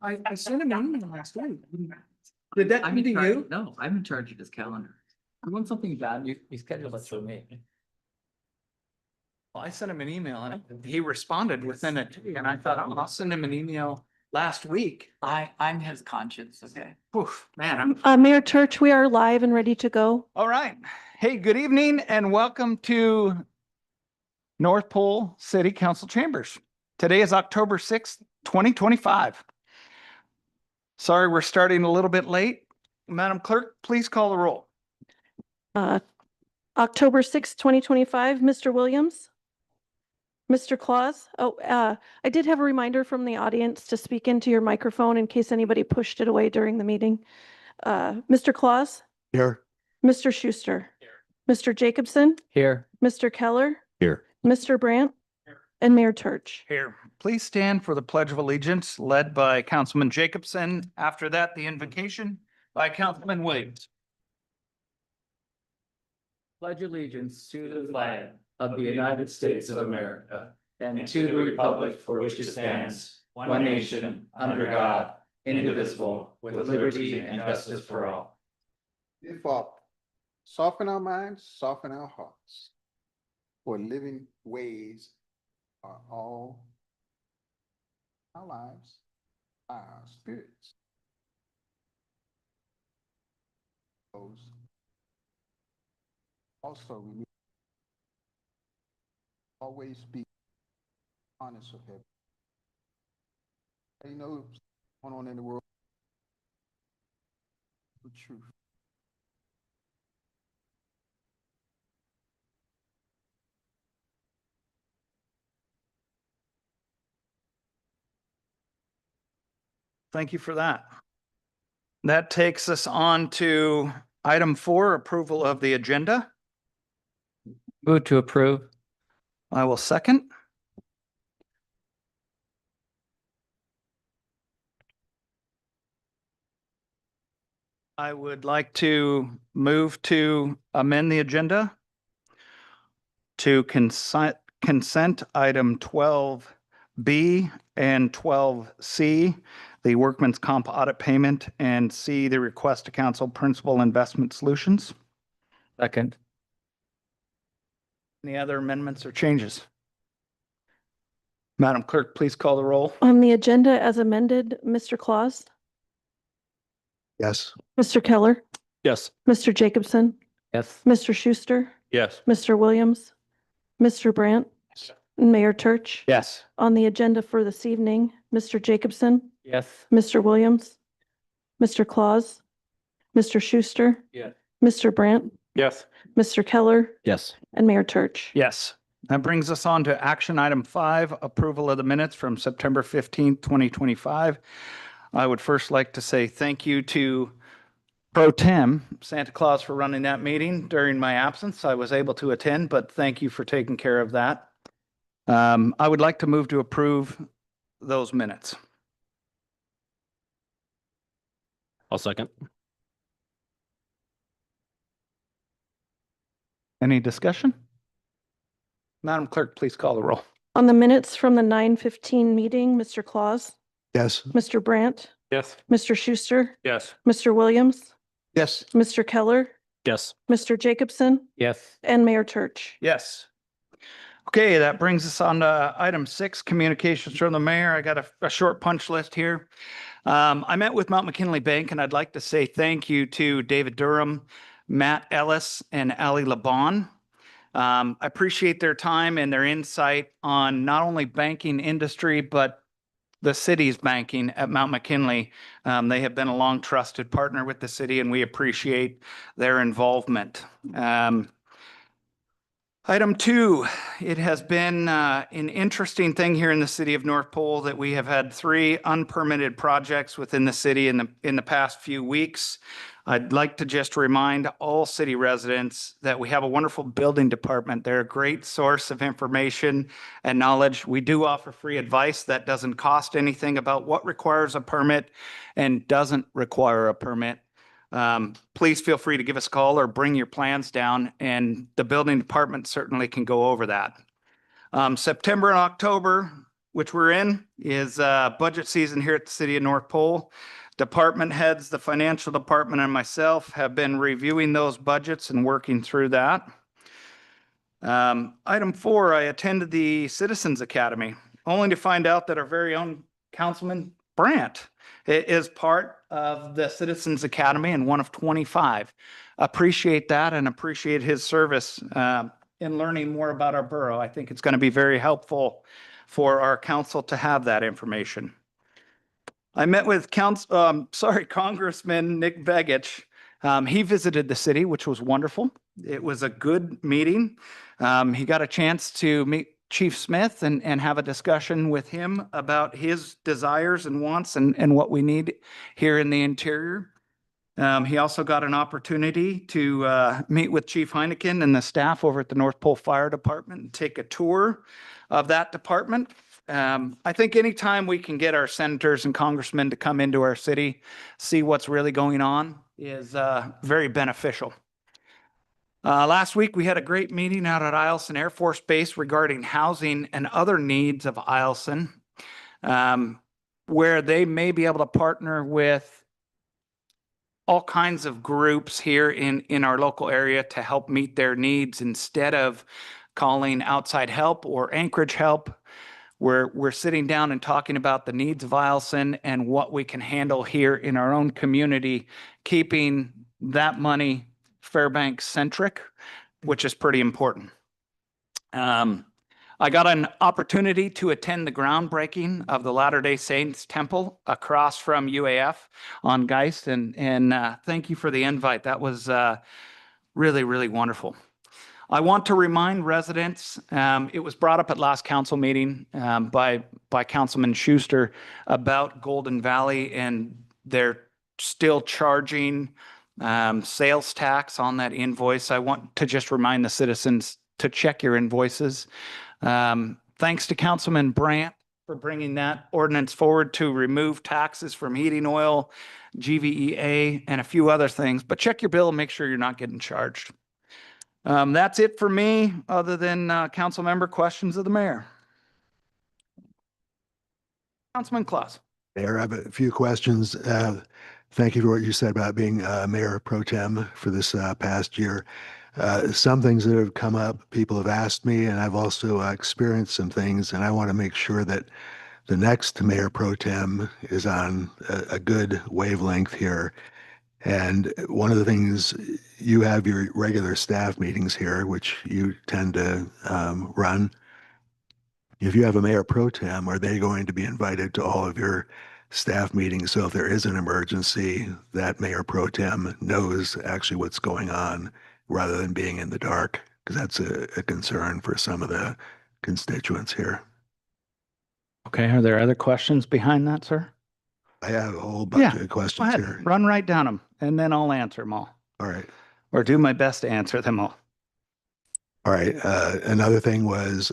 I sent him an email last week. Did that come to you? No, I'm in charge of his calendar. You want something bad, you schedule it through me. Well, I sent him an email and he responded within it. And I thought, oh, I'll send him an email last week. I'm his conscience, okay? Oof, man. Mayor Church, we are live and ready to go. All right. Hey, good evening and welcome to North Pole City Council Chambers. Today is October 6th, 2025. Sorry, we're starting a little bit late. Madam Clerk, please call the roll. October 6th, 2025, Mr. Williams. Mr. Claus. I did have a reminder from the audience to speak into your microphone in case anybody pushed it away during the meeting. Mr. Claus. Here. Mr. Schuster. Here. Mr. Jacobson. Here. Mr. Keller. Here. Mr. Brandt. And Mayor Church. Here. Please stand for the Pledge of Allegiance led by Councilman Jacobson. After that, the invocation by Councilman Williams. Pledge allegiance to the flag of the United States of America and to the republic for which it stands, one nation, under God, indivisible, with liberty and justice for all. Dear Father, soften our minds, soften our hearts. For living ways are all our lives, our spirits. Also, we need to always be honest with him. You know what's going on in the world. The truth. Thank you for that. That takes us on to item 4, approval of the agenda. Move to approve. I will second. I would like to move to amend the agenda to consent item 12B and 12C, the workman's comp audit payment, and C, the request to council principal investment solutions. Second. Any other amendments or changes? Madam Clerk, please call the roll. On the agenda as amended, Mr. Claus. Yes. Mr. Keller. Yes. Mr. Jacobson. Yes. Mr. Schuster. Yes. Mr. Williams. Mr. Brandt. And Mayor Church. Yes. On the agenda for this evening, Mr. Jacobson. Yes. Mr. Williams. Mr. Claus. Mr. Schuster. Yes. Mr. Brandt. Yes. Mr. Keller. Yes. And Mayor Church. Yes. That brings us on to action item 5, approval of the minutes from September 15th, 2025. I would first like to say thank you to Pro Tem Santa Claus for running that meeting during my absence. I was able to attend, but thank you for taking care of that. I would like to move to approve those minutes. I'll second. Any discussion? Madam Clerk, please call the roll. On the minutes from the 9:15 meeting, Mr. Claus. Yes. Mr. Brandt. Yes. Mr. Schuster. Yes. Mr. Williams. Yes. Mr. Keller. Yes. Mr. Jacobson. Yes. And Mayor Church. Yes. Okay, that brings us on to item 6, communications from the mayor. I got a short punch list here. I met with Mount McKinley Bank, and I'd like to say thank you to David Durham, Matt Ellis, and Ali Laban. I appreciate their time and their insight on not only banking industry, but the city's banking at Mount McKinley. They have been a long trusted partner with the city, and we appreciate their involvement. Item 2, it has been an interesting thing here in the city of North Pole that we have had 3 unpermitted projects within the city in the past few weeks. I'd like to just remind all city residents that we have a wonderful building department. They're a great source of information and knowledge. We do offer free advice that doesn't cost anything about what requires a permit and doesn't require a permit. Please feel free to give us a call or bring your plans down, and the building department certainly can go over that. September and October, which we're in, is budget season here at the city of North Pole. Department heads, the financial department and myself have been reviewing those budgets and working through that. Item 4, I attended the Citizens Academy, only to find out that our very own Councilman Brandt is part of the Citizens Academy and one of 25. Appreciate that and appreciate his service in learning more about our borough. I think it's going to be very helpful for our council to have that information. I met with Congressman Nick Begich. He visited the city, which was wonderful. It was a good meeting. He got a chance to meet Chief Smith and have a discussion with him about his desires and wants and what we need here in the interior. He also got an opportunity to meet with Chief Heineken and the staff over at the North Pole Fire Department and take a tour of that department. I think anytime we can get our senators and congressmen to come into our city, see what's really going on is very beneficial. Last week, we had a great meeting out at Eielson Air Force Base regarding housing and other needs of Eielson, where they may be able to partner with all kinds of groups here in our local area to help meet their needs instead of calling outside help or Anchorage help. We're sitting down and talking about the needs of Eielson and what we can handle here in our own community, keeping that money Fairbanks centric, which is pretty important. I got an opportunity to attend the groundbreaking of the Latter-day Saints Temple across from UAF on Geist, and thank you for the invite. That was really, really wonderful. I want to remind residents, it was brought up at last council meeting by Councilman Schuster about Golden Valley, and they're still charging sales tax on that invoice. I want to just remind the citizens to check your invoices. Thanks to Councilman Brandt for bringing that ordinance forward to remove taxes from heating oil, GVEA, and a few other things. But check your bill and make sure you're not getting charged. That's it for me, other than council member questions of the mayor. Councilman Claus. Mayor, I have a few questions. Thank you for what you said about being Mayor Pro Tem for this past year. Some things that have come up, people have asked me, and I've also experienced some things, and I want to make sure that the next Mayor Pro Tem is on a good wavelength here. And one of the things, you have your regular staff meetings here, which you tend to run. If you have a Mayor Pro Tem, are they going to be invited to all of your staff meetings? So if there is an emergency, that Mayor Pro Tem knows actually what's going on rather than being in the dark, because that's a concern for some of the constituents here. Okay, are there other questions behind that, sir? I have a whole bunch of questions Go ahead, here. run right down them, and then I'll answer them all, All right. or do my best to answer them all. All right. Another thing was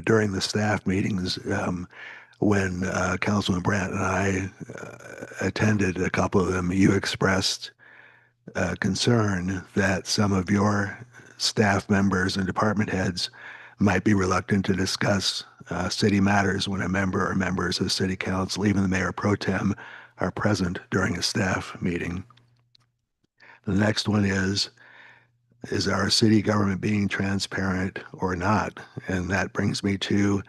during the staff meetings, when Councilman Brandt and I attended a couple of them, you expressed concern that some of your staff members and department heads might be reluctant to discuss city matters when a member or members of city council, even the mayor pro tem, are present during a staff meeting. The next one is our city government being transparent or not? And that brings me to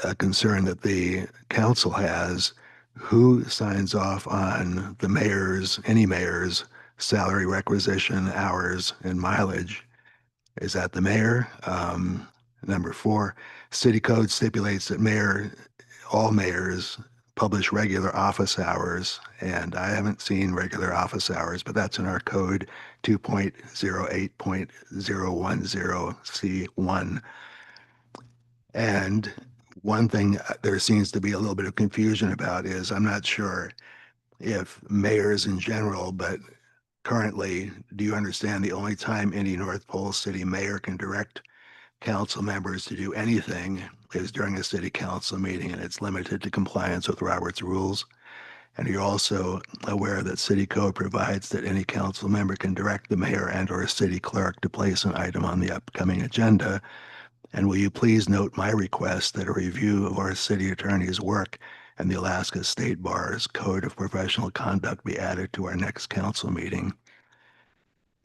a concern that the council has. Who signs off on the mayor's, any mayor's salary requisition, hours, and mileage? Is that the mayor? Number 4, city code stipulates that all mayors publish regular office hours, and I haven't seen regular office hours, but that's in our code 2.08.010C1. And one thing there seems to be a little bit of confusion about is, I'm not sure if mayors in general, but currently, do you understand the only time any North Pole city mayor can direct council members to do anything is during a city council meeting, and it's limited to compliance with Robert's rules? And you're also aware that city code provides that any council member can direct the mayor and or city clerk to place an item on the upcoming agenda. And will you please note my request that a review of our city attorney's work and the Alaska State Bar's Code of Professional Conduct be added to our next council meeting?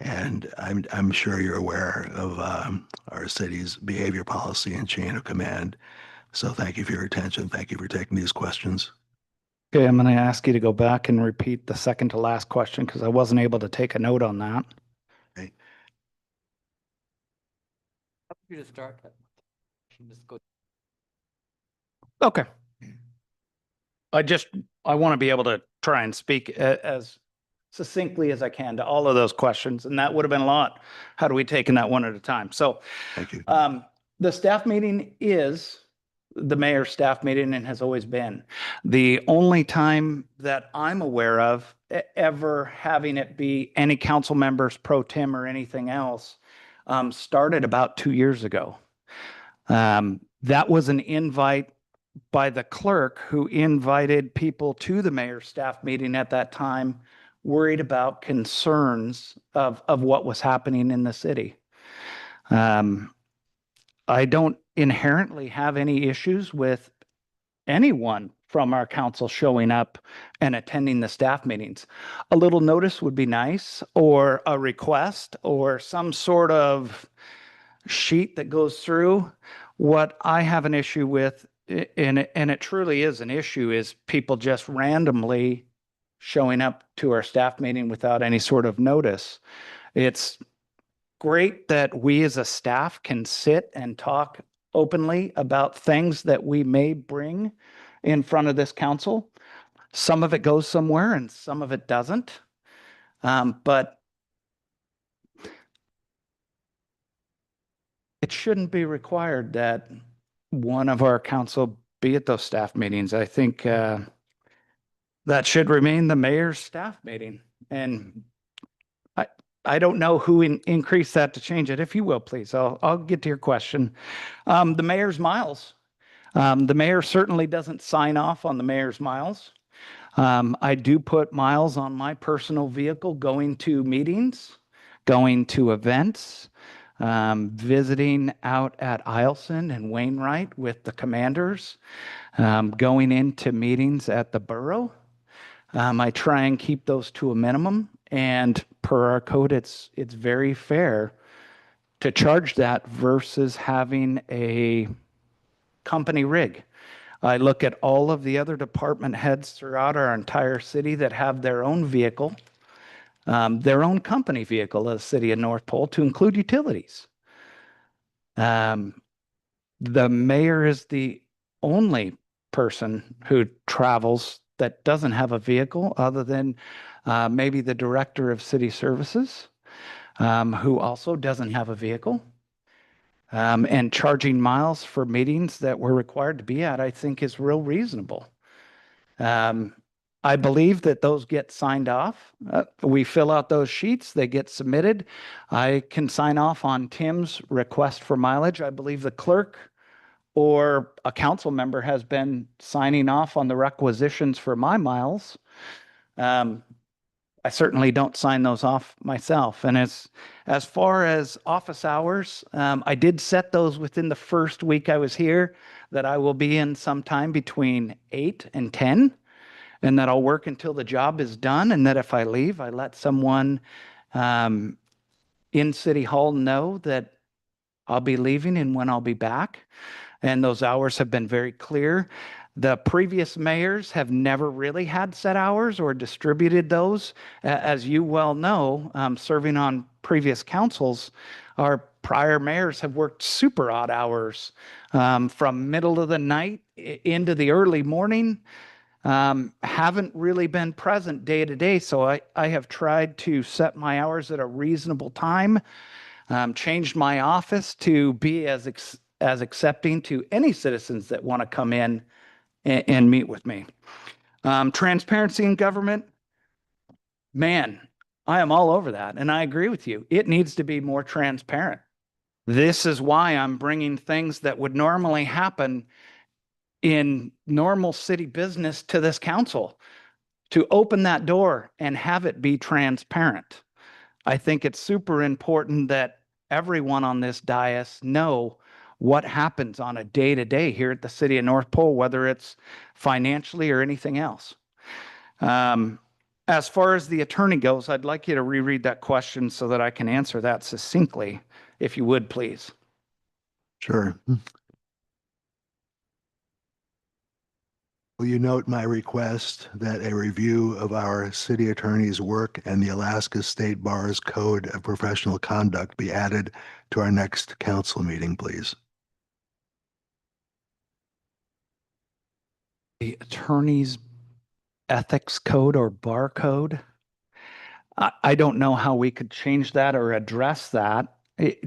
And I'm sure you're aware of our city's behavior policy and chain of command. So thank you for your attention. Thank you for taking these questions. Okay, I'm going to ask you to go back and repeat the second to last question because I wasn't able to take a note on that. Okay. You to start. Just go. Okay. I want to be able to try and speak as succinctly as I can to all of those questions, and that would have been a lot. How do we take in that one at a time? So Thank you. the staff meeting is the mayor's staff meeting and has always been. The only time that I'm aware of ever having it be any council members pro tem or anything else started about 2 years ago. That was an invite by the clerk who invited people to the mayor's staff meeting at that time, worried about concerns of what was happening in the city. I don't inherently have any issues with anyone from our council showing up and attending the staff meetings. A little notice would be nice, or a request, or some sort of sheet that goes through. What I have an issue with, and it truly is an issue, is people just randomly showing up to our staff meeting without any sort of notice. It's great that we as a staff can sit and talk openly about things that we may bring in front of this council. Some of it goes somewhere and some of it doesn't. But it shouldn't be required that one of our council be at those staff meetings. I think that should remain the mayor's staff meeting. And I don't know who increased that to change it. If you will, please, I'll get to your question. The mayor's miles. The mayor certainly doesn't sign off on the mayor's miles. I do put miles on my personal vehicle going to meetings, going to events, visiting out at Eielson and Wainwright with the commanders, going into meetings at the borough. I try and keep those to a minimum, and per our code, it's very fair to charge that versus having a company rig. I look at all of the other department heads throughout our entire city that have their own vehicle, their own company vehicle as City of North Pole, to include utilities. The mayor is the only person who travels that doesn't have a vehicle, other than maybe the director of city services, who also doesn't have a vehicle. And charging miles for meetings that we're required to be at, I think, is real reasonable. I believe that those get signed off. We fill out those sheets, they get submitted. I can sign off on Tim's request for mileage. I believe the clerk or a council member has been signing off on the requisitions for my miles. I certainly don't sign those off myself. And as far as office hours, I did set those within the first week I was here, that I will be in sometime between 8 and 10, and that I'll work until the job is done. And that if I leave, I let someone in City Hall know that I'll be leaving and when I'll be back. And those hours have been very clear. The previous mayors have never really had set hours or distributed those. As you well know, serving on previous councils, our prior mayors have worked super odd hours, from middle of the night into the early morning. Haven't really been present day to day. So I have tried to set my hours at a reasonable time, changed my office to be as accepting to any citizens that want to come in and meet with me. Transparency in government, man, I am all over that. And I agree with you. It needs to be more transparent. This is why I'm bringing things that would normally happen in normal city business to this council, to open that door and have it be transparent. I think it's super important that everyone on this dais know what happens on a day-to-day here at the city of North Pole, whether it's financially or anything else. As far as the attorney goes, I'd like you to reread that question so that I can answer that succinctly, if you would, please. Sure. Will you note my request that a review of our city attorney's work and the Alaska State Bar's Code of Professional Conduct be added to our next council meeting, please? The attorney's ethics code or bar code? I don't know how we could change that or address that.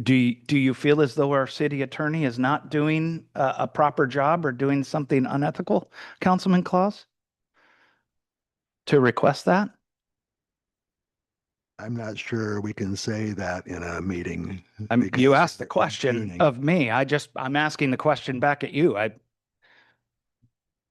Do you feel as though our city attorney is not doing a proper job or doing something unethical, Councilman Claus? To request that? I'm not sure we can say that in a meeting. You because asked the it's question impugning. of me. I'm asking the question back at you.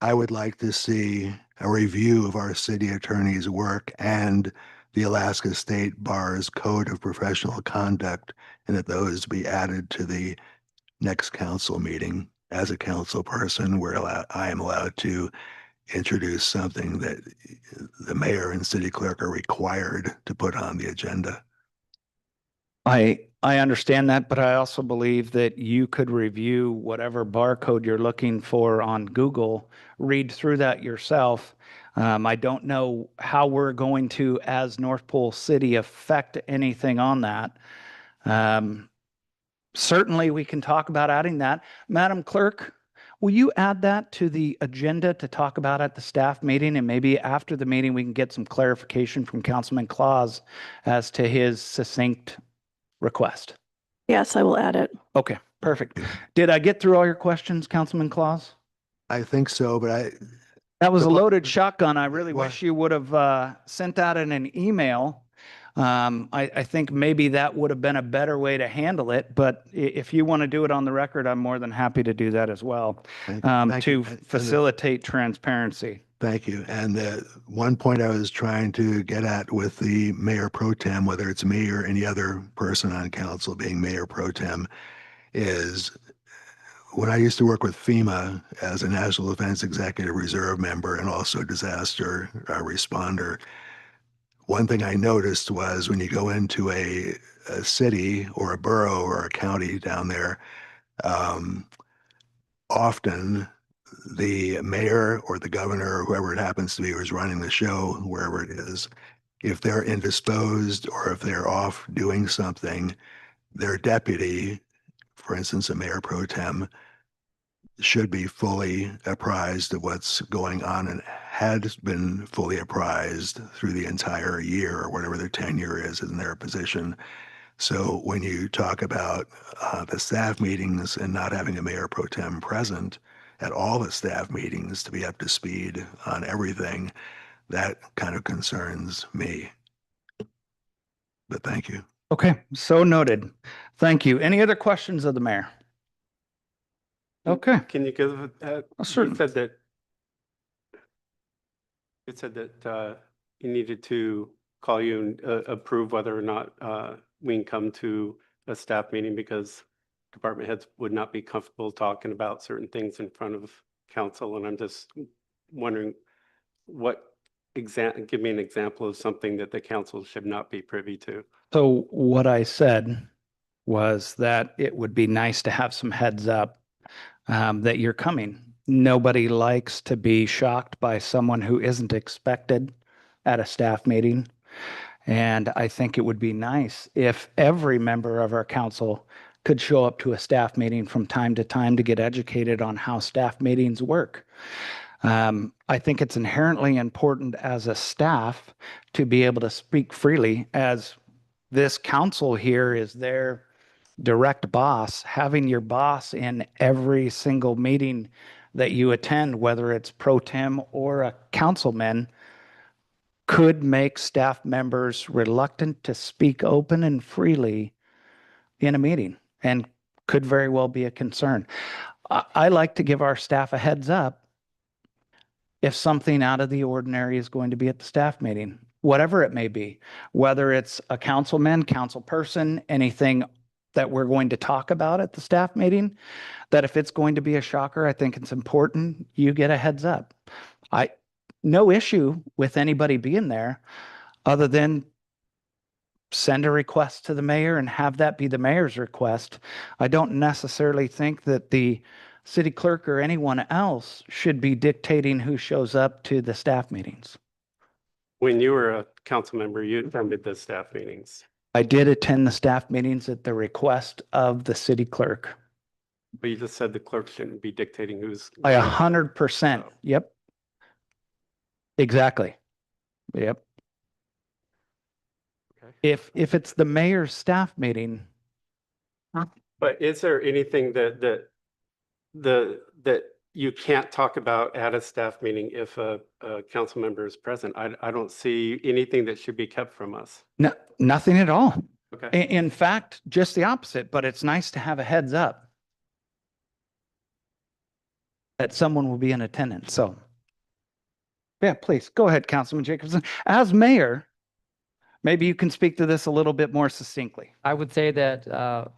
I would like to see a review of our city attorney's work and the Alaska State Bar's Code of Professional Conduct, and that those be added to the next council meeting. As a council person, I am allowed to introduce something that the mayor and city clerk are required to put on the agenda. I understand that, but I also believe that you could review whatever barcode you're looking for on Google, read through that yourself. I don't know how we're going to, as North Pole City, affect anything on that. Certainly, we can talk about adding that. Madam Clerk, will you add that to the agenda to talk about at the staff meeting? And maybe after the meeting, we can get some clarification from Councilman Claus as to his succinct request. Yes, I will add it. Okay, perfect. Did I get through all your questions, Councilman Claus? I think so, but That was a The- loaded shotgun. I really What? wish you would have sent that in an email. I think maybe that would have been a better way to handle it, but if you want to do it on the record, I'm more than happy to do that as well, thank to you. facilitate transparency. Thank you. And the one point I was trying to get at with the mayor pro tem, whether it's me or any other person on council being mayor pro tem, is when I used to work with FEMA as a National Defense Executive Reserve member and also disaster responder, one thing I noticed was when you go into a city or a borough or a county down there, um, often the mayor or the governor or whoever it happens to be who's running the show, wherever it is, if they're indisposed or if they're off doing something, their deputy, for instance, a mayor pro tem, should be fully apprised of what's going on and had been fully apprised through the entire year or whatever their tenure is in their position. So when you talk about the staff meetings and not having a mayor pro tem present at all the staff meetings to be up to speed on everything, that kind of concerns me. But thank you. Okay, so noted. Thank you. Any other questions of the mayor? Okay, Can you give, certainly. you said that you needed to call you and approve whether or not we can come to a staff meeting because department heads would not be comfortable talking about certain things in front of council. And I'm just wondering give me an example of something that the council should not be privy to. So what I said was that it would be nice to have some heads up that you're coming. Nobody likes to be shocked by someone who isn't expected at a staff meeting. And I think it would be nice if every member of our council could show up to a staff meeting from time to time to get educated on how staff meetings work. I think it's inherently important as a staff to be able to speak freely, as this council here is their direct boss. Having your boss in every single meeting that you attend, whether it's pro tem or a councilman, could make staff members reluctant to speak open and freely in a meeting and could very well be a concern. I like to give our staff a heads up if something out of the ordinary is going to be at the staff meeting, whatever it may be, whether it's a councilman, council person, anything that we're going to talk about at the staff meeting, that if it's going to be a shocker, I think it's important you get a heads up. No issue with anybody being there other than send a request to the mayor and have that be the mayor's request. I don't necessarily think that the city clerk or anyone else should be dictating who shows up to the staff meetings. When you were a council member, you attended the staff meetings, I did attend the staff meetings at the request of the city clerk. but you just said the clerk shouldn't be dictating who's. 100%. Yep. Exactly. Yep. Okay. If it's the mayor's staff meeting, But is there anything that you can't talk about at a staff meeting if a council member is present? I don't see anything that should be kept from us. no, nothing at all. Okay. In fact, just the opposite, but it's nice to have a heads up that someone will be in attendance. So, yeah, please go ahead, Councilman Jacobson. As mayor, maybe you can speak to this a little bit more succinctly. I would say that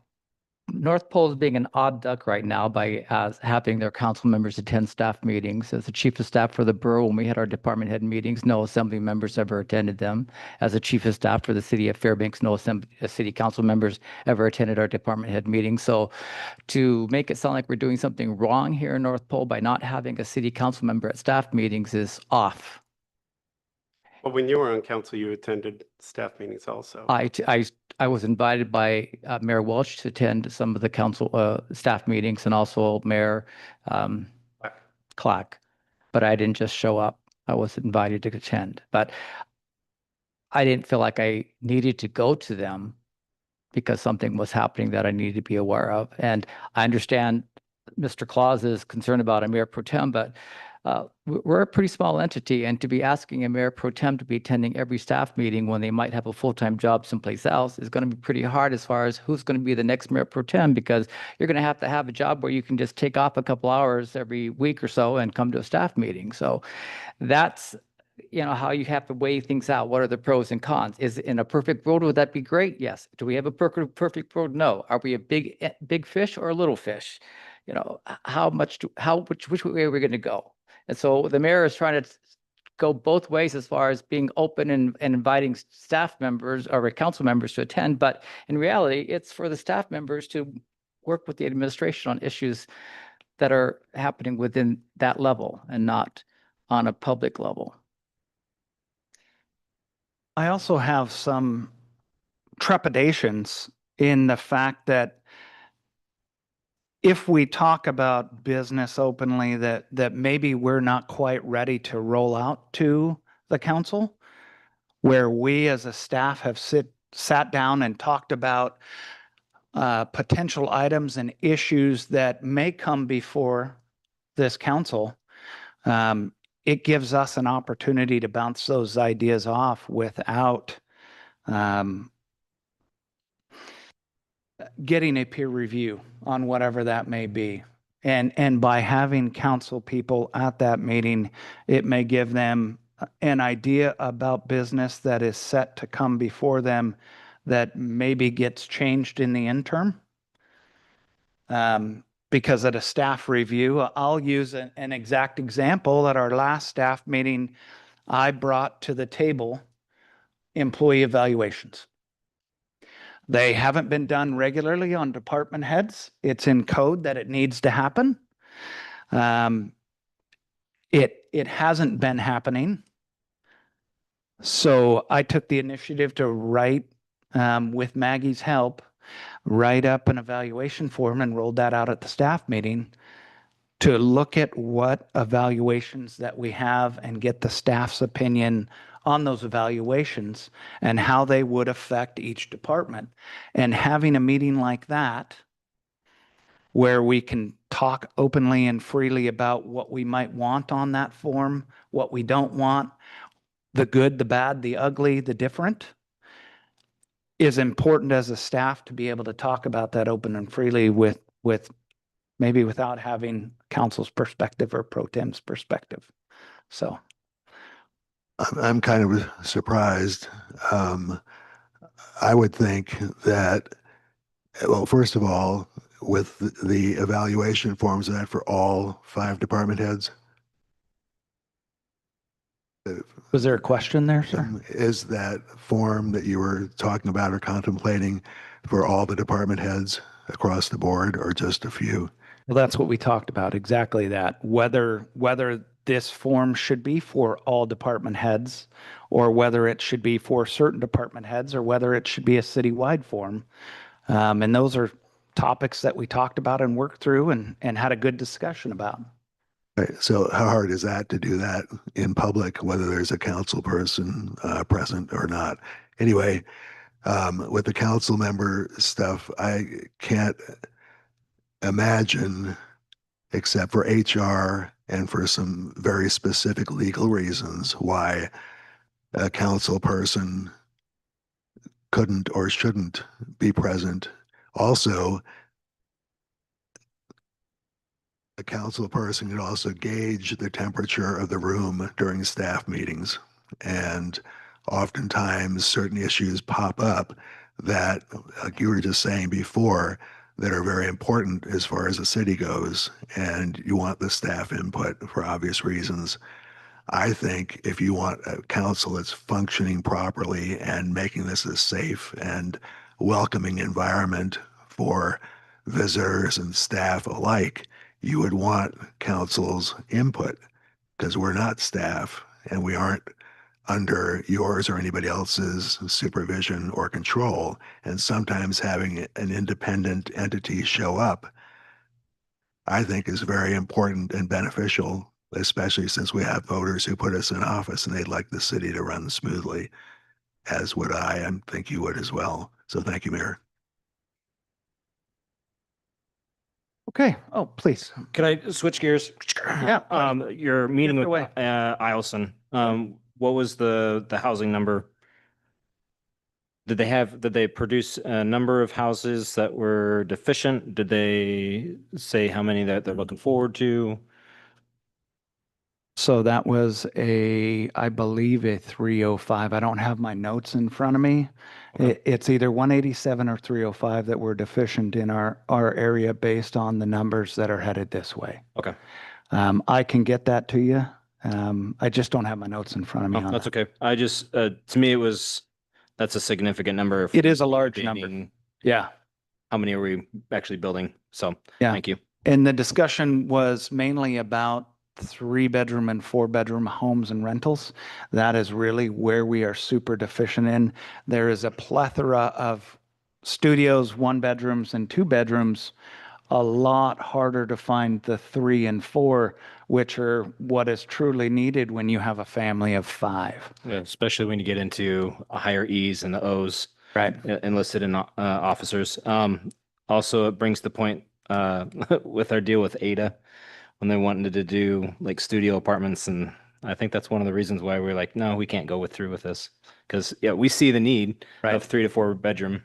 North Pole is being an odd duck right now by having their council members attend staff meetings. As the chief of staff for the borough, when we had our department head meetings, no assembly members ever attended them. As a chief of staff for the city of Fairbanks, no city council members ever attended our department head meetings. So to make it sound like we're doing something wrong here in North Pole by not having a city council member at staff meetings is off. Well, when you were on council, you attended staff meetings also. I was invited by Mayor Welch to attend some of the council staff meetings and also Mayor Clack, but I didn't just show up. I was invited to attend, but I didn't feel like I needed to go to them because something was happening that I needed to be aware of. And I understand Mr. Claus is concerned about a mayor pro tem, but we're a pretty small entity, and to be asking a mayor pro tem to be attending every staff meeting when they might have a full-time job someplace else is going to be pretty hard as far as who's going to be the next mayor pro tem, because you're going to have a job where you can just take off a couple hours every week or so and come to a staff meeting. So that's, how you have to weigh things out. What are the pros and cons? Is in a perfect world, would that be great? Yes. Do we have a perfect world? No. Are we a big fish or a little fish? Which way are we going to go? And so the mayor is trying to go both ways as far as being open and inviting staff members or council members to attend. But in reality, it's for the staff members to work with the administration on issues that are happening within that level and not on a public level. I also have some trepidations in the fact that if we talk about business openly, that maybe we're not quite ready to roll out to the council, where we as a staff have sat down and talked about potential items and issues that may come before this council. It gives us an opportunity to bounce those ideas off without getting a peer review on whatever that may be. And by having council people at that meeting, it may give them an idea about business that is set to come before them that maybe gets changed in the interim. Because at a staff review, I'll use an exact example. At our last staff meeting, I brought to the table employee evaluations. They haven't been done regularly on department heads. It's in code that it needs to happen. It hasn't been happening. So I took the initiative to write, with Maggie's help, write up an evaluation form and rolled that out at the staff meeting to look at what evaluations that we have and get the staff's opinion on those evaluations and how they would affect each department. And having a meeting like that, where we can talk openly and freely about what we might want on that form, what we don't want, the good, the bad, the ugly, the different, is important as a staff to be able to talk about that open and freely with maybe without having council's perspective or pro tem's perspective. So I'm kind of surprised. I would think that Well, first of all, with the evaluation forms, is that for all 5 department heads? Was there a question there, sir? Is that form that you were talking about or contemplating for all the department heads across the board or just a few? Well, that's what we talked about, exactly that. Whether this form should be for all department heads or whether it should be for certain department heads or whether it should be a citywide form. And those are topics that we talked about and worked through and had a good discussion about. Right. So how hard is that to do that in public, whether there's a council person present or not? Anyway, with the council member stuff, I can't imagine, except for HR and for some very specific legal reasons, why a council person couldn't or shouldn't be present. Also, a council person can also gauge the temperature of the room during staff meetings. And oftentimes certain issues pop up that, like you were just saying before, that are very important as far as the city goes. And you want the staff input for obvious reasons. I think if you want a council that's functioning properly and making this a safe and welcoming environment for visitors and staff alike, you would want council's input because we're not staff and we aren't under yours or anybody else's supervision or control. And sometimes having an independent entity show up, I think, is very important and beneficial, especially since we have voters who put us in office and they'd like the city to run smoothly, as would I, and think you would as well. So thank you, Mayor. Okay. Oh, please. Could I switch gears? Yeah. Your meeting Drift with away. Eielson, what was the housing number? Did they produce a number of houses that were deficient? Did they say how many that they're looking forward to? So that was I believe a 305. I don't have my notes in front of me. Okay. It's either 187 or 305 that were deficient in our area based on the numbers that are headed this way. Okay. I can get that to you. I just don't have my notes in front of me Oh, on that's that. okay. I just, to me, that's a significant number. It is a large number. Debating Yeah. How many are we actually building? So, Yeah. thank you. And the discussion was mainly about 3-bedroom and 4-bedroom homes and rentals. That is really where we are super deficient in. There is a plethora of studios, 1-bedrooms and 2-bedrooms. A lot harder to find the 3 and 4, which are what is truly needed when you have a family of 5. Yeah, especially when you get into a higher E's and the O's. Right. Enlisted in officers. Also, it brings the point with our deal with Ada when they wanted to do like studio apartments, and I think that's one of the reasons why we're like, no, we can't go through with this because yeah, we see the need Right. of 3 to 4 bedroom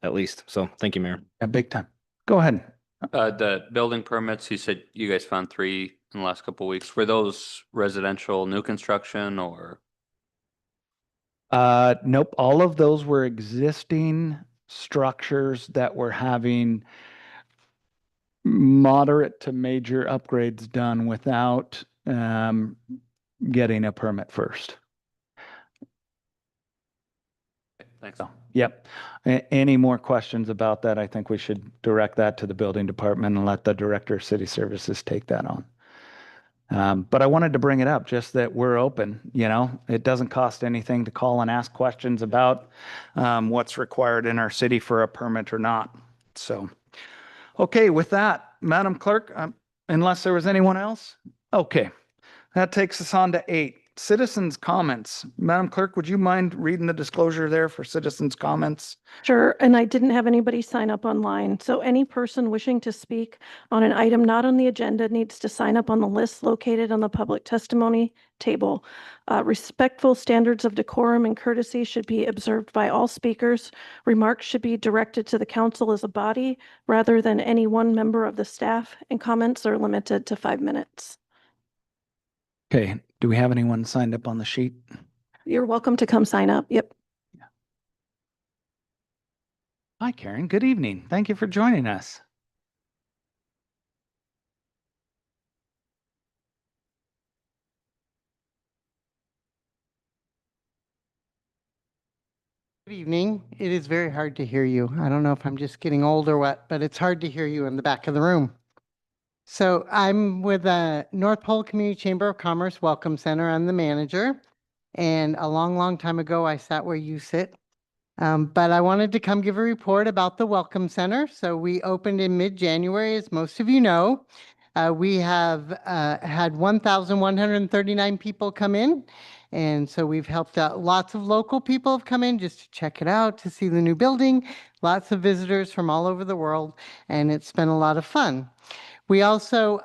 at least. So, thank you, Mayor. Yeah, big time. Go ahead. The building permits, you said you guys found 3 in the last couple of weeks. Were those residential new construction or? Nope. All of those were existing structures that were having moderate to major upgrades done without getting a permit first. Thanks. So, yep. Any more questions about that? I think we should direct that to the building department and let the director of city services take that on. But I wanted to bring it up just that we're open, it doesn't cost anything to call and ask questions about what's required in our city for a permit or not. So, okay, with that, Madam Clerk, unless there was anyone else? Okay, that takes us on to 8. Citizens' comments. Madam Clerk, would you mind reading the disclosure there for citizens' comments? Sure, and I didn't have anybody sign up online. So any person wishing to speak on an item not on the agenda needs to sign up on the list located on the public testimony table. Respectful standards of decorum and courtesy should be observed by all speakers. Remarks should be directed to the council as a body rather than any one member of the staff, and comments are limited to 5 minutes. Okay, do we have anyone signed up on the sheet? You're welcome to come sign up. Yep. Hi, Karen. Good evening. Thank you for joining us. Good evening. It is very hard to hear you. I don't know if I'm just getting old or what, but it's hard to hear you in the back of the room. So I'm with the North Pole Community Chamber of Commerce Welcome Center. I'm the manager. And a long, long time ago, I sat where you sit. But I wanted to come give a report about the Welcome Center. So we opened in mid-January, as most of you know. We have had 1,139 people come in. And so we've helped out. Lots of local people have come in just to check it out, to see the new building. Lots of visitors from all over the world, and it's been a lot of fun. We also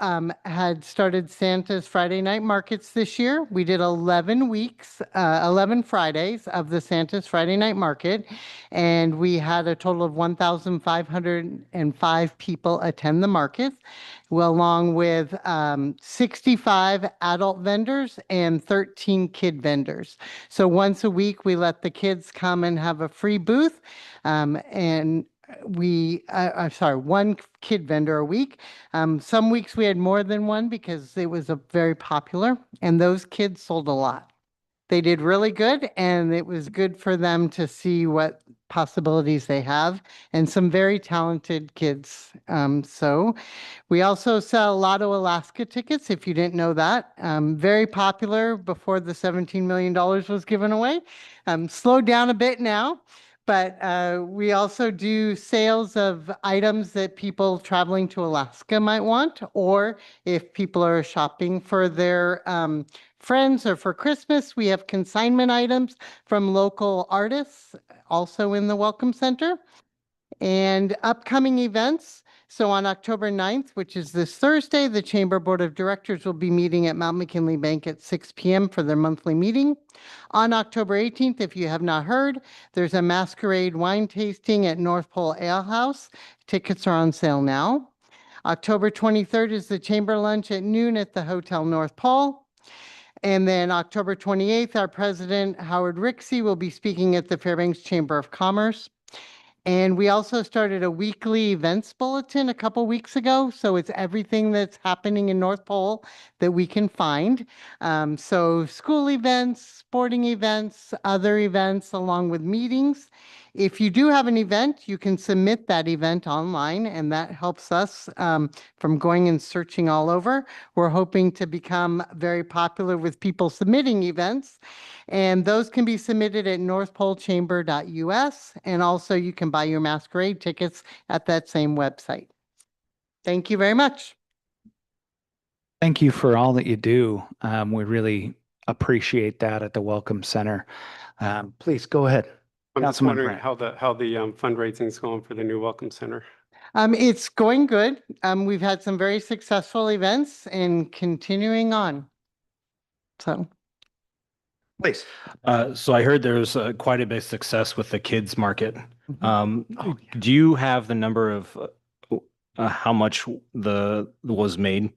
had started Santa's Friday night markets this year. We did 11 weeks, 11 Fridays of the Santa's Friday night market, and we had a total of 1,505 people attend the market, along with 65 adult vendors and 13 kid vendors. So once a week, we let the kids come and have a free booth, and I'm sorry, one kid vendor a week. Some weeks we had more than one because it was a very popular, and those kids sold a lot. They did really good, and it was good for them to see what possibilities they have, and some very talented kids. So we also sell Lotto Alaska tickets, if you didn't know that. Very popular before the $17 million was given away. Slowed down a bit now. But we also do sales of items that people traveling to Alaska might want, or if people are shopping for their friends or for Christmas, we have consignment items from local artists also in the Welcome Center. And upcoming events. So on October 9th, which is this Thursday, the Chamber Board of Directors will be meeting at Mount McKinley Bank at 6 p.m. for their monthly meeting. On October 18th, if you have not heard, there's a masquerade wine tasting at North Pole Ale House. Tickets are on sale now. October 23rd is the Chamber Lunch at noon at the Hotel North Pole. And then October 28th, our president, Howard Rixey, will be speaking at the Fairbanks Chamber of Commerce. And we also started a weekly events bulletin a couple weeks ago. So it's everything that's happening in North Pole that we can find. So school events, sporting events, other events, along with meetings. If you do have an event, you can submit that event online, and that helps us from going and searching all over. We're hoping to become very popular with people submitting events. And those can be submitted at northpolechamber.us. And also you can buy your masquerade tickets at that same website. Thank you very much. Thank you for all that you do. We really appreciate that at the Welcome Center. Please go ahead. I'm just Councilman wondering Brandt. how the fundraising is going for the new Welcome Center. It's going good. We've had some very successful events and continuing on. So. Please. So I heard there's quite a bit of success with the kids market. Mhm. Oh, yeah. Do you have the number of how much was made?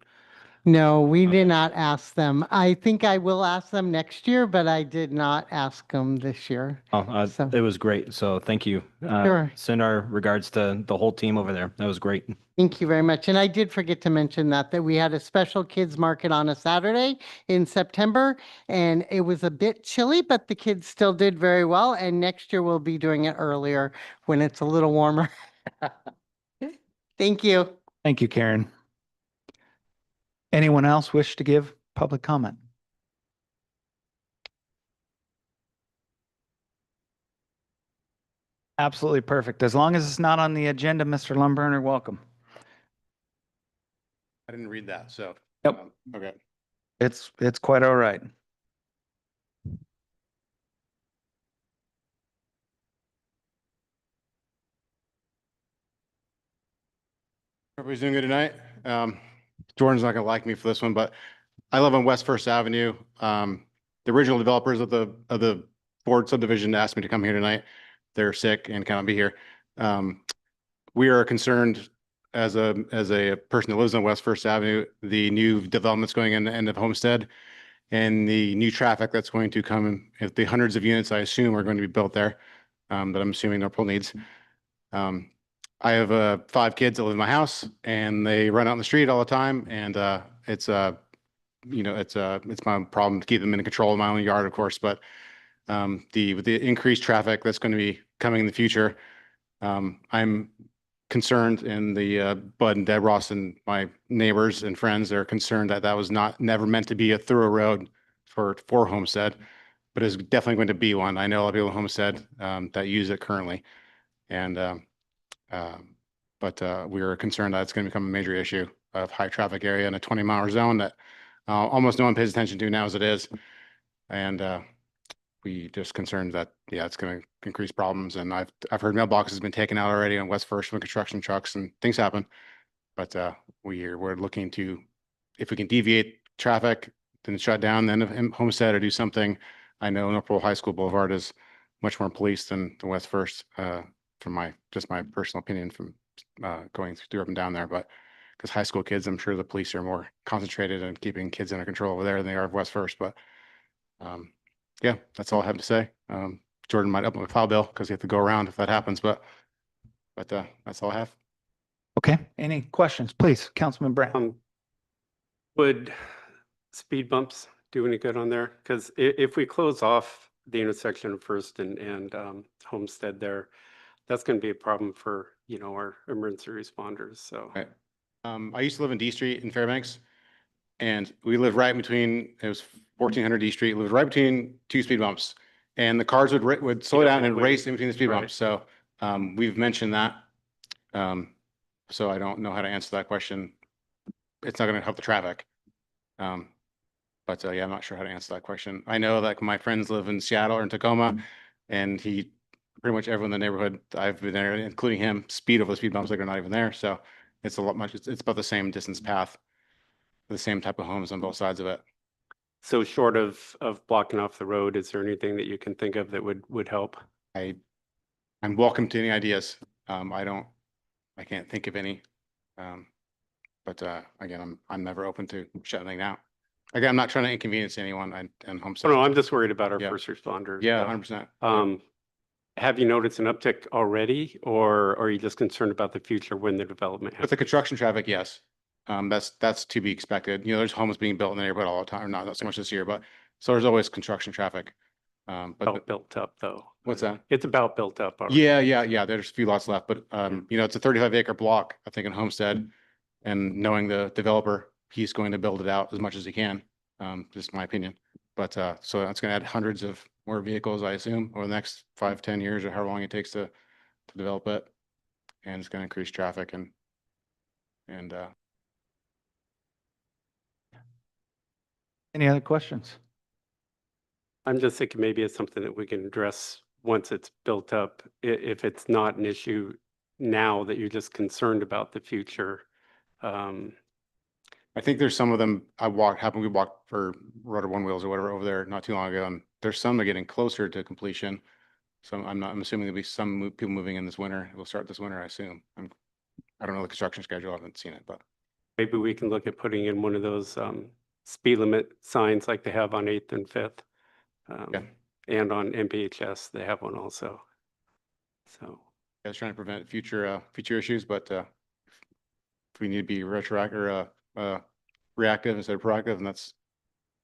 No, we did not ask them. I think I will ask them next year, but I did not ask them this year. Oh, So- it was great. So thank you. Sure. Send our regards to the whole team over there. That was great. Thank you very much. And I did forget to mention that we had a special kids market on a Saturday in September, and it was a bit chilly, but the kids still did very well. And next year we'll be doing it earlier when it's a little warmer. Thank you. Thank you, Karen. Anyone else wish to give public comment? Absolutely perfect. As long as it's not on the agenda, Mr. Lumberner, welcome. I didn't read that, so. Yep. Okay. It's quite all right. Everybody's doing good tonight. Jordan's not gonna like me for this one, but I live on West First Avenue. The original developers of the Ford subdivision asked me to come here tonight. They're sick and cannot be here. We are concerned as a person that lives on West First Avenue, the new developments going in the end of Homestead and the new traffic that's going to come, if the hundreds of units I assume are going to be built there, that I'm assuming North Pole needs. I have 5 kids that live in my house, and they run out in the street all the time, and it's it's my problem to keep them in control of my own yard, of course. But with the increased traffic that's going to be coming in the future, I'm concerned, and the Bud and Deb Ross and my neighbors and friends are concerned that that was never meant to be a thorough road for Homestead, but is definitely going to be one. I know a lot of people in Homestead that use it currently, and we are concerned that it's going to become a major issue of high traffic area in a 20-mile zone that almost no one pays attention to now as it is, and we just concerned that, yeah, it's going to increase problems. And I've heard mailboxes been taken out already on West First from construction trucks, and things happen. But we're looking to, if we can deviate traffic, then shut down, then Homestead, or do something. I know North Pole High School Boulevard is much more policed than the West First, from my personal opinion from going through up and down there. But because high school kids, I'm sure the police are more concentrated on keeping kids under control over there than they are of West First. But yeah, that's all I have to say. Jordan might up my plow bill because you have to go around if that happens, but that's all I have. Okay, any questions, please, Councilman Brandt? Would speed bumps do any good on there? Because if we close off the intersection of First and Homestead there, that's going to be a problem for, our emergency responders. So Right. I used to live in D Street in Fairbanks, and we lived right between, it was 1400 D Street, lived right between 2 speed bumps, and the cars would slow down and race in between the speed Right. bumps. So we've mentioned that. So I don't know how to answer that question. It's not going to help the traffic. Yeah, I'm not sure how to answer that question. I know like my friends live in Seattle or in Tacoma, and pretty much everyone in the neighborhood, I've been there, including him, speed over the speed bumps like they're not even there. So it's it's about the same distance path, the same type of homes on both sides of it. So short of blocking off the road, is there anything that you can think of that would help? I'm welcome to any ideas. I can't think of any. Again, I'm never open to shutting anything down. Again, I'm not trying to inconvenience anyone and Homestead. No, I'm just worried about our Yeah. first responders. Yeah, but, 100%. Have you noticed an uptick already, or are you just concerned about the future when the development With happens? the construction traffic, yes. That's to be expected. There's homes being built in the neighborhood all the time, not so much this year, but so there's always construction traffic. About built up though. What's that? It's about built up already. Yeah. There's a few lots left, but it's a 35-acre block, I think, in Homestead, and knowing the developer, he's going to build it out as much as he can. Just my opinion. But so that's going to add hundreds of more vehicles, I assume, over the next 5-10 years, or however long it takes to develop it, and it's going to increase traffic and Any other questions? I'm just thinking maybe it's something that we can address once it's built up. If it's not an issue now that you're just concerned about the future. I think there's some of them we walked for Rotor One Wheels or whatever over there not too long ago, and there's some that are getting closer to completion. So I'm assuming there'll be some people moving in this winter. It will start this winter, I assume. I don't know the construction schedule. I haven't seen it, but Maybe we can look at putting in one of those speed limit signs like they have on 8th and 5th. And on MPHS, they have one also. So I was trying to prevent future issues, but if we need to be retroactive or reactive instead of proactive, and that's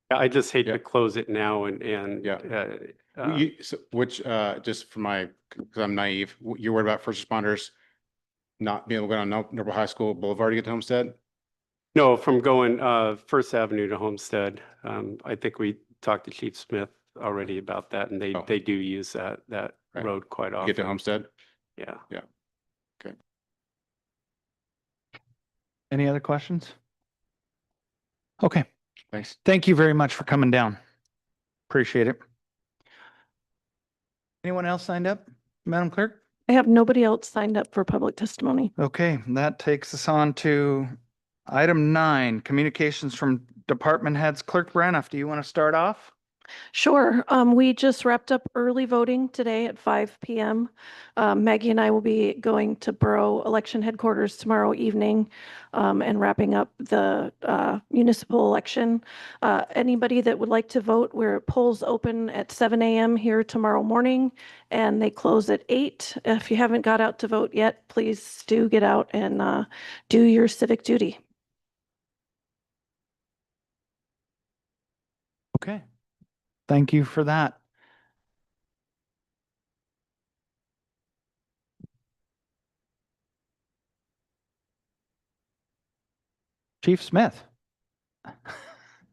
I just hate Yeah. to close it now and just for because I'm naive, you're worried about first responders not being able to go on Noble High School Boulevard to get to Homestead? no, from going First Avenue to Homestead. I think we talked to Chief Smith already about that, and they do use that Right. road quite To often. get to Homestead? Yeah. Any other questions? Okay, Thanks. thank you very much for coming down. Appreciate it. Anyone else signed up, Madam Clerk? I have nobody else signed up for public testimony. Okay, that takes us on to item 9, communications from department heads. Clerk Braniff, do you want to start off? Sure. We just wrapped up early voting today at 5 p.m. Maggie and I will be going to Borough Election Headquarters tomorrow evening and wrapping up the municipal election. Anybody that would like to vote, where polls open at 7 a.m. here tomorrow morning and they close at 8. If you haven't got out to vote yet, please do get out and do your civic duty. Okay. Thank you for that. Chief Smith.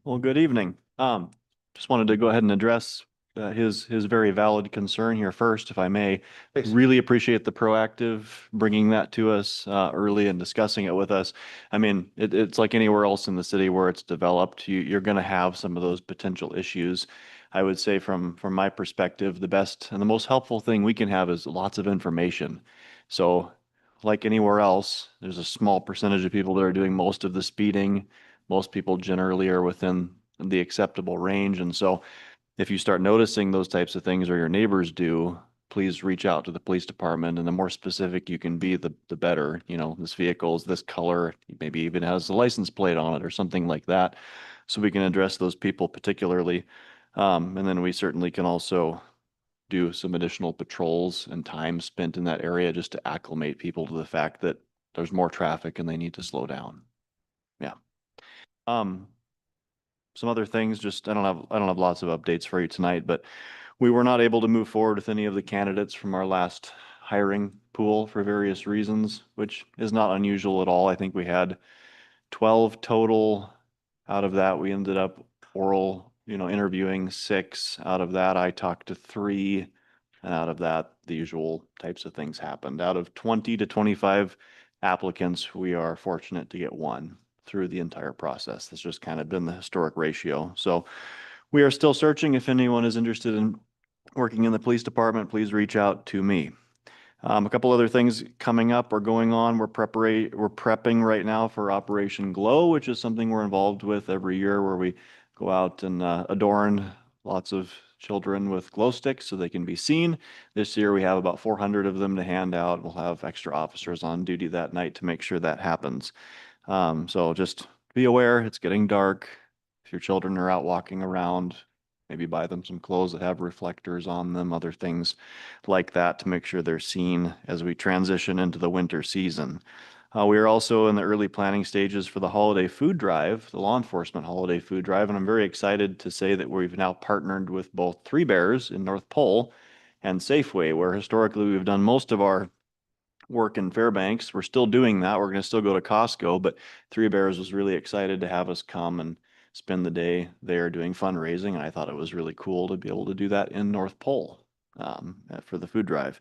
Well, good evening. Just wanted to go ahead and address his very valid concern here first, if I may. Please. Really appreciate the proactive bringing that to us early and discussing it with us. I mean, it's like anywhere else in the city where it's developed, you're going to have some of those potential issues. I would say from my perspective, the best and the most helpful thing we can have is lots of information. So like anywhere else, there's a small percentage of people that are doing most of the speeding. Most people generally are within the acceptable range. And so if you start noticing those types of things or your neighbors do, please reach out to the police department. And the more specific you can be, the better. You know, this vehicle is this color, maybe even has a license plate on it or something like that. So we can address those people particularly. And then we certainly can also do some additional patrols and time spent in that area just to acclimate people to the fact that there's more traffic and they need to slow down. Yeah. Some other things, just I don't have lots of updates for you tonight, but we were not able to move forward with any of the candidates from our last hiring pool for various reasons, which is not unusual at all. I think we had 12 total. Out of that, we ended up interviewing 6. Out of that, I talked to 3. And out of that, the usual types of things happened. Out of 20 to 25 applicants, we are fortunate to get 1 through the entire process. That's just kind of been the historic ratio. So we are still searching. If anyone is interested in working in the police department, please reach out to me. A couple other things coming up or going on. We're prepping right now for Operation Glow, which is something we're involved with every year, where we go out and adorn lots of children with glow sticks so they can be seen. This year we have about 400 of them to hand out. We'll have extra officers on duty that night to make sure that happens. So just be aware, it's getting dark. If your children are out walking around, maybe buy them some clothes that have reflectors on them, other things like that to make sure they're seen as we transition into the winter season. We are also in the early planning stages for the holiday food drive, the law enforcement holiday food drive, and I'm very excited to say that we've now partnered with both Three Bears in North Pole and Safeway, where historically we've done most of our work in Fairbanks. We're still doing that. We're going to still go to Costco, but Three Bears was really excited to have us come and spend the day there doing fundraising. And I thought it was really cool to be able to do that in North Pole for the food drive.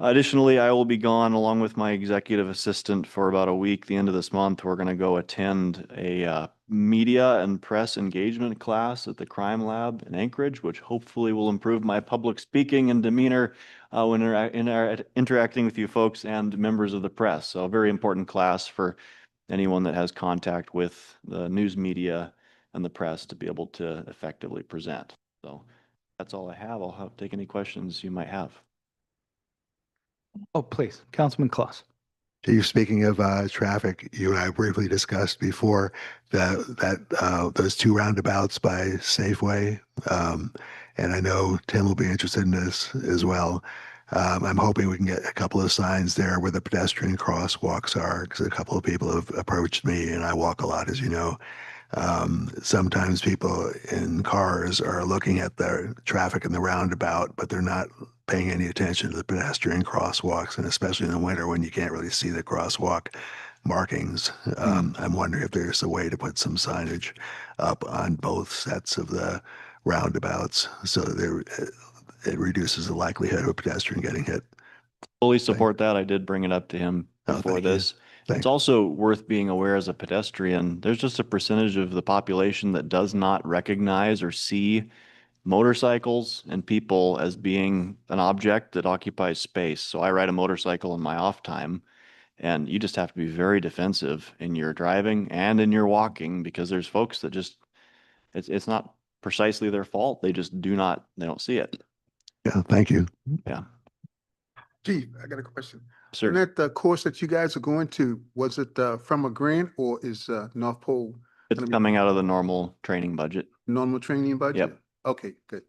Additionally, I will be gone along with my executive assistant for about a week. The end of this month, we're going to go attend a media and press engagement class at the Crime Lab in Anchorage, which hopefully will improve my public speaking and demeanor when interacting with you folks and members of the press. So a very important class for anyone that has contact with the news media and the press to be able to effectively present. So that's all I have. I'll take any questions you might have. Oh, please, Councilman Claus. Chief, speaking of traffic, you and I briefly discussed before that those 2 roundabouts by Safeway, and I know Tim will be interested in this as well. I'm hoping we can get a couple of signs there where the pedestrian crosswalks are, because a couple of people have approached me, and I walk a lot, as you know. Sometimes people in cars are looking at the traffic in the roundabout, but they're not paying any attention to the pedestrian crosswalks, and especially in the winter when you can't really see the crosswalk markings. I'm wondering if there's a way to put some signage up on both sets of the roundabouts so that it reduces the likelihood of a pedestrian getting hit. Fully support that. I did bring it up to him Oh, before thank you. this. Thank It's also worth being aware as a pedestrian, there's just a percentage of the population that does not recognize or see motorcycles and people as being an object that occupies space. So I ride a motorcycle in my off time, and you just have to be very defensive in your driving and in your walking, because there's folks that just it's not precisely their fault. They just they don't see it. Yeah, thank you. Yeah. Chief, I got a question. Sir. And that course that you guys are going to, was it from a grant or is North Pole It's gonna be coming out of the normal training budget. normal training budget? Yep. Okay, good.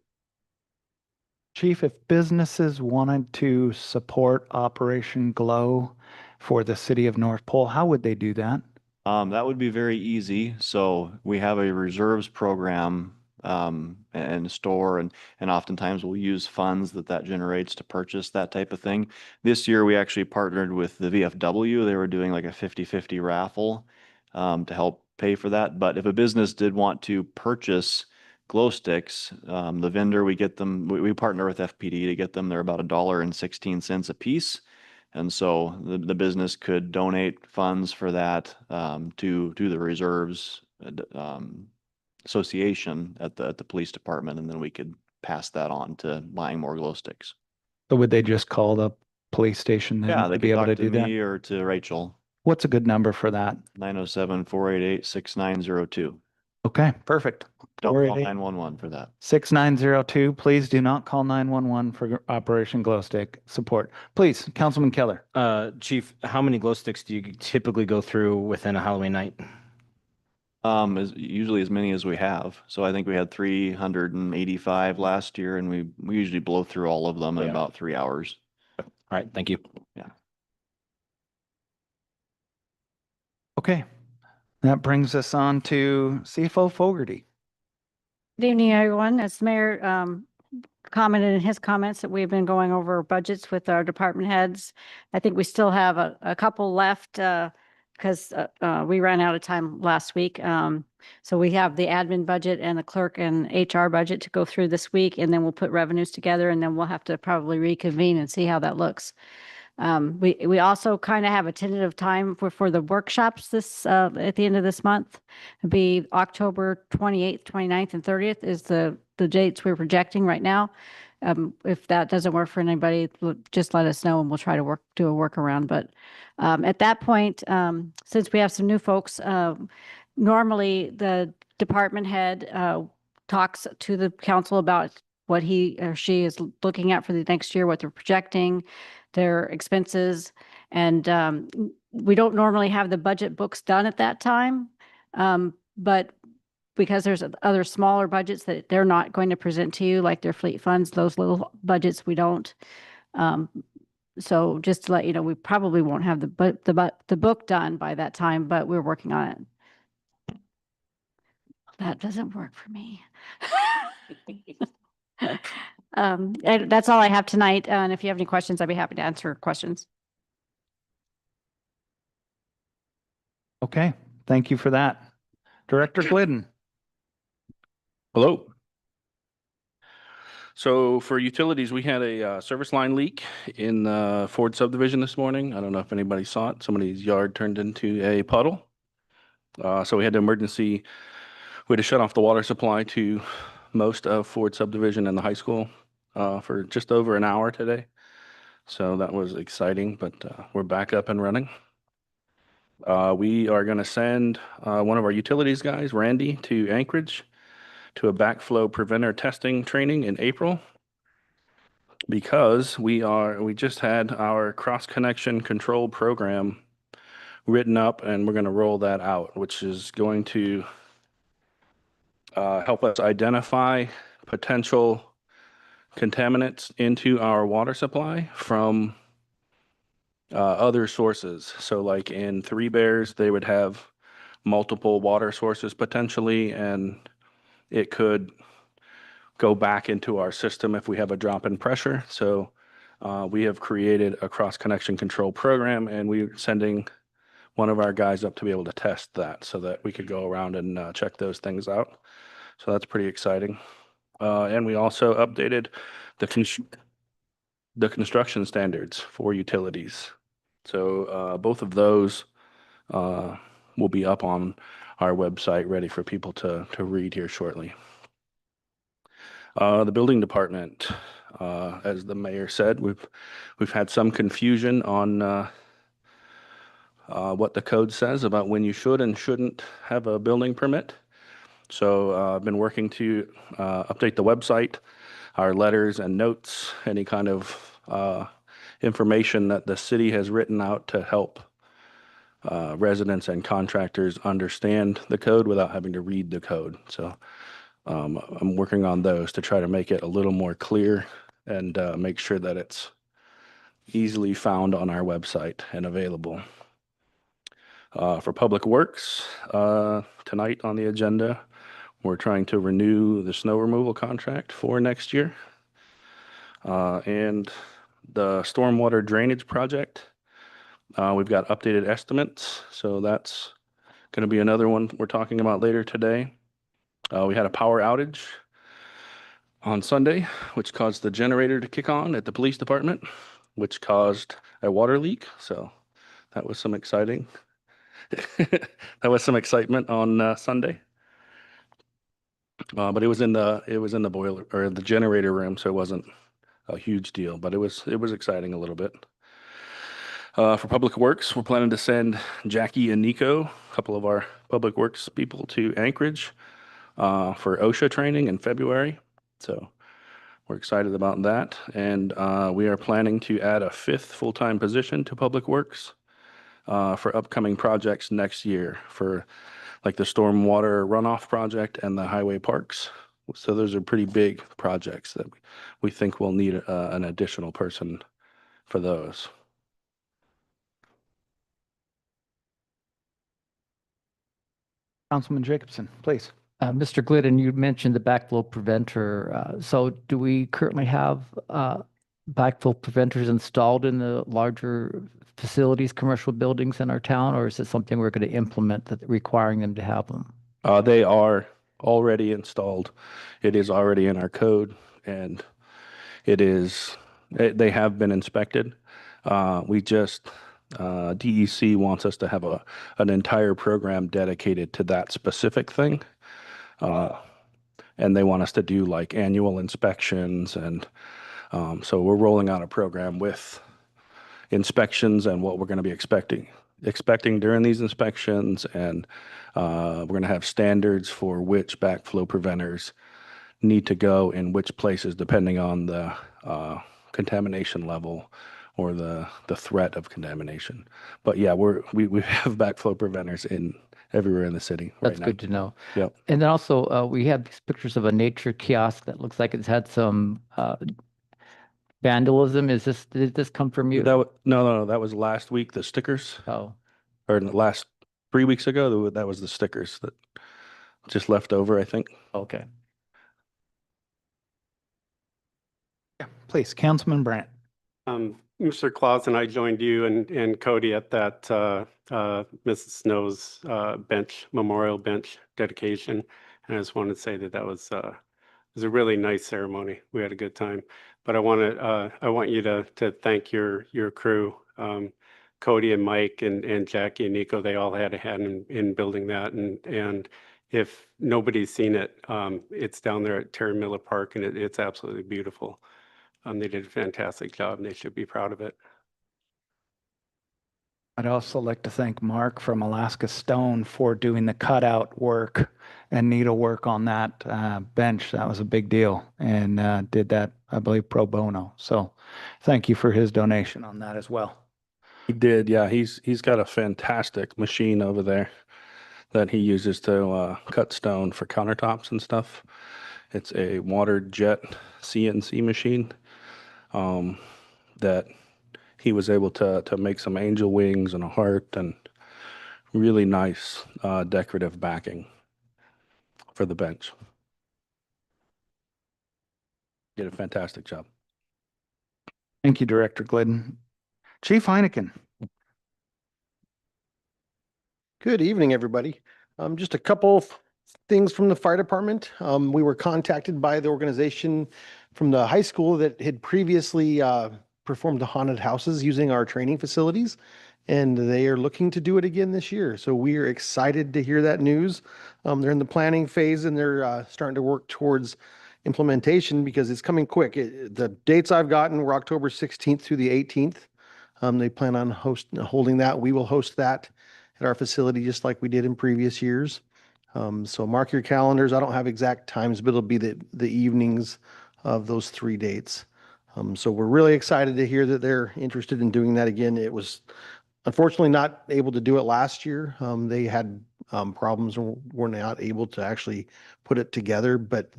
Chief, if businesses wanted to support Operation Glow for the city of North Pole, how would they do that? That would be very easy. So we have a reserves program and store, and oftentimes we'll use funds that generates to purchase that type of thing. This year, we actually partnered with the VFW. They were doing like a 50-50 raffle to help pay for that. But if a business did want to purchase glow sticks, the vendor, we get them, we partner with FPD to get them. They're about $1.16 a piece. And so the business could donate funds for that to the reserves association at the police department, and then we could pass that on to buying more glow sticks. So would they just call the police station then Yeah, to they be could able talk to to do that? me or to Rachel. What's a good number for that? 907-488-6902. Okay, perfect. Don't call 488 911 for that. 6902. Please do not call 911 for Operation Glow Stick support. Please, Councilman Keller. Chief, how many glow sticks do you typically go through within a Halloween night? Usually as many as we have. So I think we had 385 last year, and we usually blow through all of them in Yeah. about 3 hours. All right, thank you. Okay, that brings us on to CFO Fogarty. Good evening, everyone. As the mayor commented in his comments that we've been going over budgets with our department heads. I think we still have a couple left because we ran out of time last week. So we have the admin budget and the clerk and HR budget to go through this week, and then we'll put revenues together, and then we'll have to probably reconvene and see how that looks. We also kind of have a tentative time for the workshops this at the end of this month. It'll be October 28th, 29th, and 30th is the dates we're projecting right now. If that doesn't work for anybody, just let us know and we'll try to do a workaround. But at that point, since we have some new folks, normally the department head talks to the council about what he or she is looking at for the next year, what they're projecting, their expenses. And we don't normally have the budget books done at that time. But because there's other smaller budgets that they're not going to present to you, like their fleet funds, those little budgets we don't. So just to let you know, we probably won't have the book done by that time, but we're working on it. That doesn't work for me. And that's all I have tonight. And if you have any questions, I'd be happy to answer questions. Okay, thank you for that. Director Glidden. Hello. So for utilities, we had a service line leak in the Ford subdivision this morning. I don't know if anybody saw it. Somebody's yard turned into a puddle. So we had to shut off the water supply to most of Ford subdivision and the high school for just over an hour today. So that was exciting, but we're back up and running. We are going to send one of our utilities guys, Randy, to Anchorage to a backflow preventer testing training in April, because we just had our cross connection control program written up, and we're going to roll that out, which is going to help us identify potential contaminants into our water supply from other sources. So like in Three Bears, they would have multiple water sources potentially, and it could go back into our system if we have a drop in pressure. So we have created a cross connection control program, and we're sending one of our guys up to be able to test that so that we could go around and check those things out. So that's pretty exciting. And we also updated the construction standards for utilities. So both of those will be up on our website, ready for people to read here shortly. The building department, as the mayor said, we've had some confusion on what the code says about when you should and shouldn't have a building permit. So I've been working to update the website, our letters and notes, any kind of information that the city has written out to help residents and contractors understand the code without having to read the code. So I'm working on those to try to make it a little more clear and make sure that it's easily found on our website and available. For Public Works, tonight on the agenda, we're trying to renew the snow removal contract for next year. And the stormwater drainage project, we've got updated estimates, so that's going to be another one we're talking about later today. We had a power outage on Sunday, which caused the generator to kick on at the police department, which caused a water leak. So that was some exciting. That was some excitement on Sunday. But it was in the boiler or the generator room, so it wasn't a huge deal, but it was exciting a little bit. For Public Works, we're planning to send Jackie and Nico, a couple of our Public Works people, to Anchorage for OSHA training in February. So we're excited about that. And we are planning to add a 5th full-time position to Public Works for upcoming projects next year for like the stormwater runoff project and the highway parks. So those are pretty big projects that we think we'll need an additional person for those. Councilman Jacobson, please. Mr. Glidden, you mentioned the backflow preventer. So do we currently have backflow preventers installed in the larger facilities, commercial buildings in our town, or is it something we're going to implement that requiring them to have them? They are already installed. It is already in our code, and they have been inspected. DEC wants us to have an entire program dedicated to that specific thing. And they want us to do like annual inspections. And so we're rolling out a program with inspections and what we're going to be expecting during these inspections. And we're going to have standards for which backflow preventers need to go in which places, depending on the contamination level or the threat of contamination. But yeah, we have backflow preventers everywhere in the city right now. That's good to know. Yep. And then also, we have these pictures of a nature kiosk that looks like it's had some vandalism. Did this come from you? No, that was last week, the stickers. Oh, Or the last 3 weeks ago, that was the stickers that just left over, I think. okay. Yeah, please, Councilman Brandt. Mr. Claus and I joined you and Cody at that Mrs. Snow's memorial bench dedication. And I just wanted to say that was a really nice ceremony. We had a good time. But I want you to thank your crew, Cody and Mike and Jackie and Nico. They all had a hand in building that. And if nobody's seen it, it's down there at Terry Miller Park, and it's absolutely beautiful. They did a fantastic job, and they should be proud of it. I'd also like to thank Mark from Alaska Stone for doing the cutout work and needlework on that bench. That was a big deal, and did that, I believe, pro bono. So thank you for his donation on that as well. He did, yeah. He's got a fantastic machine over there that he uses to cut stone for countertops and stuff. It's a water jet CNC machine that he was able to make some angel wings and a heart and really nice decorative backing for the bench. Did a fantastic job. Thank you, Director Glidden. Chief Heineken. Good evening, everybody. Just a couple of things from the fire department. We were contacted by the organization from the high school that had previously performed the haunted houses using our training facilities, and they are looking to do it again this year. So we are excited to hear that news. They're in the planning phase, and they're starting to work towards implementation because it's coming quick. The dates I've gotten were October 16th through the 18th. They plan on holding that. We will host that at our facility just like we did in previous years. So mark your calendars. I don't have exact times, but it'll be the evenings of those 3 dates. So we're really excited to hear that they're interested in doing that again. It was unfortunately not able to do it last year. They had problems and were not able to actually put it together, but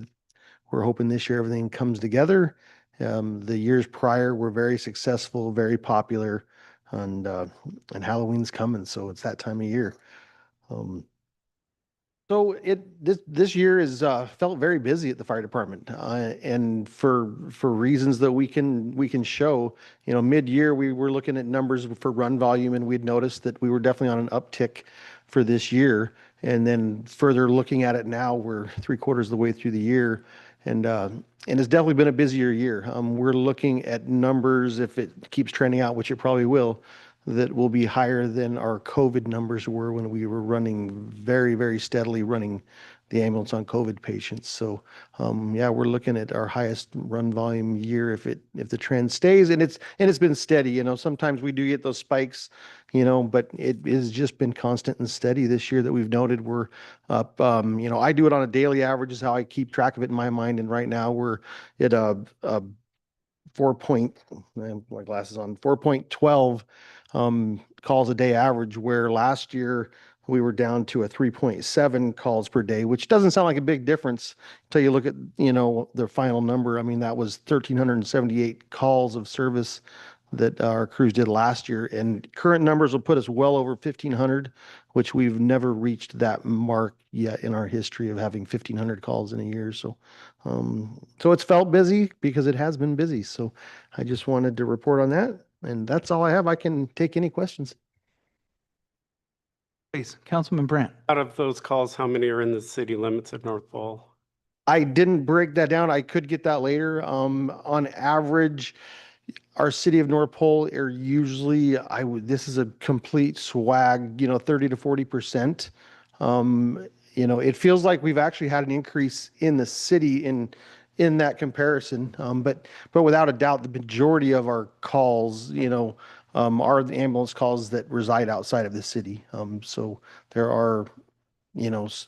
we're hoping this year everything comes together. The years prior were very successful, very popular, and Halloween's coming, so it's that time of year. So this year is felt very busy at the fire department, and for reasons that we can show. Mid-year we were looking at numbers for run volume, and we'd noticed that we were definitely on an uptick for this year. And then further looking at it now, we're 3/4 of the way through the year, and it's definitely been a busier year. We're looking at numbers, if it keeps trending out, which it probably will, that will be higher than our COVID numbers were when we were running very, very steadily running the ambulance on COVID patients. So yeah, we're looking at our highest run volume year if the trend stays, and it's been steady. Sometimes we do get those spikes, but it has just been constant and steady this year that we've noted. We're up. I do it on a daily average is how I keep track of it in my mind, and right now we're at a 4.12 calls a day average, where last year we were down to a 3.7 calls per day, which doesn't sound like a big difference until you look at, the final number. I mean, that was 1,378 calls of service that our crews did last year, and current numbers will put us well over 1,500, which we've never reached that mark yet in our history of having 1,500 calls in a year. So it's felt busy because it has been busy. So I just wanted to report on that, and that's all I have. I can take any questions. Please, Councilman Brandt. Out of those calls, how many are in the city limits of North Pole? I didn't break that down. I could get that later. On average, our city of North Pole are usually, this is a complete swag, 30 to 40%. It feels like we've actually had an increase in the city in that comparison. But without a doubt, the majority of our calls, are the ambulance calls that reside outside of the city. So there are,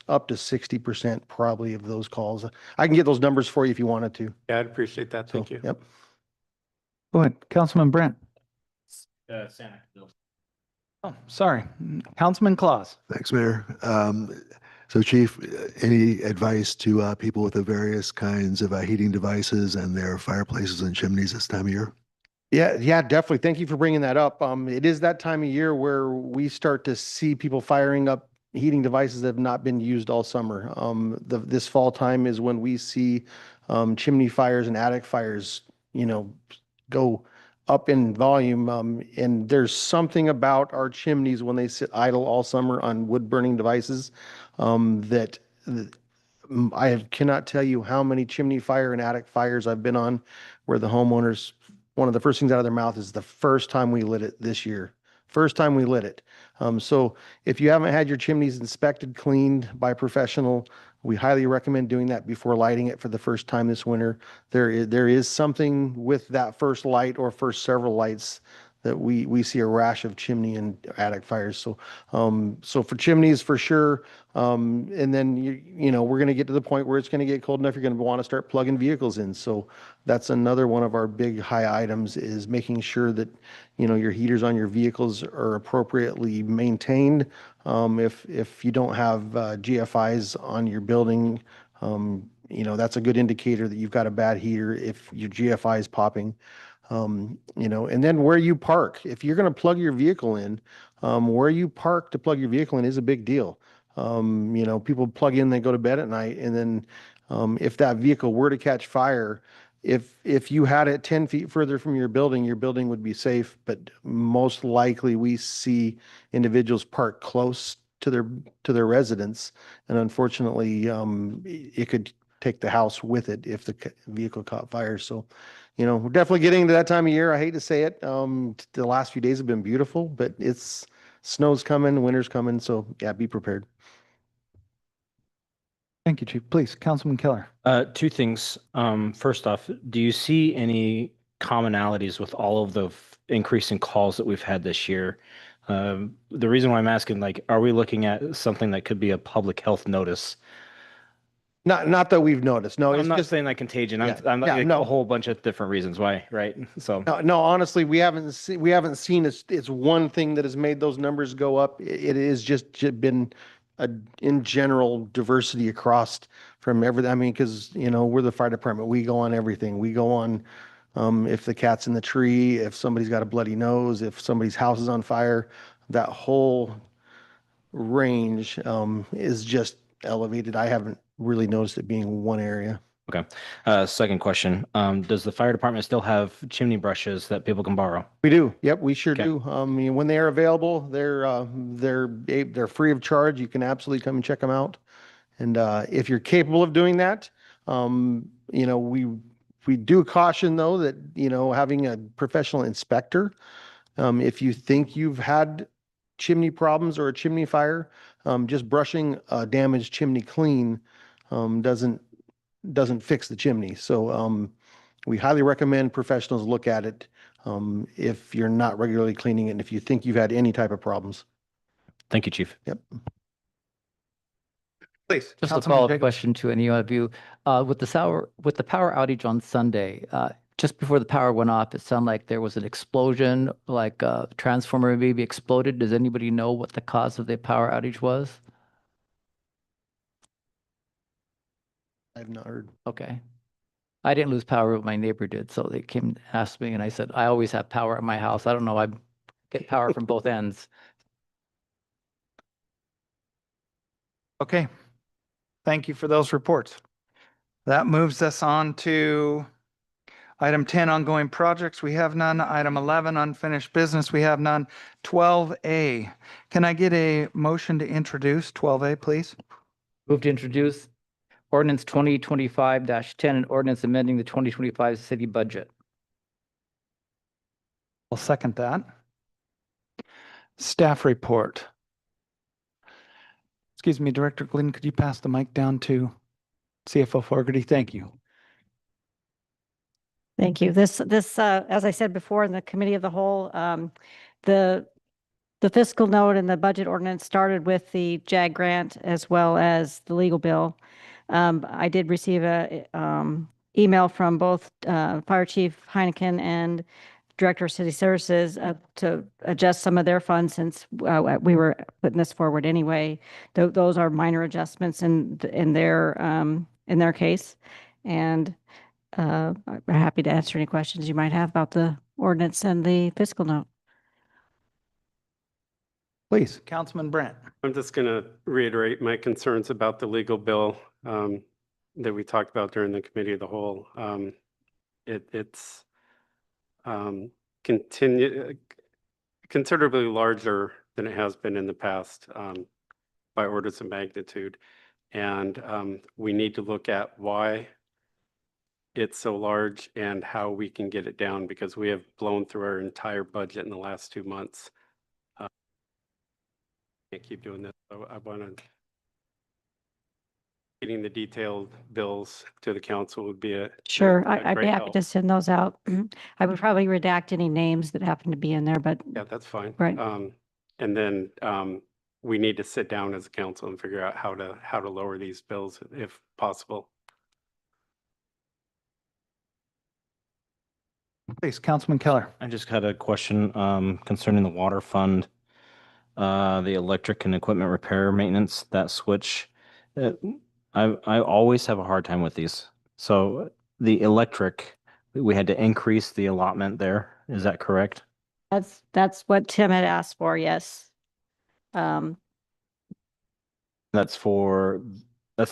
up to 60% probably of those calls. I can get those numbers for you if you wanted to. Yeah, I'd appreciate that. Thank you. Yep. Go ahead, Councilman Brandt. Santa. Oh, sorry, Councilman Claus. Thanks, Mayor. So Chief, any advice to people with the various kinds of heating devices and their fireplaces and chimneys this time of year? Yeah, definitely. Thank you for bringing that up. It is that time of year where we start to see people firing up heating devices that have not been used all summer. This fall time is when we see chimney fires and attic fires, go up in volume. And there's something about our chimneys when they sit idle all summer on wood burning devices that I cannot tell you how many chimney fire and attic fires I've been on where the homeowners, one of the first things out of their mouth is the first time we lit it this year. First time we lit it. So if you haven't had your chimneys inspected, cleaned by a professional, we highly recommend doing that before lighting it for the first time this winter. There is something with that first light or first several lights that we see a rash of chimney and attic fires. So so for chimneys for sure. And then we're going to get to the point where it's going to get cold enough you're going to want to start plugging vehicles in. So that's another one of our big high items, is making sure that your heaters on your vehicles are appropriately maintained. If you don't have GFIs on your building, that's a good indicator that you've got a bad heater if your GFI is popping. And then where you park. If you're going to plug your vehicle in, where you park to plug your vehicle in is a big deal. People plug in, they go to bed at night, and then if that vehicle were to catch fire, if you had it 10 feet further from your building would be safe. But most likely we see individuals park close to their residence, and unfortunately, it could take the house with it if the vehicle caught fire. So, we're definitely getting to that time of year. I hate to say it. The last few days have been beautiful, but snow's coming, winter's coming. So yeah, be prepared. Thank you, Chief. Please, Councilman Keller. Two things. First off, do you see any commonalities with all of the increase in calls that we've had this year? The reason why I'm asking, like, are we looking at something that could be a public health notice? Not that we've noticed. No, I'm it's not just, saying like contagion. Yeah. I'm Yeah, like no. a whole bunch of different reasons why, right? So no, honestly, we haven't seen it's one thing that has made those numbers go up. It is just been in general diversity across from everything. I mean, because, we're the fire department. We go on everything. We go on, if the cat's in the tree, if somebody's got a bloody nose, if somebody's house is on fire, that whole range, is just elevated. I haven't really noticed it being one area. okay. Second question. Does the fire department still have chimney brushes that people can borrow? We do. Yep, we sure Okay. do. When they are available, they're free of charge. You can absolutely come and check them out. And if you're capable of doing that, we do caution though that, having a professional inspector, if you think you've had chimney problems or a chimney fire, just brushing a damaged chimney clean doesn't fix the chimney. So we highly recommend professionals look at it if you're not regularly cleaning it and if you think you've had any type of problems. Thank you, Chief. Yep. Please. Just a Councilman follow-up Jacobs. question to any of you. With the power outage on Sunday, just before the power went off, it sounded like there was an explosion, like a transformer maybe exploded. Does anybody know what the cause of the power outage was? I've not heard. Okay. I didn't lose power, but my neighbor did. So they came and asked me, and I said, I always have power at my house. I don't know. I get power from both ends. Okay. Thank you for those reports. That moves us on to item 10, ongoing projects. We have none. Item 11, unfinished business. We have none. 12A. Can I get a motion to introduce 12A, please? Move to introduce ordinance 2025-10 and ordinance amending the 2025 city budget. I'll second that. Staff report. Excuse me, Director Glidden, could you pass the mic down to CFO Fogarty? Thank you. Thank you. This, as I said before in the committee of the whole, the fiscal note and the budget ordinance started with the JAG grant as well as the legal bill. I did receive a email from both Fire Chief Heineken and Director of City Services to adjust some of their funds since we were putting this forward anyway. Those are minor adjustments in their case, and I'm happy to answer any questions you might have about the ordinance and the fiscal note. Please, Councilman Brandt. I'm just going to reiterate my concerns about the legal bill that we talked about during the committee of the whole. It's considerably larger than it has been in the past by orders of magnitude. And we need to look at why it's so large and how we can get it down, because we have blown through our entire budget in the last 2 months. Can't keep doing this. So I want to, getting the detailed bills to the council would be a Sure, a I'd be great happy help. to send those out. I would probably redact any names that happen to be in there, but Yeah, that's fine. Right. And then we need to sit down as a council and figure out how to lower these bills if possible. Please, Councilman Keller. I just had a question concerning the water fund, the electric and equipment repair maintenance, that switch. I always have a hard time with these. So the electric, we had to increase the allotment there. Is that correct? that's what Tim had asked for, yes. That's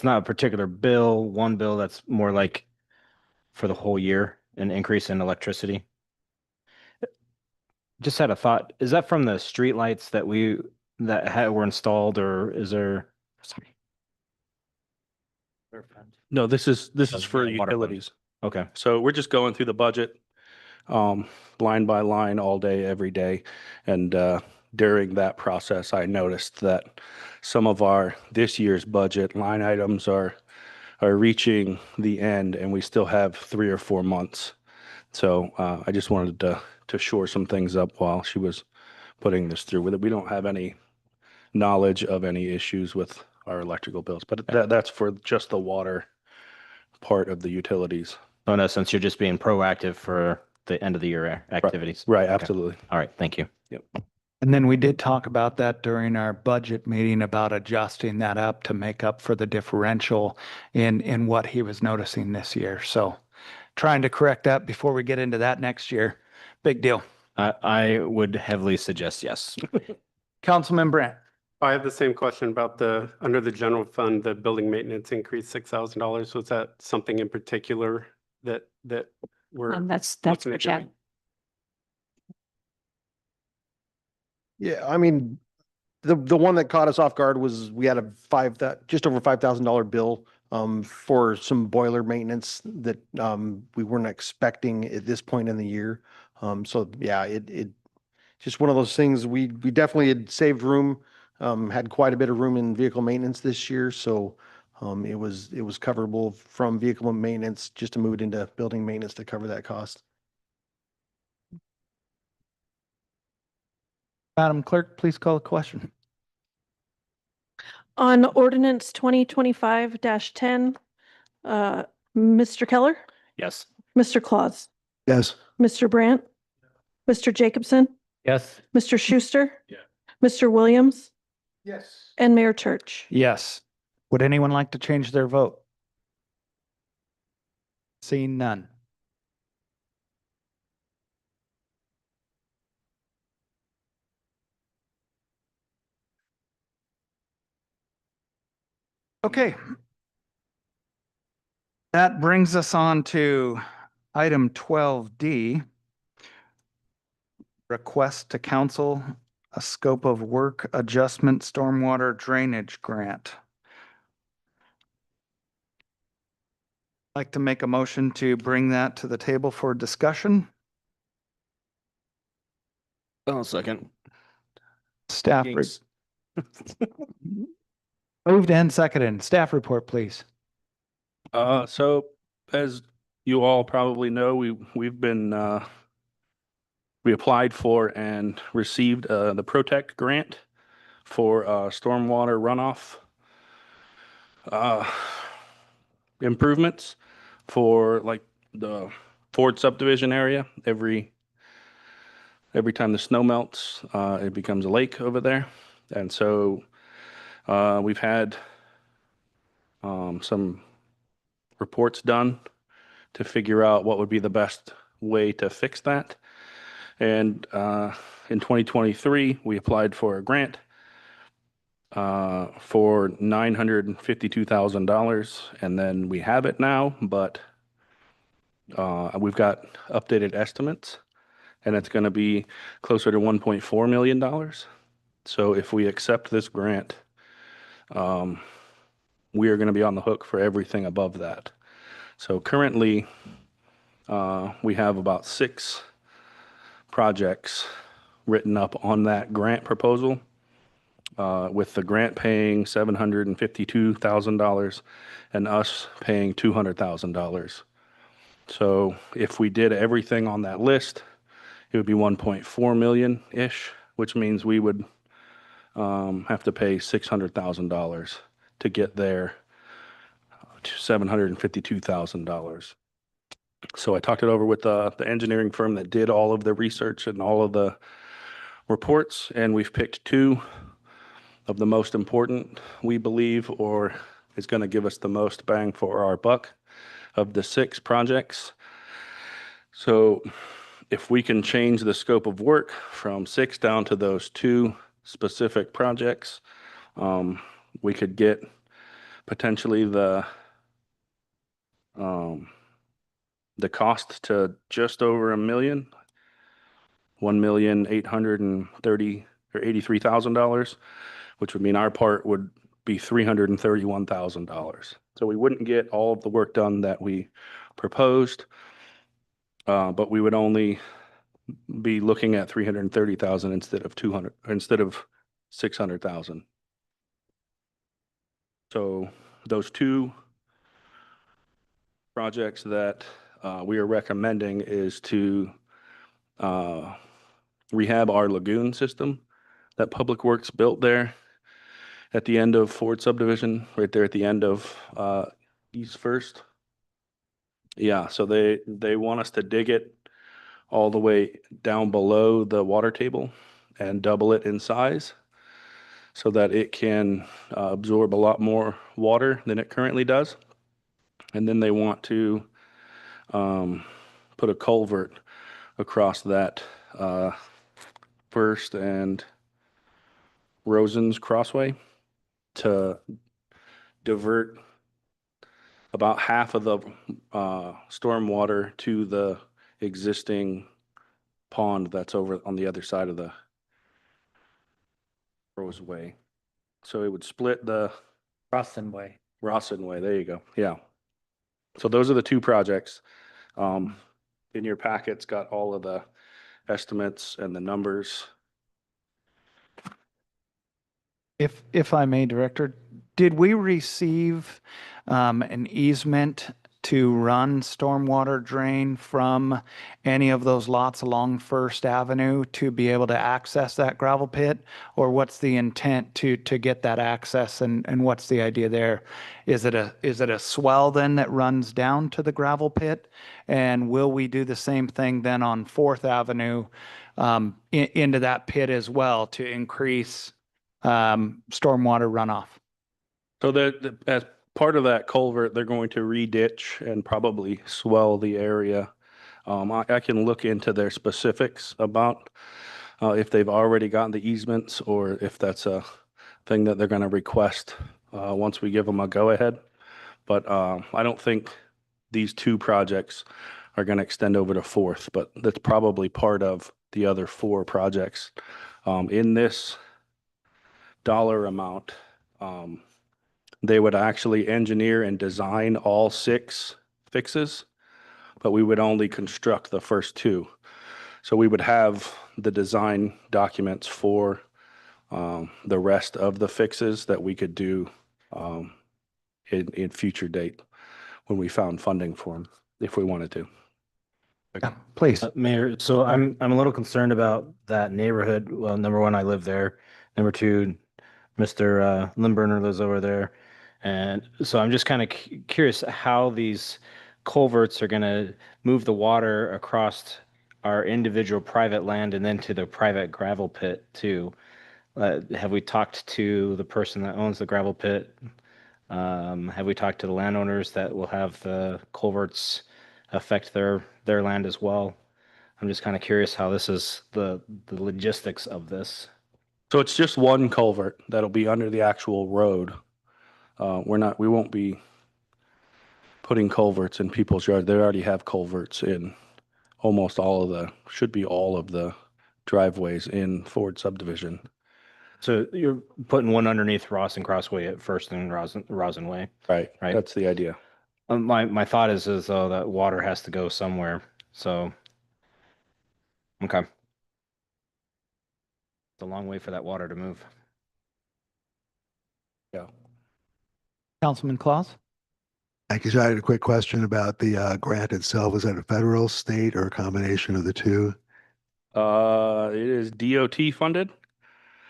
not a particular bill, one bill, that's more like for the whole year, an increase in electricity. Just had a thought. Is that from the streetlights that were installed, or is there? Sorry. No, this is for Yeah, water fund. utilities. Okay. So we're just going through the budget line by line all day, every day. And during that process, I noticed that some of this year's budget line items are reaching the end, and we still have 3 or 4 months. So I just wanted to shore some things up while she was putting this through with it. We don't have any knowledge of any issues with our electrical bills, but that's for just the water part of the utilities. So in essence, you're just being proactive for the end of the year activities. Right, Okay. absolutely. All right, thank you. Yep. And then we did talk about that during our budget meeting about adjusting that up to make up for the differential in what he was noticing this year. So trying to correct that before we get into that next year. Big deal. I would heavily suggest yes. Councilman Brandt. I have the same question about under the general fund, the building maintenance increased $6,000. Was that something in particular that we're? That's looking for at Chad. doing? Yeah, I mean, the one that caught us off guard was we had just over $5,000 bill for some boiler maintenance that we weren't expecting at this point in the year. So yeah, it just one of those things. We definitely had saved room, had quite a bit of room in vehicle maintenance this year. So it was coverable from vehicle maintenance just to move it into building maintenance to cover that cost. Madam Clerk, please call the question. On ordinance 2025-10, Mr. Keller, Yes. Mr. Claus, Yes. Mr. Brandt, Mr. Jacobson, Yes. Mr. Schuster. Yeah. Mr. Williams, Yes. and Mayor Church. Yes. Would anyone like to change their vote? Seeing none. Okay. That brings us on to item 12D. Request to council a scope of work adjustment stormwater drainage grant. Like to make a motion to bring that to the table for discussion. Oh, second. Staff. Jinx. Moved and seconded. Staff report, please. So as you all probably know, we've been we applied for and received the Protect grant for stormwater runoff improvements for like the Ford subdivision area. Every time the snow melts, it becomes a lake over there. And so we've had some reports done to figure out what would be the best way to fix that. And in 2023, we applied for a grant for $952,000, and then we have it now, but we've got updated estimates, and it's going to be closer to $1.4 million. So if we accept this grant, we are going to be on the hook for everything above that. So currently, we have about 6 projects written up on that grant proposal, with the grant paying $752,000 and us paying $200,000. So if we did everything on that list, it would be 1.4 million-ish, which means we would have to pay $600,000 to get there to $752,000. So I talked it over with the engineering firm that did all of the research and all of the reports, and we've picked 2 of the most important, we believe, or is going to give us the most bang for our buck of the 6 projects. So if we can change the scope of work from 6 down to those 2 specific projects, we could get potentially the cost to just over $1 million, $1,883,000, which would mean our part would be $331,000. So we wouldn't get all of the work done that we proposed, but we would only be looking at 330,000 instead of 600,000. So those 2 projects that we are recommending is to rehab our lagoon system that Public Works built there at the end of Ford subdivision, right there at the end of East First. Yeah, so they want us to dig it all the way down below the water table and double it in size so that it can absorb a lot more water than it currently does. And then they want to put a culvert across that First and Rosen's Crossway to divert about half of the stormwater to the existing pond that's over on the other side of the Roseway. So it would split the Rossin Way. Rawson Way. There you go. Yeah. So those are the two projects. In your packet's got all of the estimates and the numbers. If I may, Director, did we receive an easement to run stormwater drain from any of those lots along First Avenue to be able to access that gravel pit? Or what's the intent to get that access, and what's the idea there? Is it a swell then that runs down to the gravel pit? And will we do the same thing then on Fourth Avenue into that pit as well to increase stormwater runoff? So that as part of that culvert, they're going to re-ditch and probably swell the area. I can look into their specifics about if they've already gotten the easements or if that's a thing that they're going to request once we give them a go-ahead. But I don't think these two projects are going to extend over to Fourth, but that's probably part of the other four projects. In this dollar amount, they would actually engineer and design all 6 fixes, but we would only construct the first 2. So we would have the design documents for the rest of the fixes that we could do in future date when we found funding for them, if we wanted to. Please. Mayor, so I'm a little concerned about that neighborhood. Well, number one, I live there. Number two, Mr. Limburner lives over there. And so I'm just kind of curious how these culverts are going to move the water across our individual private land and then to the private gravel pit too. Have we talked to the person that owns the gravel pit? Have we talked to the landowners that will have the culverts affect their land as well? I'm just kind of curious how this is the logistics of this. So it's just one culvert that'll be under the actual road. We won't be putting culverts in people's yard. They already have culverts in almost should be all of the driveways in Ford subdivision. So you're putting one underneath Ross and Crossway at First and Rosin Way. Right. Right. That's the idea. My thought is though that water has to go somewhere. So, okay. It's a long way for that water to move. Yeah. Councilman Claus? Thank you. So I had a quick question about the grant itself. Is that a federal, state, or a combination of the two? It is DOT funded.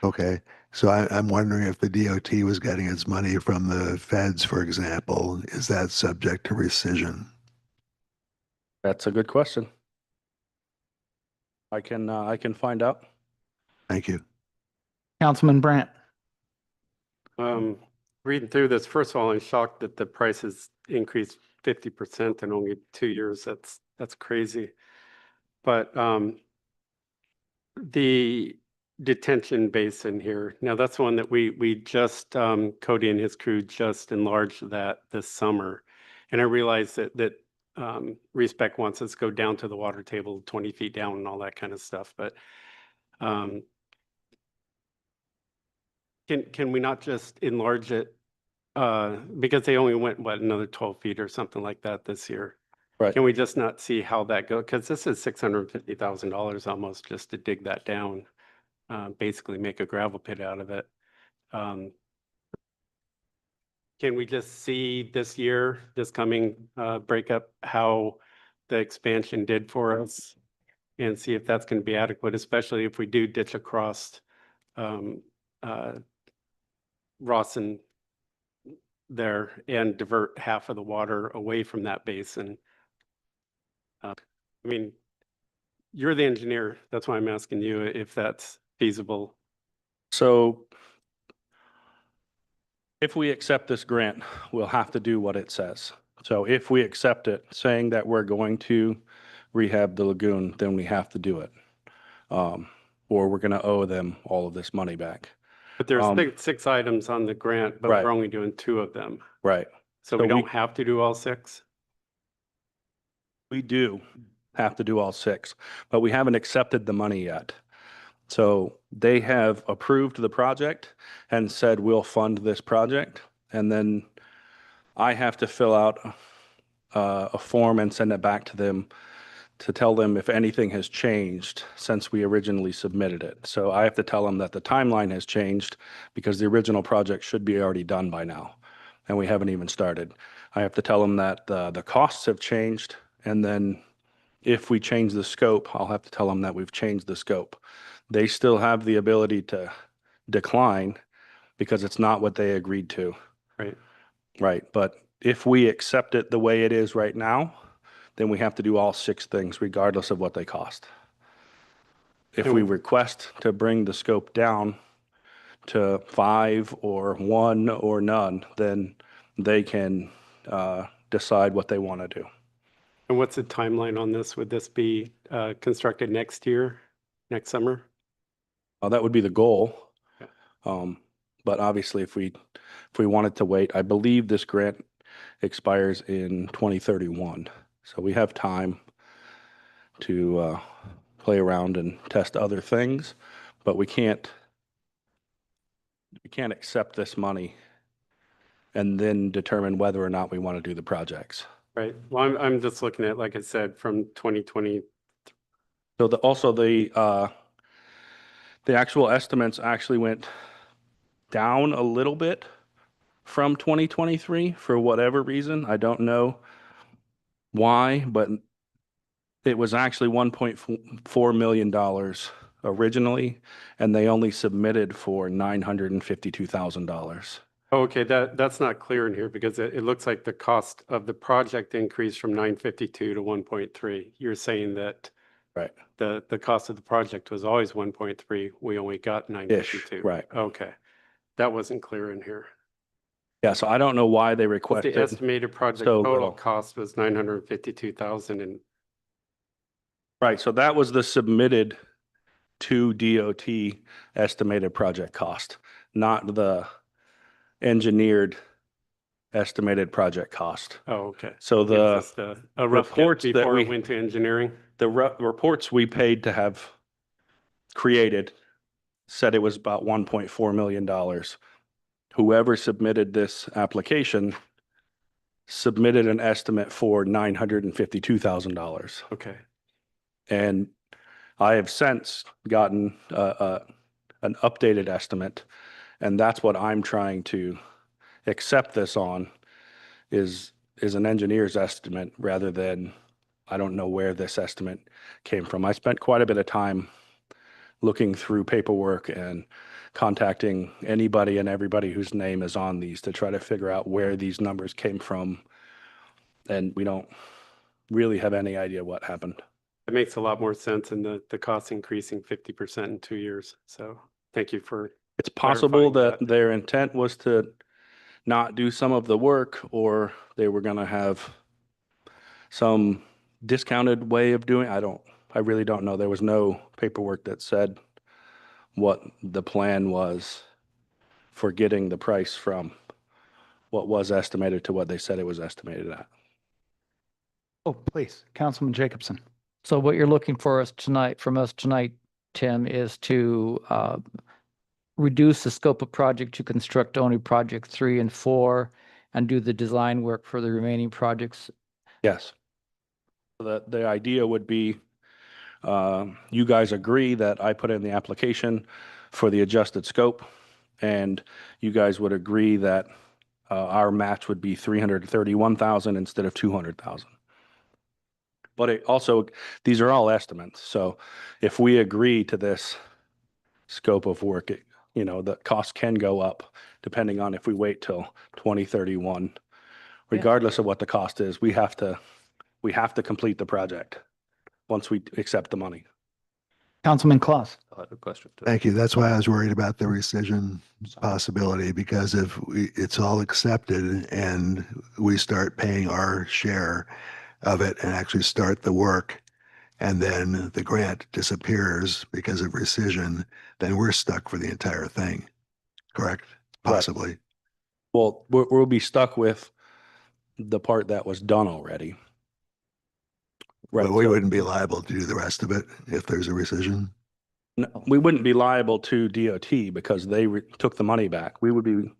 Okay. So I'm wondering if the DOT was getting its money from the feds, for example. Is that subject to rescission? That's a good question. I can find out. Thank you. Councilman Brandt? Reading through this, first of all, I'm shocked that the prices increased 50% in only 2 years. That's crazy. But the detention basin here, now that's one that we just Cody and his crew just enlarged that this summer, and I realized that Respec wants us to go down to the water table 20 feet down and all that kind of stuff, but can we not just enlarge it? Because they only went, another 12 feet or something like that this year. Right. Can we just not see how that goes? Because this is $650,000 almost just to dig that down, basically make a gravel pit out of it. Can we just see this year, this coming breakup, how the expansion did for us? and see if that's going to be adequate, especially if we do ditch across um, Rawson there and divert half of the water away from that basin. I mean, you're the engineer. That's why I'm asking you if that's feasible. So if we accept this grant, we'll have to do what it says. So if we accept it, saying that we're going to rehab the lagoon, then we have to do it. Or we're going to owe them all of this money back. But there's six items on the grant, but Right. we're only doing 2 of them. Right. So we don't have to do all 6? We do have to do all 6, but we haven't accepted the money yet. So they have approved the project and said, we'll fund this project. And then I have to fill out a form and send it back to them to tell them if anything has changed since we originally submitted it. So I have to tell them that the timeline has changed because the original project should be already done by now, and we haven't even started. I have to tell them that the costs have changed, and then if we change the scope, I'll have to tell them that we've changed the scope. They still have the ability to decline because it's not what they agreed to. Right. Right, but if we accept it the way it is right now, then we have to do all 6 things regardless of what they cost. If we request to bring the scope down to 5 or 1 or none, then they can decide what they want to do. And what's the timeline on this? Would this be constructed next year, next summer? That would be the goal. Okay. But obviously if we wanted to wait, I believe this grant expires in 2031. So we have time to play around and test other things, but we can't accept this money and then determine whether or not we want to do the projects. Right. Well, I'm just looking at, like I said, from 2020. So the actual estimates actually went down a little bit from 2023 for whatever reason. I don't know why, but it was actually $1.4 million originally, and they only submitted for $952,000. Oh, okay, that's not clear in here because it looks like the cost of the project increased from 952 to 1.3. You're saying that Right. the cost of the project was always 1.3. We only got 952. Right. Okay. That wasn't clear in here. Yeah, so I don't know why they requested The estimated project so total little. cost was 952,000 and Right, so that was the submitted to DOT estimated project cost, not the engineered estimated project cost. oh, okay. So the Gives us a rough guess reports that before we it went to engineering. the reports we paid to have created said it was about $1.4 million. Whoever submitted this application submitted an estimate for $952,000. Okay. And I have since gotten an updated estimate, and that's what I'm trying to accept this on is an engineer's estimate rather than, I don't know where this estimate came from. I spent quite a bit of time looking through paperwork and contacting anybody and everybody whose name is on these to try to figure out where these numbers came from. And we don't really have any idea what happened. It makes a lot more sense than the cost increasing 50% in 2 years. So thank you for. It's possible clarifying that their intent was to not do some of the work, or they were going to have some discounted way of doing. I really don't know. There was no paperwork that said what the plan was for getting the price from what was estimated to what they said it was estimated at. Oh, please, Councilman Jacobson. So what you're looking for us tonight, from us tonight, Tim, is to reduce the scope of project to construct only project 3 and 4 and do the design work for the remaining projects. Yes. The idea would be, you guys agree that I put in the application for the adjusted scope, and you guys would agree that our match would be 331,000 instead of 200,000. But it also, these are all estimates. So if we agree to this scope of work, the cost can go up depending on if we wait till 2031. Regardless of what the cost is, we have to complete the project once we accept the money. Councilman Claus. I have a question. Thank you. That's why I was worried about the rescission possibility, because if it's all accepted and we start paying our share of it and actually start the work, and then the grant disappears because of rescission, then we're stuck for the entire thing. Correct? Possibly. Well, we'll be stuck with the part that was done already. Right. But we so- wouldn't be liable to do the rest of it if there's a rescission. No, we wouldn't be liable to DOT because they took the money back. We would be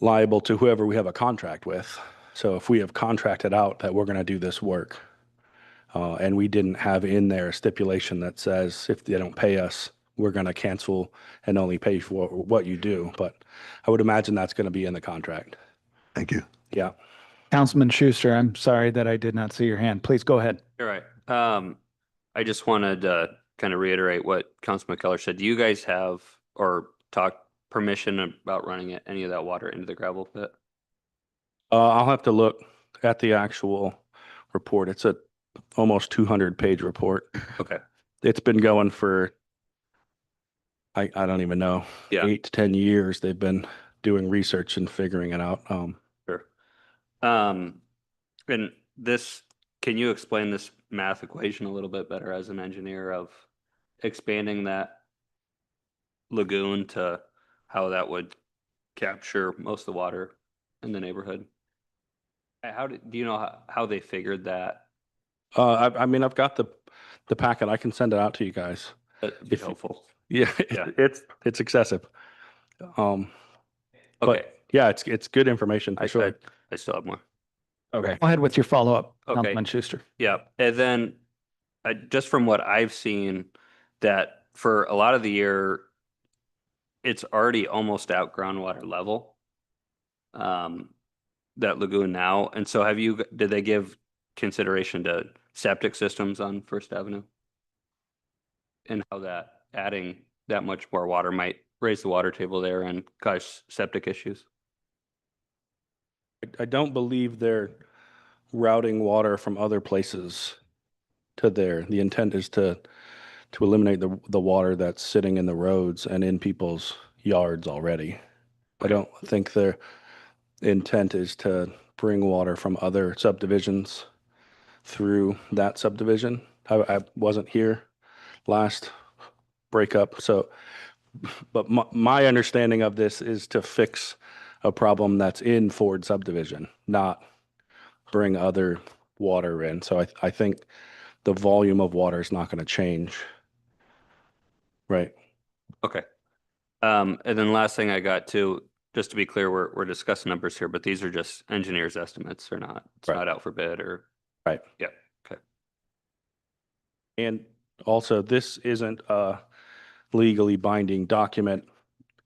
liable to whoever we have a contract with. So if we have contracted out that we're going to do this work, and we didn't have in there a stipulation that says if they don't pay us, we're going to cancel and only pay for what you do. But I would imagine that's going to be in the contract. Thank you. Yeah. Councilman Schuster, I'm sorry that I did not see your hand. Please go ahead. All right. I just wanted to kind of reiterate what Councilman Keller said. Do you guys have or talk permission about running any of that water into the gravel pit? I'll have to look at the actual report. It's a almost 200-page report. Okay. It's been going for, I don't even know, Yeah. 8 to 10 years. They've been doing research and figuring it out. Sure. And this, can you explain this math equation a little bit better as an engineer of expanding that lagoon to how that would capture most of the water in the neighborhood? Do you know how they figured that? I mean, I've got the packet. I can send it out to you guys. That'd be helpful. Yeah, Yeah. it's excessive. Okay. But yeah, it's good information for sure. I still have more. Okay. Go ahead with your follow-up, Okay. Councilman Schuster. Yeah, and then just from what I've seen, that for a lot of the year, it's already almost at groundwater level. That lagoon now, and so did they give consideration to septic systems on First Avenue? And how that adding that much more water might raise the water table there and cause septic issues? I don't believe they're routing water from other places to there. The intent is to eliminate the water that's sitting in the roads and in people's yards already. I don't think their intent is to bring water from other subdivisions through that subdivision. I wasn't here last breakup, so, but my understanding of this is to fix a problem that's in Ford subdivision, not bring other water in. So I think the volume of water is not going to change. Right. Okay. And then last thing I got to, just to be clear, we're discussing numbers here, but these are just engineers' estimates or not. It's Right. not out for bid or. Right. Yeah. Okay. And also, this isn't a legally binding document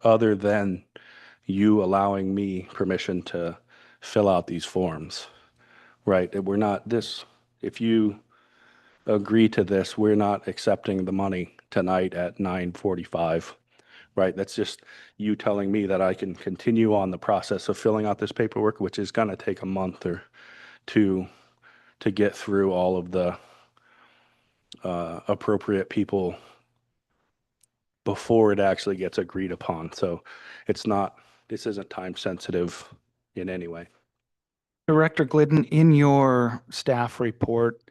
other than you allowing me permission to fill out these forms. Right. We're not if you agree to this, we're not accepting the money tonight at 9:45. Right. That's just you telling me that I can continue on the process of filling out this paperwork, which is going to take a month or two to get through all of the appropriate people before it actually gets agreed upon. So this isn't time sensitive in any way. Director Glidden, in your staff report,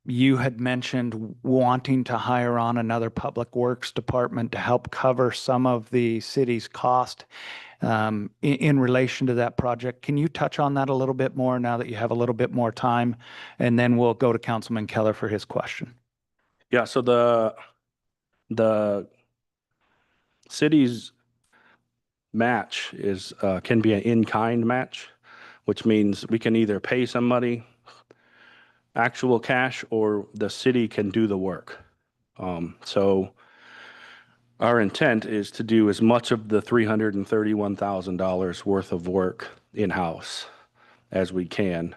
you had mentioned wanting to hire on another public works department to help cover some of the city's cost in relation to that project. Can you touch on that a little bit more now that you have a little bit more time? And then we'll go to Councilman Keller for his question. Yeah, so the city's match can be an in-kind match, which means we can either pay somebody actual cash or the city can do the work. So our intent is to do as much of the $331,000 worth of work in-house as we can.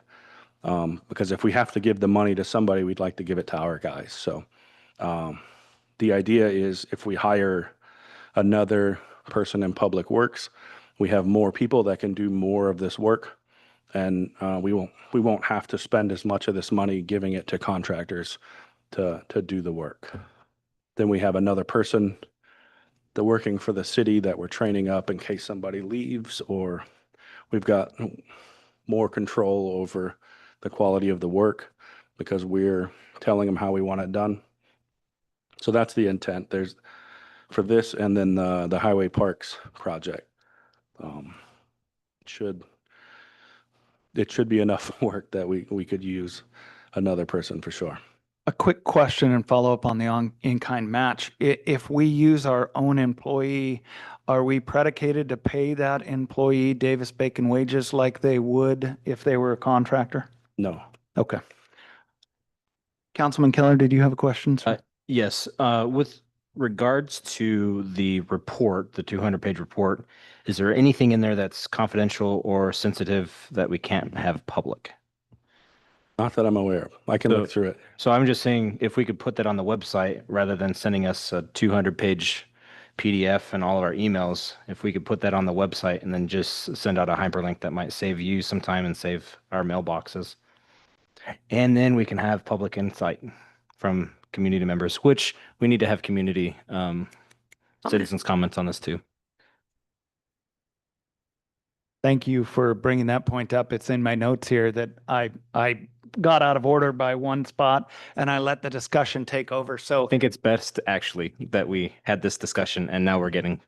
Because if we have to give the money to somebody, we'd like to give it to our guys. So the idea is if we hire another person in Public Works, we have more people that can do more of this work, and we won't have to spend as much of this money giving it to contractors to do the work. Then we have another person that working for the city that we're training up in case somebody leaves, or we've got more control over the quality of the work because we're telling them how we want it done. So that's the intent. There's for this, and then the Highway Parks project. It should be enough work that we could use another person for sure. A quick question and follow up on the in-kind match. If we use our own employee, are we predicated to pay that employee Davis-Bacon wages like they would if they were a contractor? No. Okay. Councilman Keller, did you have a question, sir? Yes, with regards to the report, the 200-page report, is there anything in there that's confidential or sensitive that we can't have public? Not that I'm aware of. I can look through it. So I'm just saying if we could put that on the website rather than sending us a 200-page PDF and all of our emails, if we could put that on the website and then just send out a hyperlink, that might save you some time and save our mailboxes. And then we can have public insight from community members, which we need to have community citizens' comments on this too. Thank you for bringing that point up. It's in my notes here that I got out of order by one spot and I let the discussion take over. So I think it's best actually that we had this discussion and now we're getting.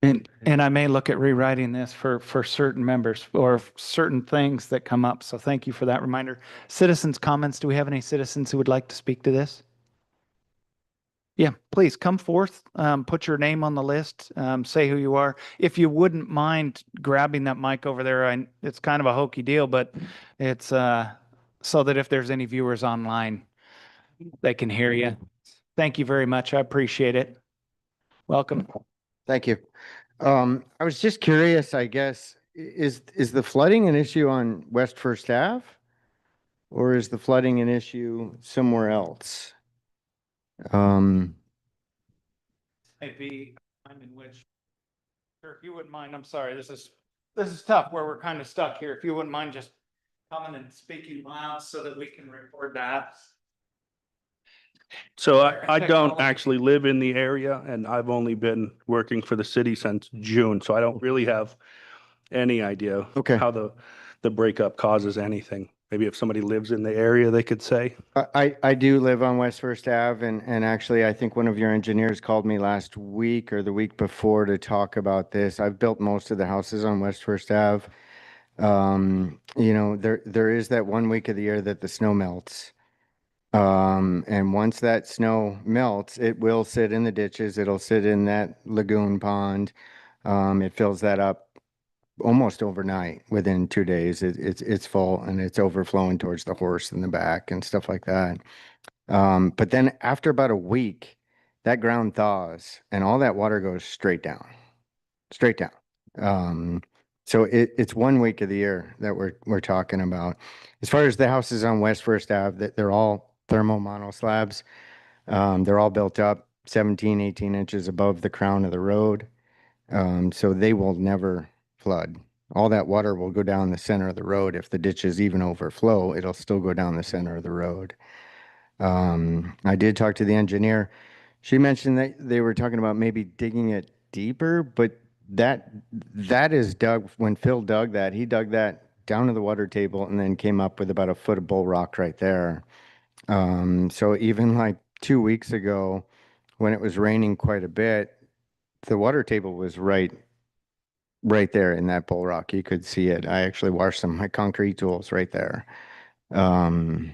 And I may look at rewriting this for certain members or certain things that come up. So thank you for that reminder. Citizens' comments. Do we have any citizens who would like to speak to this? Yeah, please come forth, put your name on the list, say who you are. If you wouldn't mind grabbing that mic over there, it's kind of a hokey deal, but it's so that if there's any viewers online, they can hear you. Thank you very much. I appreciate it. Welcome. Thank you. I was just curious, I guess, is the flooding an issue on West First Ave? Or is the flooding an issue somewhere else? Maybe time in which, sure, if you wouldn't mind, I'm sorry, this is tough where we're kind of stuck here. If you wouldn't mind just coming and speaking loud so that we can record that. So I don't actually live in the area, and I've only been working for the city since June, so I don't really have any idea how the breakup causes anything. Maybe if somebody lives in the area, they could say. I do live on West First Ave, and actually, I think one of your engineers called me last week or the week before to talk about this. I've built most of the houses on West First Ave. You know, there is that 1 week of the year that the snow melts. And once that snow melts, it will sit in the ditches. It'll sit in that lagoon pond. It fills that up almost overnight. Within 2 days, it's full and it's overflowing towards the horse in the back and stuff like that. But then after about a week, that ground thaws and all that water goes straight down, straight down. So it's 1 week of the year that we're talking about. As far as the houses on West First Ave, that they're all thermal mono slabs. They're all built up 17, 18 inches above the crown of the road. So they will never flood. All that water will go down the center of the road. If the ditches even overflow, it'll still go down the center of the road. I did talk to the engineer. She mentioned that they were talking about maybe digging it deeper, but that is dug, when Phil dug that, he dug that down to the water table and then came up with about a foot of bull rock right there. So even like 2 weeks ago, when it was raining quite a bit, the water table was right there in that bull rock. You could see it. I actually washed some of my concrete tools right there. You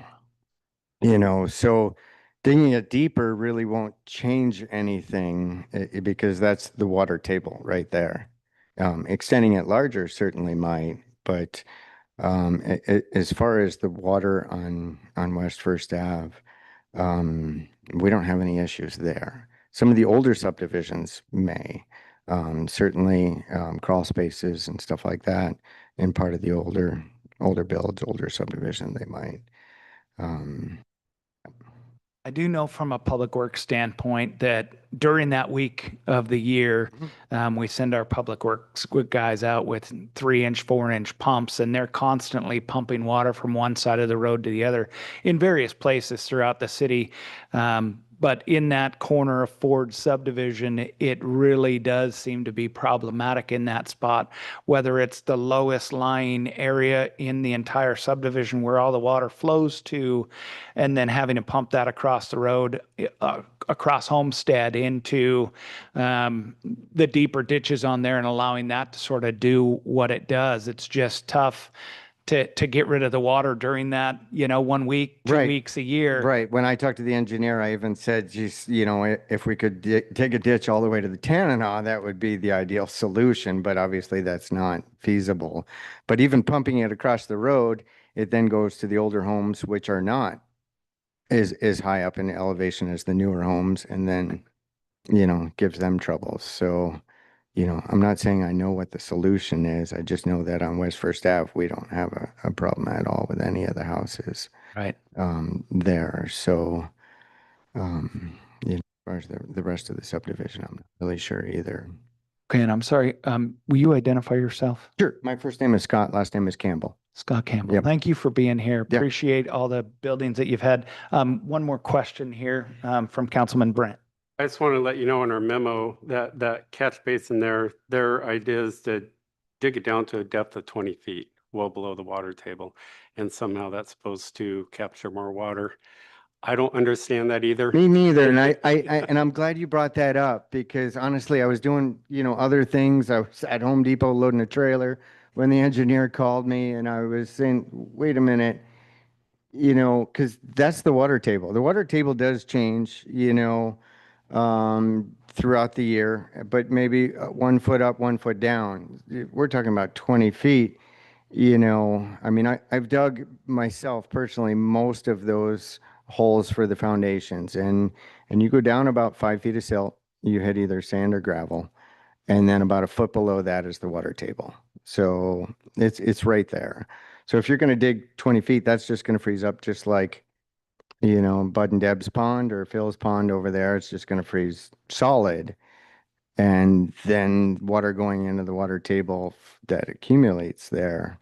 know, so digging it deeper really won't change anything because that's the water table right there. Extending it larger certainly might, but as far as the water on West First Ave, we don't have any issues there. Some of the older subdivisions may, certainly crawl spaces and stuff like that in part of the older older builds, older subdivision, they might. Um, I do know from a public works standpoint that during that week of the year, we send our public works guys out with 3-inch, 4-inch pumps, and they're constantly pumping water from one side of the road to the other in various places throughout the city. But in that corner of Ford subdivision, it really does seem to be problematic in that spot, whether it's the lowest lying area in the entire subdivision where all the water flows to, and then having to pump that across the road, across Homestead into the deeper ditches on there and allowing that to sort of do what it does. It's just tough to get rid of the water during that, 1 week, 2 Right. weeks a year. Right. When I talked to the engineer, I even said, geez, if we could dig a ditch all the way to the Tanana, that would be the ideal solution, but obviously that's not feasible. But even pumping it across the road, it then goes to the older homes, which are not as high up in elevation as the newer homes, and then, gives them trouble. So, I'm not saying I know what the solution is. I just know that on West First Ave, we don't have a problem at all with any of the houses Right. there. So, as far as the rest of the subdivision, I'm not really sure either. Okay, and I'm sorry, will you identify yourself? Sure. My first name is Scott, last name is Campbell. Scott Campbell. Yep. Thank you for being here. Yeah. Appreciate all the buildings that you've had. One more question here from Councilman Brent. I just want to let you know in our memo that that catch basin there, their idea is to dig it down to a depth of 20 feet, well below the water table. And somehow that's supposed to capture more water. I don't understand that either. Me neither. And and I'm glad you brought that up, because honestly, I was doing, other things. I was at Home Depot loading a trailer when the engineer called me, and I was saying, wait a minute, because that's the water table. The water table does change, throughout the year, but maybe 1 foot up, 1 foot down. We're talking about 20 feet. I mean, I've dug myself personally most of those holes for the foundations, and you go down about 5 feet of silt, you hit either sand or gravel, and then about a foot below that is the water table. So it's right there. So if you're going to dig 20 feet, that's just going to freeze up, just like, Bud and Deb's pond or Phil's pond over there. It's just going to freeze solid. And then water going into the water table that accumulates there,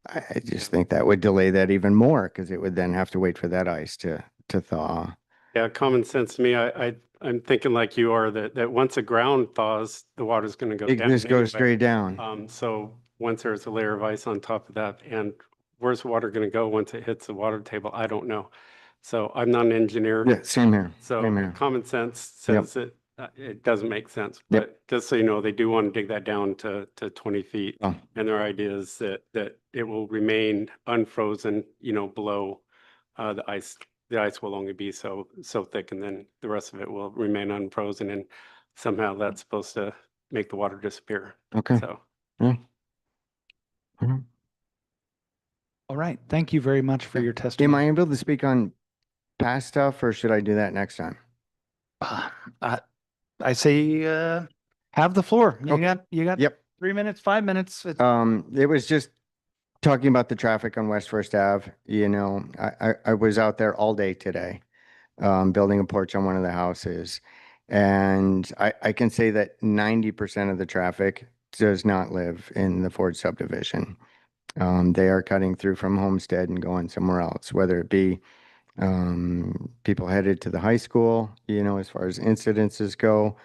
I just think that would delay that even more, because it would then have to wait for that ice to thaw. Yeah, common sense to me. I'm thinking like you are, that once the ground thaws, the water's going to go It down. just goes anyway. straight down. So once there's a layer of ice on top of that, and where's the water going to go once it hits the water table? I don't know. So I'm not an engineer. Yeah, same here. So Same here. common sense says that it doesn't make sense. Yep. But just so you know, they do want to dig that down to 20 feet. Oh. And their idea is that it will remain unfrozen, below the ice. The ice will only be so thick, and then the rest of it will remain unfrozen. And somehow that's supposed to make the water disappear. Okay. So. Yeah. Mhm. All right. Thank you very much for your testimony. Am I able to speak on past stuff, or should I do that next time? I say have the floor. You Okay. got Yep. 3 minutes, 5 minutes. It was just talking about the traffic on West First Ave. I was out there all day today, building a porch on one of the houses. And I can say that 90% of the traffic does not live in the Ford subdivision. They are cutting through from Homestead and going somewhere else, whether it be people headed to the high school, as far as incidences go.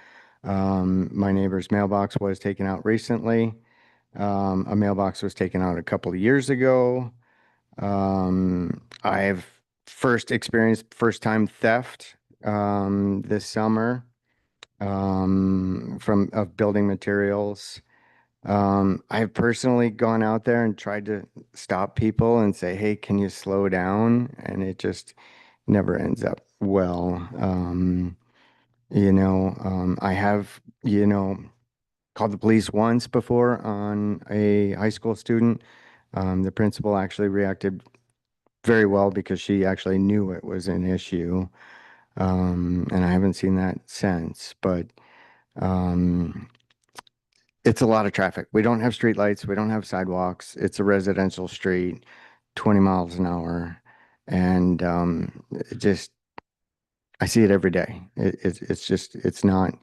My neighbor's mailbox was taken out recently. A mailbox was taken out a couple of years ago. I've experienced first time theft this summer of building materials. I've personally gone out there and tried to stop people and say, hey, can you slow down? And it just never ends up well. I have, called the police once before on a high school student. The principal actually reacted very well, because she actually knew it was an issue. And I haven't seen that since, but it's a lot of traffic. We don't have streetlights, we don't have sidewalks. It's a residential street, 20 miles an hour. And it just, I see it every day. It's just, it's not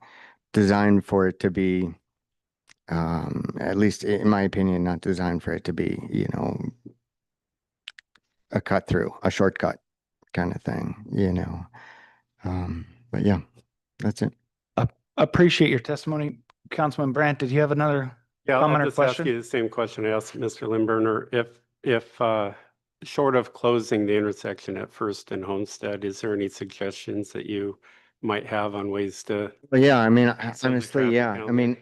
designed for it to be, at least in my opinion, not designed for it to be, you know, a cut through, a shortcut kind of thing, you know. But yeah, that's it. Appreciate your testimony. Councilman Brandt, did you have another Yeah, comment I'll or just ask question? you the same question I asked Mr. Limburner. If short of closing the intersection at First and Homestead, is there any suggestions that you might have on ways to? But yeah, I mean, slow the honestly, traffic yeah. down I mean,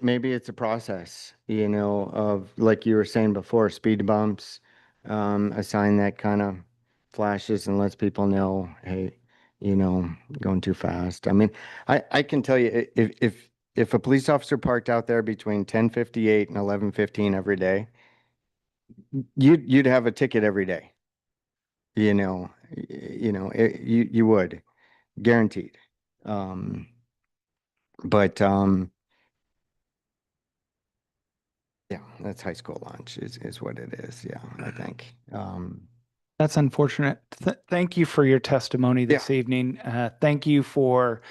maybe it's a process, you know, of like you were saying before, speed bumps, a sign that kind of flashes and lets people know, hey, you know, going too fast. I mean, I can tell you if a police officer parked out there between 10:58 and 11:15 every day, you'd have a ticket every day. You would, guaranteed. Um, but yeah, that's high school lunch is what it is. Yeah, I think. That's unfortunate. Thank you for your testimony this evening. Thank you for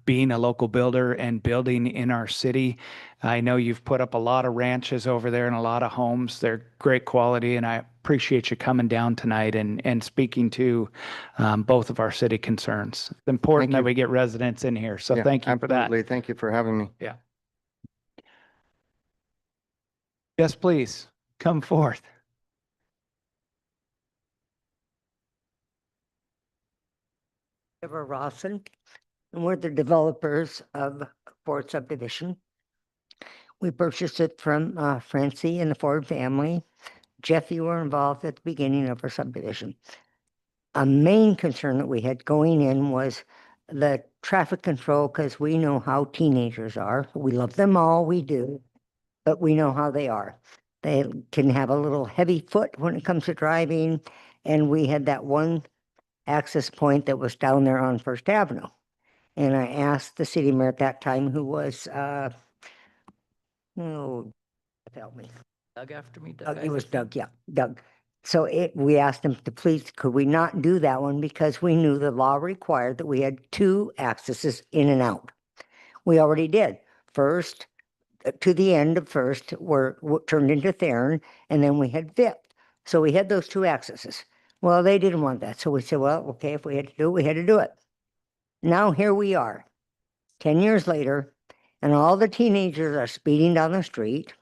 being a local builder and building in our city. I know you've put up a lot of ranches over there and a lot of homes. They're great quality, and I appreciate you coming down tonight and speaking to both of our city concerns. It's important that we get residents in here, so Yeah, thank you for that. absolutely. Thank you for having me. Yeah. Yes, please, come forth. Trevor Rawson, and we're the developers of Ford subdivision. We purchased it from Francie and the Ford family. Jeff, you were involved at the beginning of our subdivision. A main concern that we had going in was the traffic control, because we know how teenagers are. We love them all, we do, but we know how they are. They can have a little heavy foot when it comes to driving, and we had that one access point that was down there on First Avenue. And I asked the city mayor at that time, who was, help me. Doug after me, Doug, it was Doug, yeah, Doug. So we asked him to please, could we not do that one, because we knew the law required that we had 2 accesses in and out. We already did. First, to the end of First, were turned into Theron, and then we had Fifth. So we had those 2 accesses. Well, they didn't want that. So we said, well, okay, if we had to do it, we had to do it. Now here we are, 10 years later, and all the teenagers are speeding down the street.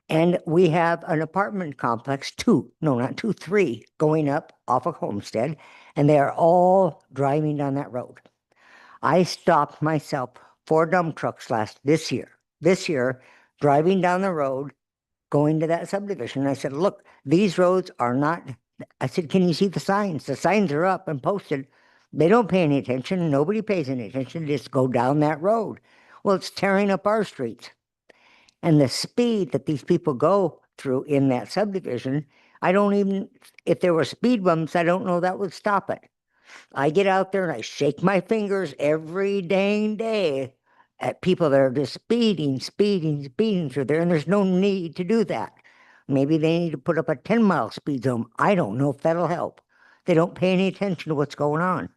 And we have an apartment complex, 2, no, not 2, 3, going up off of Homestead, and they are all driving down that road. I stopped myself 4 dump trucks this year, driving down the road, going to that subdivision. I said, look, these roads are not, I said, can you see the signs? The signs are up and posted. They don't pay any attention. Nobody pays any attention. Just go down that road. Well, it's tearing up our streets. And the speed that these people go through in that subdivision, if there were speed bumps, I don't know that would stop it. I get out there and I shake my fingers every dang day at people that are just speeding through there, and there's no need to do that. Maybe they need to put up a 10-mile speed zone. I don't know if that'll help. They don't pay any attention to what's going on.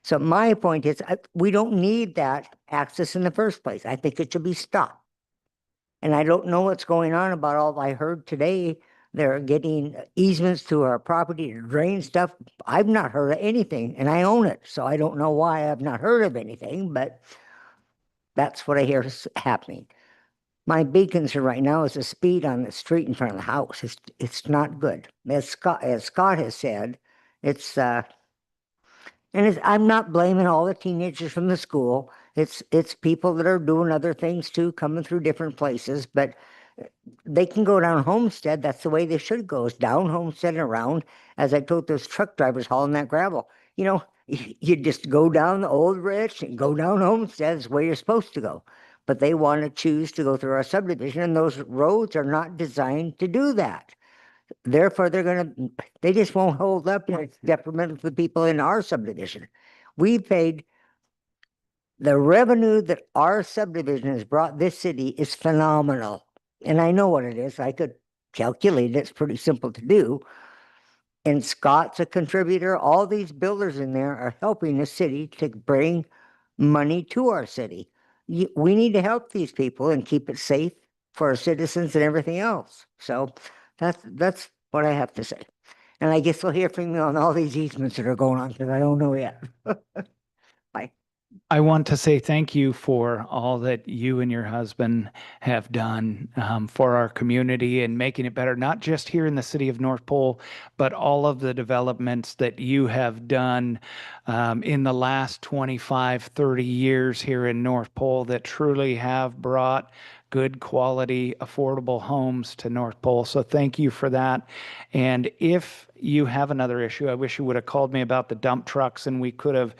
So my point is, we don't need that access in the first place. I think it should be stopped. And I don't know what's going on about all I heard today. They're getting easements to our property to drain stuff. I've not heard of anything, and I own it, so I don't know why I've not heard of anything, but that's what I hear is happening. My big concern right now is the speed on the street in front of the house. It's not good. As Scott has said, I'm not blaming all the teenagers from the school. It's people that are doing other things too, coming through different places, but they can go down Homestead. That's the way they should go, is down Homestead and around. As I told those truck drivers hauling that gravel, you just go down the Old Rich and go down Homestead is where you're supposed to go. But they want to choose to go through our subdivision, and those roads are not designed to do that. Therefore, they just won't hold up, and it's detrimental to the people in our subdivision. We paid The revenue that our subdivision has brought this city is phenomenal. And I know what it is. I could calculate it. It's pretty simple to do. And Scott's a contributor. All these builders in there are helping the city to bring money to our city. We need to help these people and keep it safe for our citizens and everything else. So that's what I have to say. And I guess we'll hear from you on all these easements that are going on because I don't know yet. Bye. I want to say thank you for all that you and your husband have done for our community and making it better, not just here in the city of North Pole, but all of the developments that you have done in the last 25, 30 years here in North Pole that truly have brought good quality, affordable homes to North Pole. So thank you for that. And if you have another issue, I wish you would have called me about the dump trucks and we could have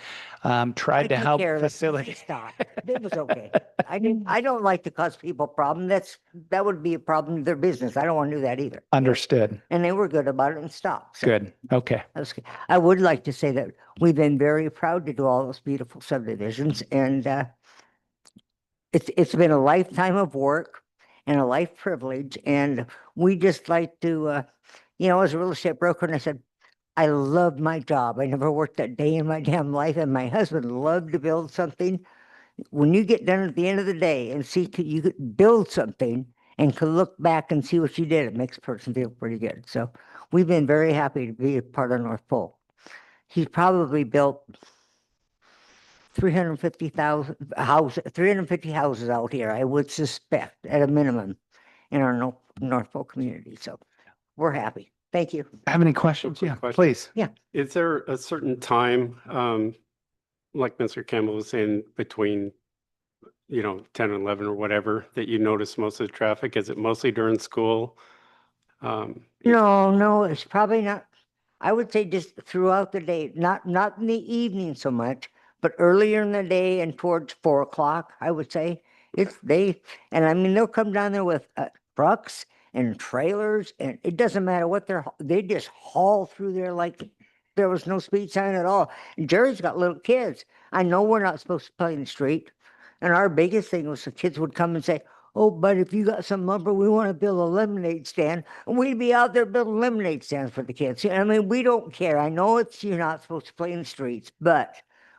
tried to help facilitate. Stop. It was okay. I don't like to cause people problems. That would be a problem in their business. I don't want to do that either. Understood. And they were good about it and stopped. So Good. Okay. that's good. I would like to say that we've been very proud to do all those beautiful subdivisions, and it's been a lifetime of work and a life privilege. And we just like to, as a real estate broker, and I said, I love my job. I never worked a day in my damn life, and my husband loved to build something. When you get done at the end of the day and see you could build something and can look back and see what you did, it makes a person feel pretty good. So we've been very happy to be a part of North Pole. He's probably built 350 houses out here, I would suspect, at a minimum, in our North Pole community. So we're happy. Thank you. Have any questions? Quick Yeah, question. please. Yeah. Is there a certain time, like Mr. Campbell was saying, between 10 and 11 or whatever, that you notice most of the traffic? Is it mostly during school? No, it's probably not. I would say just throughout the day, not in the evening so much, but earlier in the day and towards 4 o'clock, I would say. And I mean, they'll come down there with trucks and trailers, and it doesn't matter what they just haul through there like there was no speed sign at all. And Jerry's got little kids. I know we're not supposed to play in the street. And our biggest thing was the kids would come and say, oh, but if you got some lumber, we want to build a lemonade stand. And we'd be out there building lemonade stands for the kids. I mean, we don't care. I know you're not supposed to play in the streets, but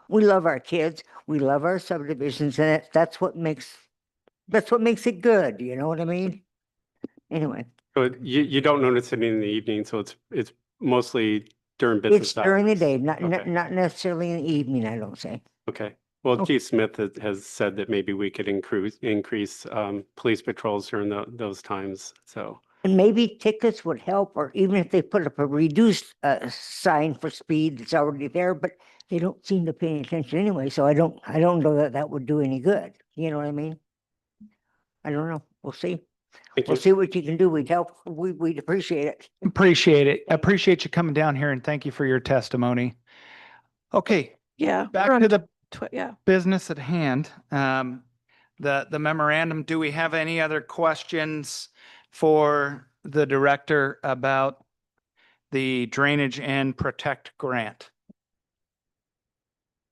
we love our kids. We love our subdivisions, and that's what makes it good. You know what I mean? Anyway. But you don't notice it in the evening, so it's mostly during business It's during the hours. day, not Okay. not necessarily in the evening, I don't say. Okay. Well, Okay. Chief Smith has said that maybe we could increase police patrols during those times. So And maybe tickets would help, or even if they put up a reduced sign for speed that's already there, but they don't seem to pay any attention anyway. So I don't know that would do any good. You know what I mean? I don't know. We'll see. We'll see what you can do. We'd help. We'd appreciate it. Appreciate it. Appreciate you coming down here and thank you for your testimony. Okay, Yeah. back we're on to the yeah. business at hand. The memorandum, do we have any other questions for the director about the drainage and protect grant?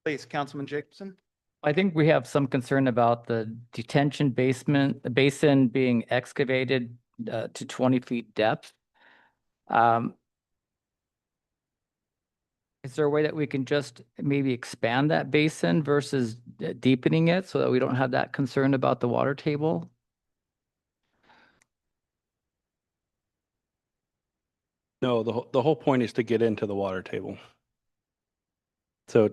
Please, Councilman Jacobson. I think we have some concern about the detention basin being excavated to 20 feet depth. Is there a way that we can just maybe expand that basin versus deepening it so that we don't have that concern about the water table? No, the whole point is to get into the water table. So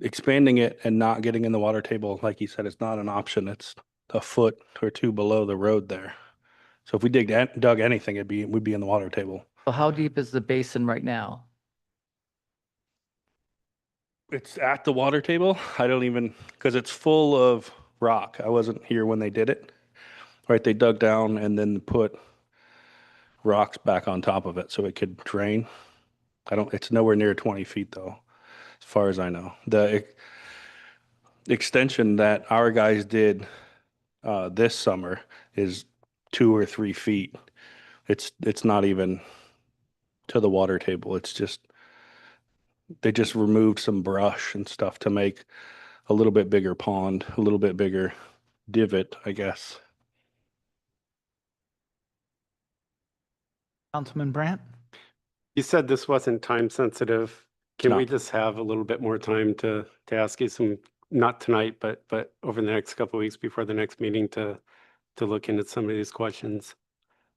expanding it and not getting in the water table, like you said, is not an option. It's a foot or two below the road there. So if we dug anything, we'd be in the water table. So how deep is the basin right now? It's at the water table. I don't even, because it's full of rock. I wasn't here when they did it. Right, they dug down and then put rocks back on top of it so it could drain. It's nowhere near 20 feet though, as far as I know. The extension that our guys did this summer is 2 or 3 feet. It's not even to the water table. It's just, they just removed some brush and stuff to make a little bit bigger pond, a little bit bigger divot, I guess. Councilman Brandt? You said this wasn't time sensitive. Can we not. just have a little bit more time to ask you some, not tonight, but over the next couple of weeks before the next meeting to look into some of these questions?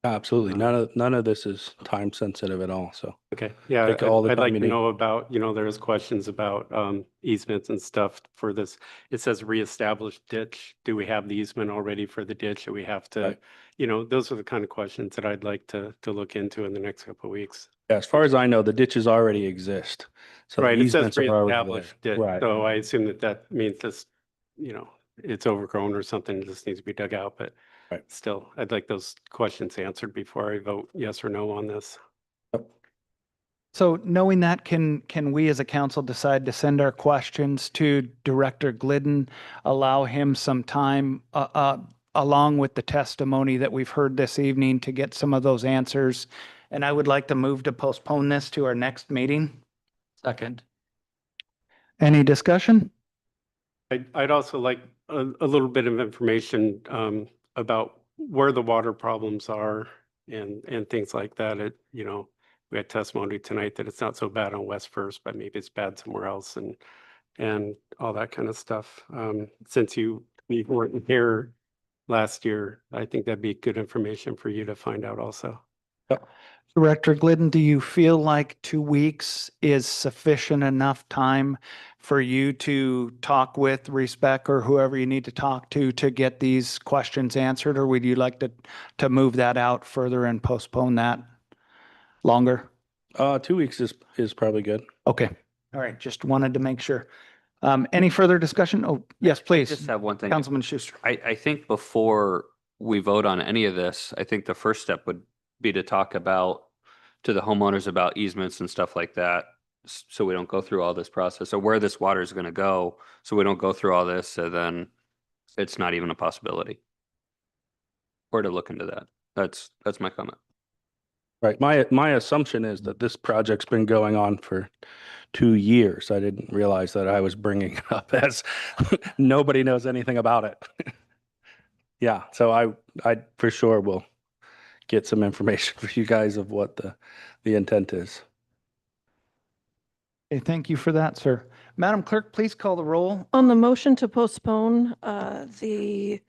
Absolutely. None of this is time sensitive at all. So Okay, yeah, take all the I'd time like you to need. know about, there's questions about easements and stuff for this. It says reestablished ditch. Do we have the easement already for the ditch? Do we have to, Right. those are the kind of questions that I'd like to look into in the next couple of weeks. Yeah, as far as I know, the ditches already exist. So the Right, it says easements are already there. reestablished ditch, Right. so I assume that means this, it's overgrown or something, it just needs to be dug out, but Right. still, I'd like those questions answered before I vote yes or no on this. So knowing that, can we as a council decide to send our questions to Director Glidden, allow him some time along with the testimony that we've heard this evening to get some of those answers? And I would like to move to postpone this to our next meeting. Any discussion? I'd also like a little bit of information about where the water problems are and things like that. We had testimony tonight that it's not so bad on West First, but maybe it's bad somewhere else and all that kind of stuff. Since you weren't here last year, I think that'd be good information for you to find out also. Director Glidden, do you feel like 2 weeks is sufficient enough time for you to talk with Respec or whoever you need to talk to get these questions answered? Or would you like to move that out further and postpone that longer? 2 weeks is probably good. Okay. All right. Just wanted to make sure. Any further discussion? Oh, yes, please. Just have one thing. Councilman Schuster. I think before we vote on any of this, I think the first step would be to talk to the homeowners about easements and stuff like that. So we don't go through all this process or where this water is going to go. So we don't go through all this. So then it's not even a possibility. Or to look into that. That's my comment. Right. My assumption is that this project's been going on for 2 years. I didn't realize that I was bringing it up as nobody knows anything about it. Yeah. So I for sure will get some information for you guys of what the intent is. Okay, thank you for that, sir. Madam Clerk, please call the roll. On the motion to postpone the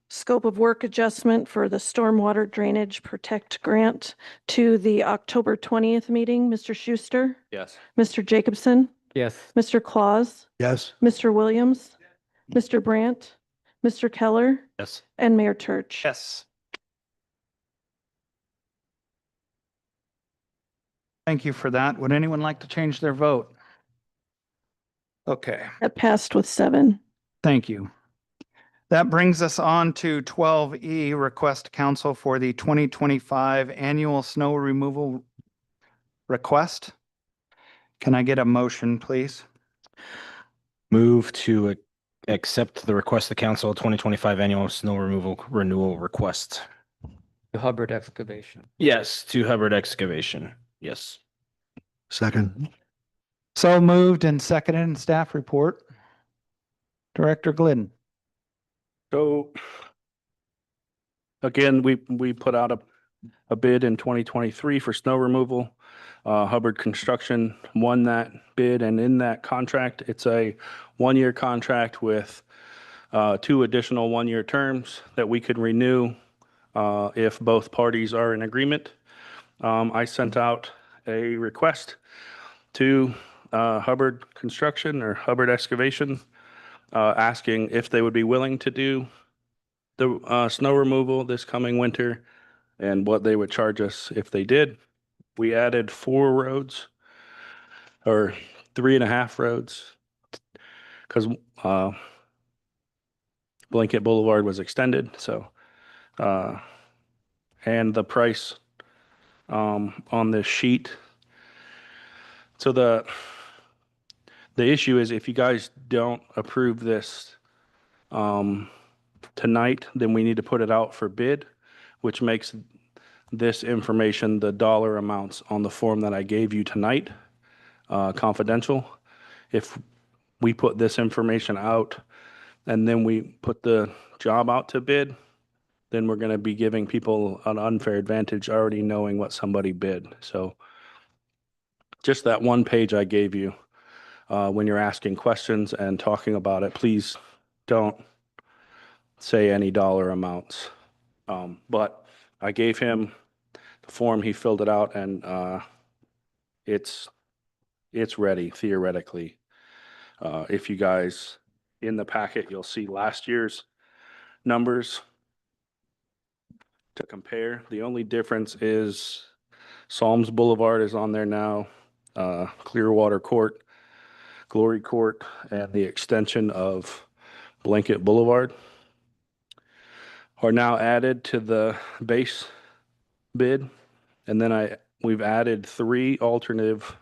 scope of work adjustment for the Stormwater Drainage Protect Grant to the October 20th meeting, Mr. Schuster, Yes. Mr. Jacobson, Yes. Mr. Claus, Yes. Mr. Williams, Mr. Brandt, Mr. Keller, Yes. and Mayor Church. Yes. Thank you for that. Would anyone like to change their vote? Okay, That passed with 7. thank you. That brings us on to 12E, request council for the 2025 annual snow removal request. Can I get a motion, please? Move to accept the request of council 2025 annual snow removal renewal request. Hubbard Excavation. Yes, to Hubbard Excavation. Yes. Second. So moved and seconded in staff report. Director Glidden. So again, we put out a bid in 2023 for snow removal. Hubbard Construction won that bid, and in that contract, it's a 1-year contract with 2 additional 1-year terms that we could renew if both parties are in agreement. I sent out a request to Hubbard Construction or Hubbard Excavation asking if they would be willing to do the snow removal this coming winter and what they would charge us if they did. We added 4 roads or 3.5 roads because Blanket Boulevard was extended. So, and the price on this sheet. So the issue is if you guys don't approve this tonight, then we need to put it out for bid, which makes this information, the dollar amounts on the form that I gave you tonight, confidential. If we put this information out and then we put the job out to bid, then we're going to be giving people an unfair advantage already knowing what somebody bid. So just that one page I gave you, when you're asking questions and talking about it, please don't say any dollar amounts. But I gave him the form, he filled it out, and it's ready theoretically. If you guys, in the packet, you'll see last year's numbers to compare. The only difference is Psalms Boulevard is on there now, Clearwater Court, Glory Court, and the extension of Blanket Boulevard are now added to the base bid. And then we've added 3 alternative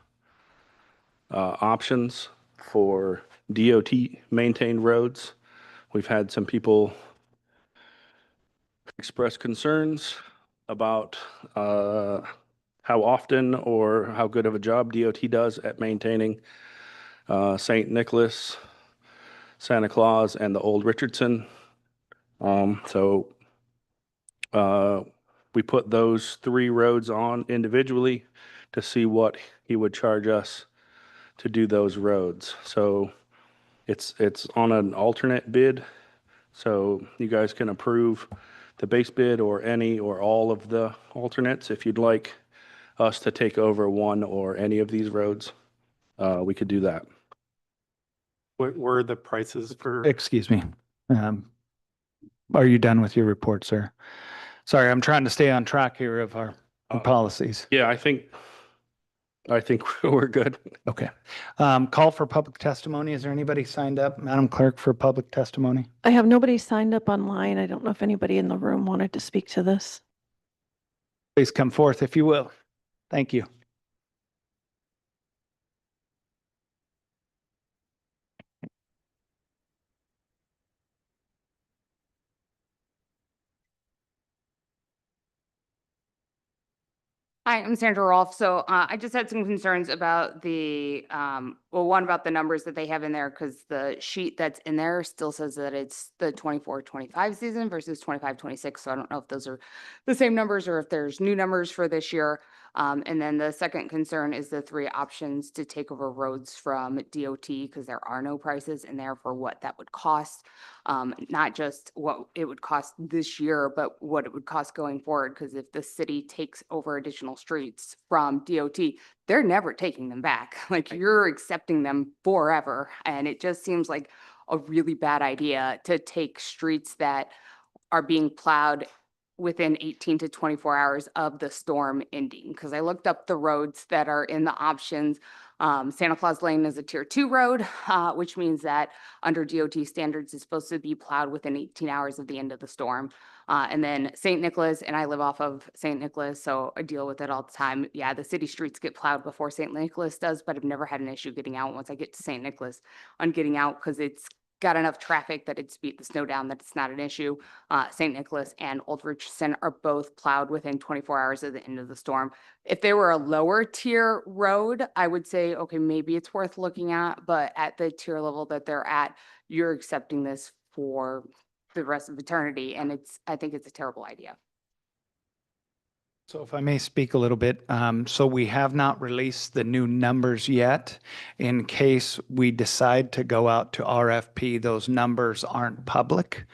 options for DOT maintained roads. We've had some people express concerns about how often or how good of a job DOT does at maintaining St. Nicholas, Santa Claus, and the Old Richardson. So we put those 3 roads on individually to see what he would charge us to do those roads. So it's on an alternate bid. So you guys can approve the base bid or any or all of the alternates. If you'd like us to take over one or any of these roads, we could do that. What were the prices for? Excuse me. Are you done with your report, sir? Sorry, I'm trying to stay on track here of our policies. Yeah, I think we're good. Okay. Call for public testimony. Is there anybody signed up, Madam Clerk, for public testimony? I have nobody signed up online. I don't know if anybody in the room wanted to speak to this. Please come forth if you will. Thank you. Hi, I'm Sandra Rolfe. So I just had some concerns about one about the numbers that they have in there, because the sheet that's in there still says that it's the 24-25 season versus 25-26. So I don't know if those are the same numbers or if there's new numbers for this year. And then the second concern is the 3 options to take over roads from DOT, because there are no prices in there for what that would cost. Not just what it would cost this year, but what it would cost going forward. Because if the city takes over additional streets from DOT, they're never taking them back. Like, you're accepting them forever. And it just seems like a really bad idea to take streets that are being plowed within 18 to 24 hours of the storm ending. Because I looked up the roads that are in the options. Santa Claus Lane is a tier 2 road, which means that under DOT standards is supposed to be plowed within 18 hours of the end of the storm. And then St. Nicholas, and I live off of St. Nicholas, so I deal with it all the time. Yeah, the city streets get plowed before St. Nicholas does, but I've never had an issue getting out once I get to St. Nicholas on getting out, because it's got enough traffic that it's beat the snow down that it's not an issue. St. Nicholas and Old Richardson are both plowed within 24 hours of the end of the storm. If they were a lower tier road, I would say, okay, maybe it's worth looking at, but at the tier level that they're at, you're accepting this for the rest of eternity. And I think it's a terrible idea. So if I may speak a little bit, so we have not released the new numbers yet. In case we decide to go out to RFP, those numbers aren't public.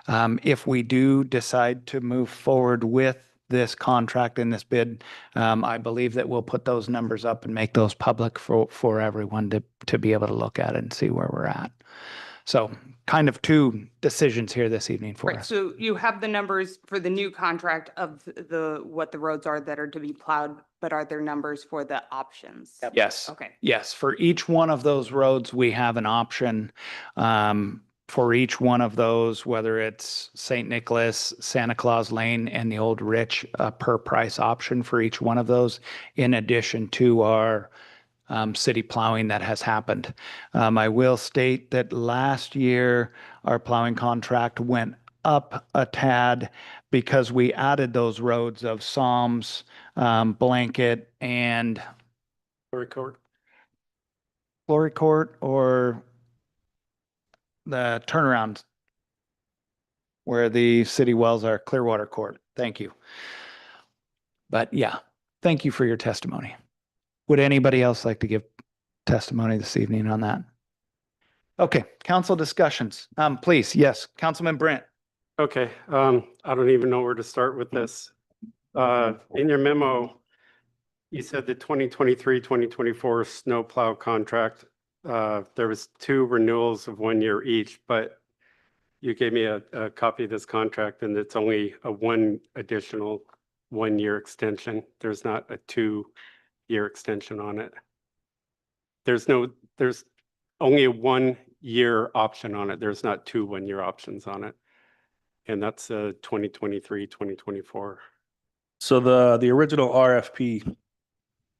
If we do decide to move forward with this contract and this bid, I believe that we'll put those numbers up and make those public for everyone to be able to look at and see where we're at. So kind of 2 decisions here this evening for Right, us. so you have the numbers for the new contract of what the roads are that are to be plowed, but are there numbers for the options? Yes. Okay. Yes, for each one of those roads, we have an option for each one of those, whether it's St. Nicholas, Santa Claus Lane, and the Old Rich, per price option for each one of those, in addition to our city plowing that has happened. I will state that last year, our plowing contract went up a tad because we added those roads of Psalms, Blanket, and Glory Court. Glory Court, or the turnaround where the city wells are Clearwater Court. Thank you. But yeah, thank you for your testimony. Would anybody else like to give testimony this evening on that? Okay, council discussions. Please, yes, Councilman Brent. Okay, I don't even know where to start with this. In your memo, you said the 2023-2024 snow plow contract, there was 2 renewals of 1 year each, but you gave me a copy of this contract and it's only a 1 additional 1 year extension. There's not a 2-year extension on it. There's only a 1 year option on it. There's not 2 1-year options on it. And that's 2023, 2024. So the original RFP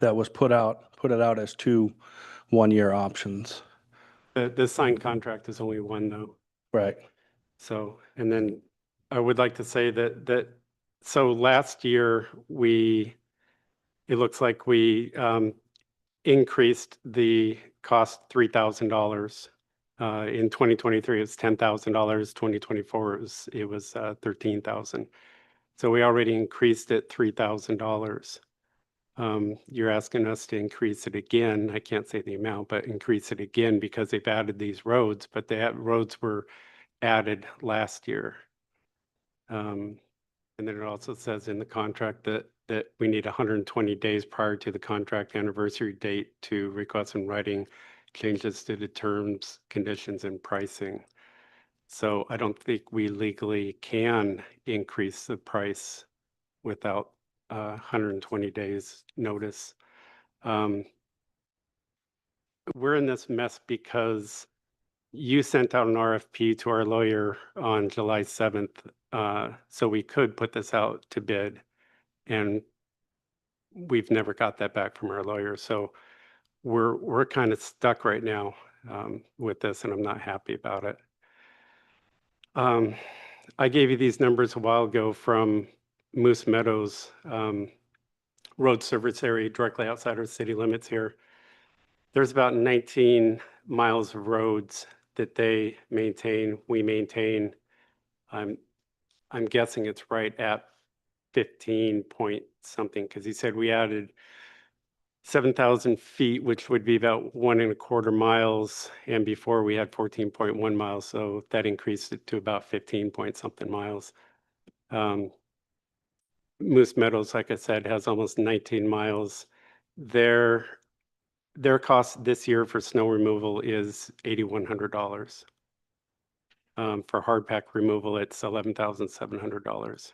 that was put it out as 2 1-year options. The signed contract is only 1 though. Right. So, and then I would like to say so last year it looks like we increased the cost $3,000. In 2023, it's $10,000. 2024, it was $13,000. So we already increased it $3,000. You're asking us to increase it again. I can't say the amount, but increase it again because they've added these roads, but the roads were added last year. And then it also says in the contract that we need 120 days prior to the contract anniversary date to request in writing changes to the terms, conditions, and pricing. So I don't think we legally can increase the price without 120 days notice. We're in this mess because you sent out an RFP to our lawyer on July 7th, so we could put this out to bid, and we've never got that back from our lawyer. So we're kind of stuck right now with this, and I'm not happy about it. I gave you these numbers a while ago from Moose Meadows road service area directly outside our city limits here. There's about 19 miles of roads that they maintain, we maintain. I'm guessing it's right at 15 point something, because he said we added 7,000 feet, which would be about 1.25 miles. And before we had 14.1 miles. So that increased it to about 15 point something miles. Moose Meadows, like I said, has almost 19 miles. Their cost this year for snow removal is $8,100. For hard pack removal, it's $11,700.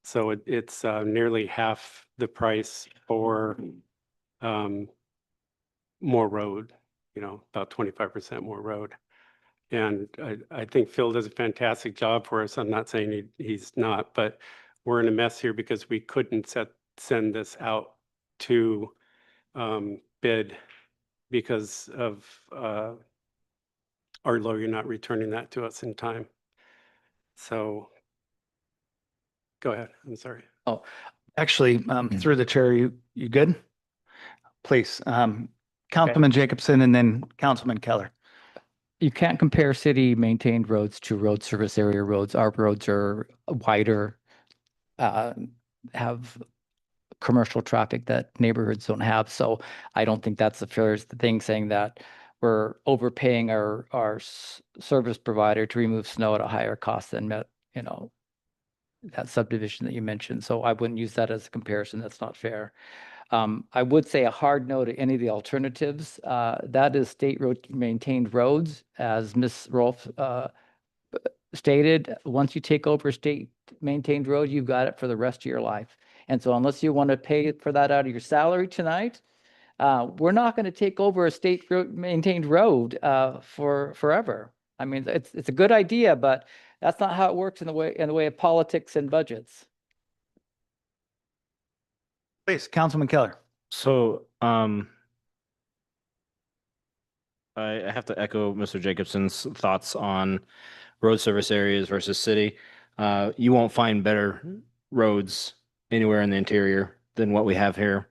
So it's nearly half the price for more road, about 25% more road. And I think Phil does a fantastic job for us. I'm not saying he's not, but we're in a mess here because we couldn't send this out to bid because of our lawyer not returning that to us in time. So go ahead. I'm sorry. Oh, actually, through the chair, you good? Please, Councilman Jacobson and then Councilman Keller. You can't compare city maintained roads to road service area roads. Our roads are wider, have commercial traffic that neighborhoods don't have. So I don't think that's the fairest thing, saying that we're overpaying our service provider to remove snow at a higher cost than that subdivision that you mentioned. So I wouldn't use that as a comparison. That's not fair. I would say a hard no to any of the alternatives. That is state road maintained roads, as Ms. Rolfe stated. Once you take over a state maintained road, you've got it for the rest of your life. And so unless you want to pay for that out of your salary tonight, we're not going to take over a state maintained road for forever. I mean, it's a good idea, but that's not how it works in the way of politics and budgets. Please, Councilman Keller. So I have to echo Mr. Jacobson's thoughts on road service areas versus city. You won't find better roads anywhere in the interior than what we have here.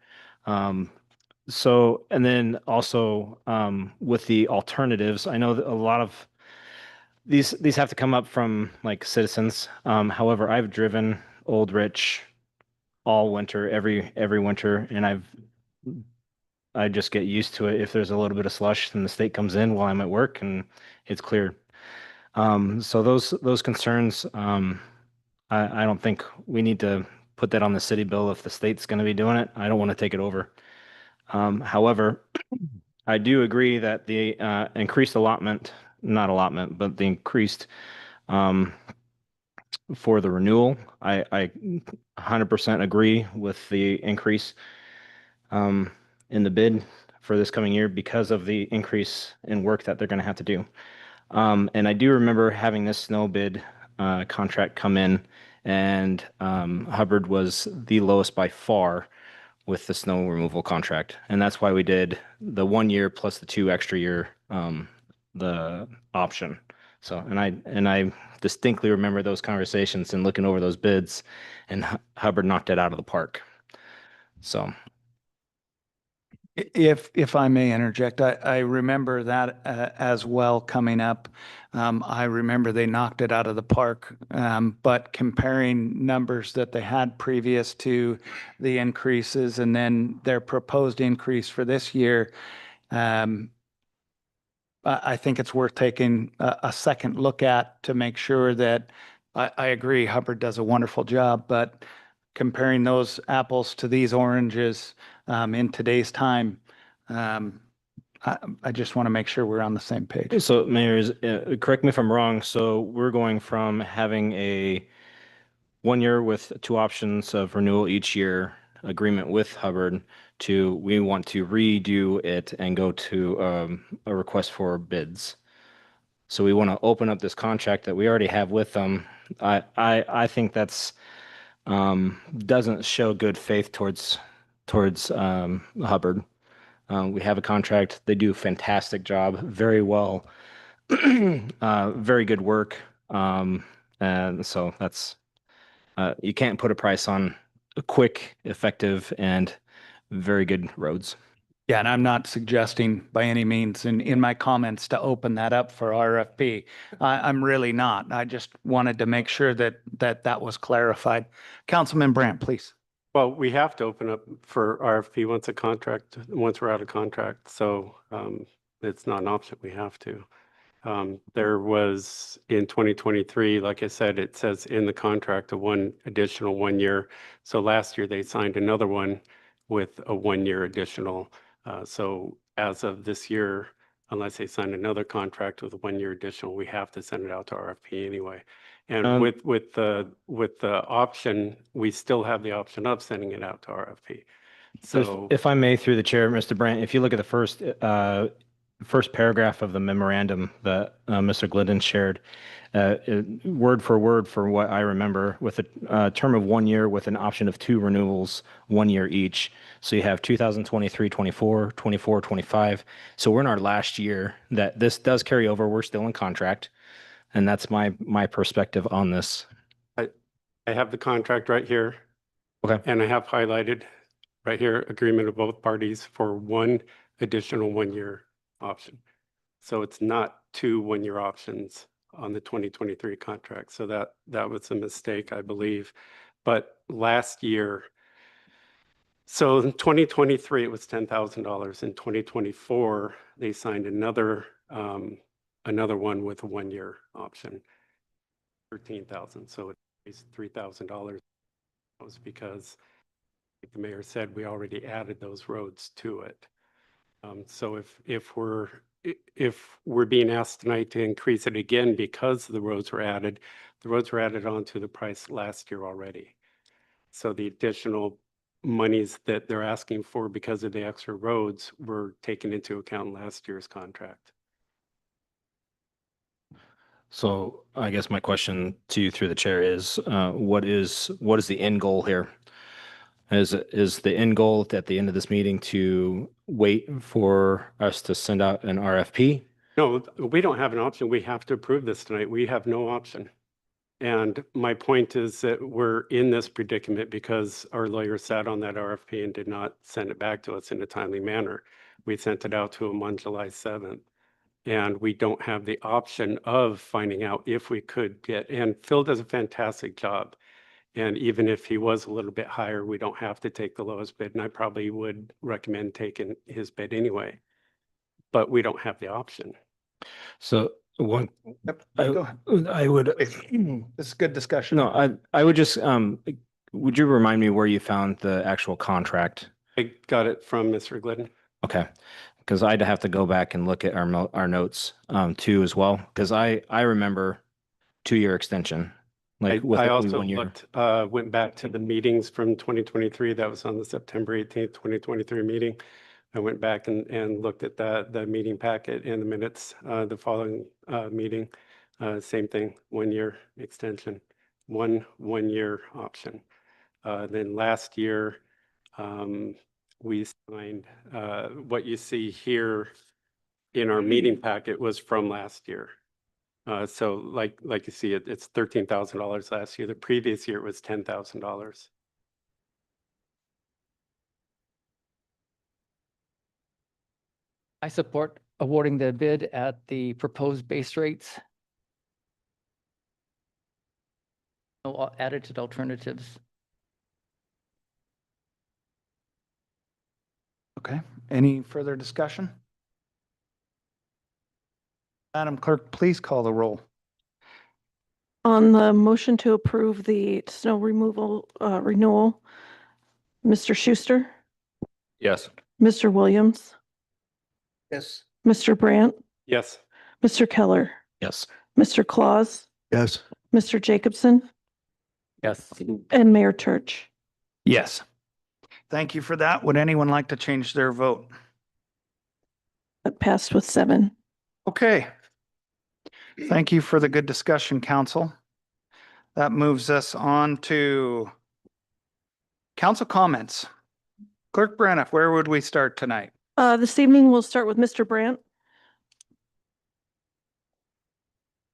So, and then also with the alternatives, I know that a lot of these have to come up from like citizens. However, I've driven Old Rich all winter, every winter, and I just get used to it. If there's a little bit of slush, then the state comes in while I'm at work and it's cleared. So those concerns, I don't think we need to put that on the city bill if the state's going to be doing it. I don't want to take it over. However, I do agree that the increased allotment, not allotment, but the increased for the renewal, I 100% agree with the increase in the bid for this coming year because of the increase in work that they're going to have to do. And I do remember having this snow bid contract come in, and Hubbard was the lowest by far with the snow removal contract. And that's why we did the 1 year plus the 2 extra year, the option. So, and I distinctly remember those conversations and looking over those bids, and Hubbard knocked it out of the park. So. If I may interject, I remember that as well coming up. I remember they knocked it out of the park, but comparing numbers that they had previous to the increases and then their proposed increase for this year, I think it's worth taking a second look at to make sure that I agree Hubbard does a wonderful job, but comparing those apples to these oranges in today's time, I just want to make sure we're on the same page. So, Mayor, correct me if I'm wrong. So we're going from having a 1 year with 2 options of renewal each year agreement with Hubbard to we want to redo it and go to a request for bids. So we want to open up this contract that we already have with them. I think that's doesn't show good faith towards Hubbard. We have a contract. They do a fantastic job, very well, very good work. And so that's, you can't put a price on quick, effective, and very good roads. Yeah, and I'm not suggesting by any means in my comments to open that up for RFP. I'm really not. I just wanted to make sure that was clarified. Councilman Brandt, please. Well, we have to open up for RFP once we're out of contract. So it's not an option. We have to. There was in 2023, like I said, it says in the contract one additional 1 year. So last year they signed another one with a 1 year additional. So as of this year, unless they sign another contract with a 1 year additional, we have to send it out to RFP anyway. And with the option, we still have the option of sending it out to RFP. So if I may, through the chair, Mr. Brandt, if you look at the first paragraph of the memorandum that Mr. Glidden shared, word for what I remember, with a term of 1 year with an option of 2 renewals, 1 year each. So you have 2023, 24, 24, 25. So we're in our last year that this does carry over. We're still in contract. And that's my perspective on this. I have the contract right here. Okay. And I have highlighted right here, agreement of both parties for 1 additional 1 year option. So it's not 2 1 year options on the 2023 contract. So that was a mistake, I believe. But last year, so in 2023, it was $10,000. In 2024, they signed another one with a 1 year option, 13,000. So it raised $3,000. That was because, like the mayor said, we already added those roads to it. So if we're being asked tonight to increase it again because the roads were added onto the price last year already. So the additional monies that they're asking for because of the extra roads were taken into account in last year's contract. So I guess my question to you through the chair is, what is the end goal here? Is the end goal at the end of this meeting to wait for us to send out an RFP? No, we don't have an option. We have to approve this tonight. We have no option. And my point is that we're in this predicament because our lawyer sat on that RFP and did not send it back to us in a timely manner. We sent it out to him on July 7th. And we don't have the option of finding out if we could get, and Phil does a fantastic job. And even if he was a little bit higher, we don't have to take the lowest bid. And I probably would recommend taking his bid anyway. But we don't have the option. So one, Yep, I, go ahead. I would, This is good discussion. no, I would just, would you remind me where you found the actual contract? I got it from Mr. Glidden. Okay, because I'd have to go back and look at our notes, too as well, because I remember 2-year extension, like with I only also 1 year. looked, went back to the meetings from 2023. That was on the September 18th, 2023 meeting. I went back and looked at the meeting packet and the minutes, the following meeting. Same thing, 1-year extension, 1 year option. Then last year, we signed, what you see here in our meeting packet was from last year. So like you see, it's $13,000 last year. The previous year it was $10,000. I support awarding the bid at the proposed base rates. No added to alternatives. Okay, any further discussion? Madam Clerk, please call the roll. On the motion to approve the snow removal renewal, Mr. Schuster, Yes. Mr. Williams, Yes. Mr. Brandt, Yes. Mr. Keller, Yes. Mr. Claus, Yes. Mr. Jacobson, Yes. and Mayor Church. Yes. Thank you for that. Would anyone like to change their vote? That passed with 7. Okay. Thank you for the good discussion, council. That moves us on to council comments. Clerk Braniff, where would we start tonight? This evening, we'll start with Mr. Brandt.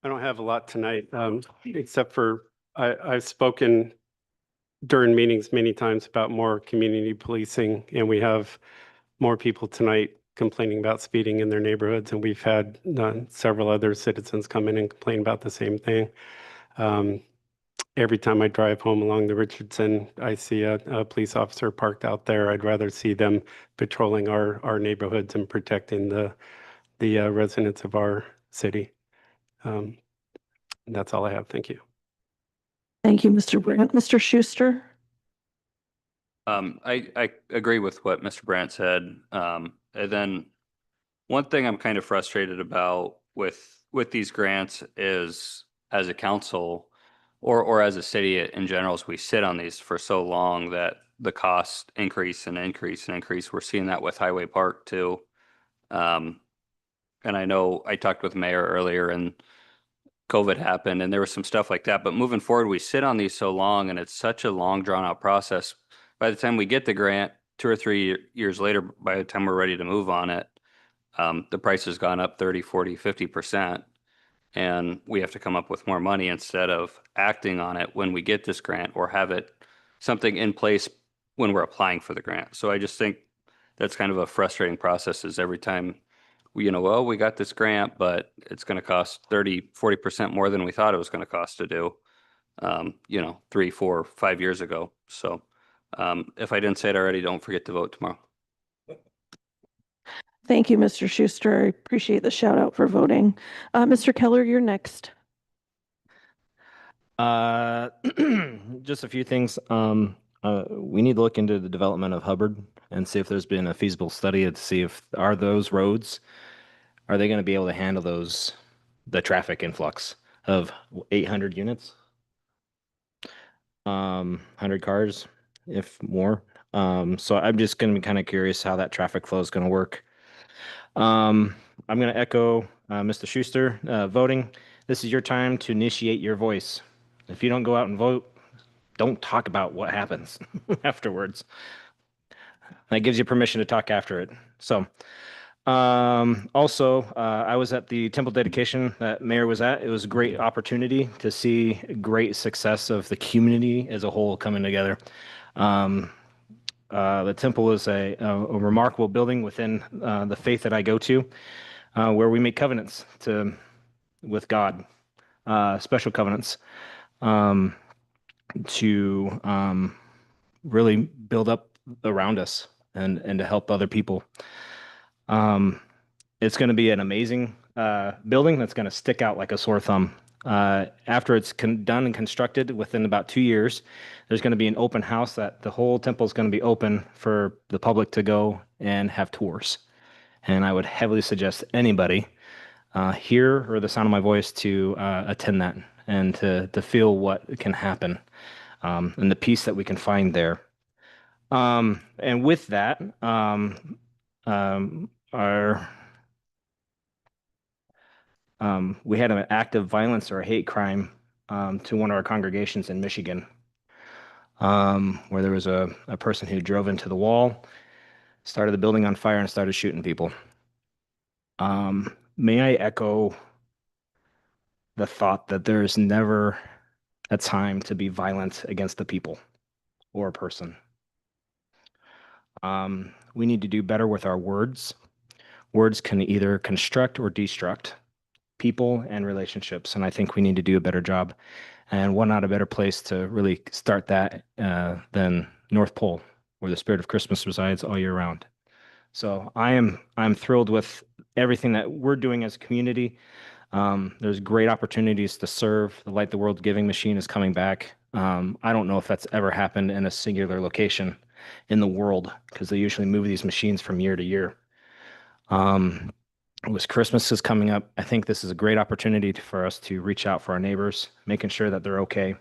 I don't have a lot tonight, except for I've spoken during meetings many times about more community policing, and we have more people tonight complaining about speeding in their neighborhoods, and we've had several other citizens come in and complain about the same thing. Every time I drive home along the Richardson, I see a police officer parked out there. I'd rather see them patrolling our neighborhoods and protecting the residents of our city. That's all I have. Thank you. Thank you, Mr. Brandt. Mr. Schuster? I agree with what Mr. Brandt said. And then one thing I'm kind of frustrated about with these grants is, as a council or as a city in general, is we sit on these for so long that the costs increase and increase and increase. We're seeing that with Highway Park too. And I know I talked with Mayor earlier and COVID happened and there was some stuff like that. But moving forward, we sit on these so long and it's such a long drawn out process. By the time we get the grant, 2 or 3 years later, by the time we're ready to move on it, the price has gone up 30, 40, 50%. And we have to come up with more money instead of acting on it when we get this grant or have it something in place when we're applying for the grant. So I just think that's kind of a frustrating process is every time well, we got this grant, but it's going to cost 30, 40% more than we thought it was going to cost to do, 3, 4, 5 years ago. So if I didn't say it already, don't forget to vote tomorrow. Thank you, Mr. Schuster. I appreciate the shout out for voting. Mr. Keller, you're next. Just a few things. We need to look into the development of Hubbard and see if there's been a feasible study to see if those roads, are they going to be able to handle the traffic influx of 800 units? 100 cars, if more. So I'm just going to be kind of curious how that traffic flow is going to work. I'm going to echo Mr. Schuster. Voting, this is your time to initiate your voice. If you don't go out and vote, don't talk about what happens afterwards. That gives you permission to talk after it. So also, I was at the temple dedication that Mayor was at. It was a great opportunity to see great success of the community as a whole coming together. The temple is a remarkable building within the faith that I go to. where we make covenants with God, special covenants, um, to really build up around us and to help other people. It's going to be an amazing building that's going to stick out like a sore thumb. After it's done and constructed within about 2 years, there's going to be an open house that the whole temple is going to be open for the public to go and have tours. And I would heavily suggest anybody here or the sound of my voice to attend that and to feel what can happen and the peace that we can find there. And with that, we had an act of violence or a hate crime to one of our congregations in Michigan, where there was a person who drove into the wall, started the building on fire, and started shooting people. May I echo the thought that there is never a time to be violent against the people or a person. We need to do better with our words. Words can either construct or destruct people and relationships, and I think we need to do a better job. And what not a better place to really start that than North Pole, where the spirit of Christmas resides all year round. So I'm thrilled with everything that we're doing as a community. There's great opportunities to serve. The Light the World giving machine is coming back. I don't know if that's ever happened in a singular location in the world, because they usually move these machines from year to year. With Christmas is coming up, I think this is a great opportunity for us to reach out for our neighbors, making sure that they're okay.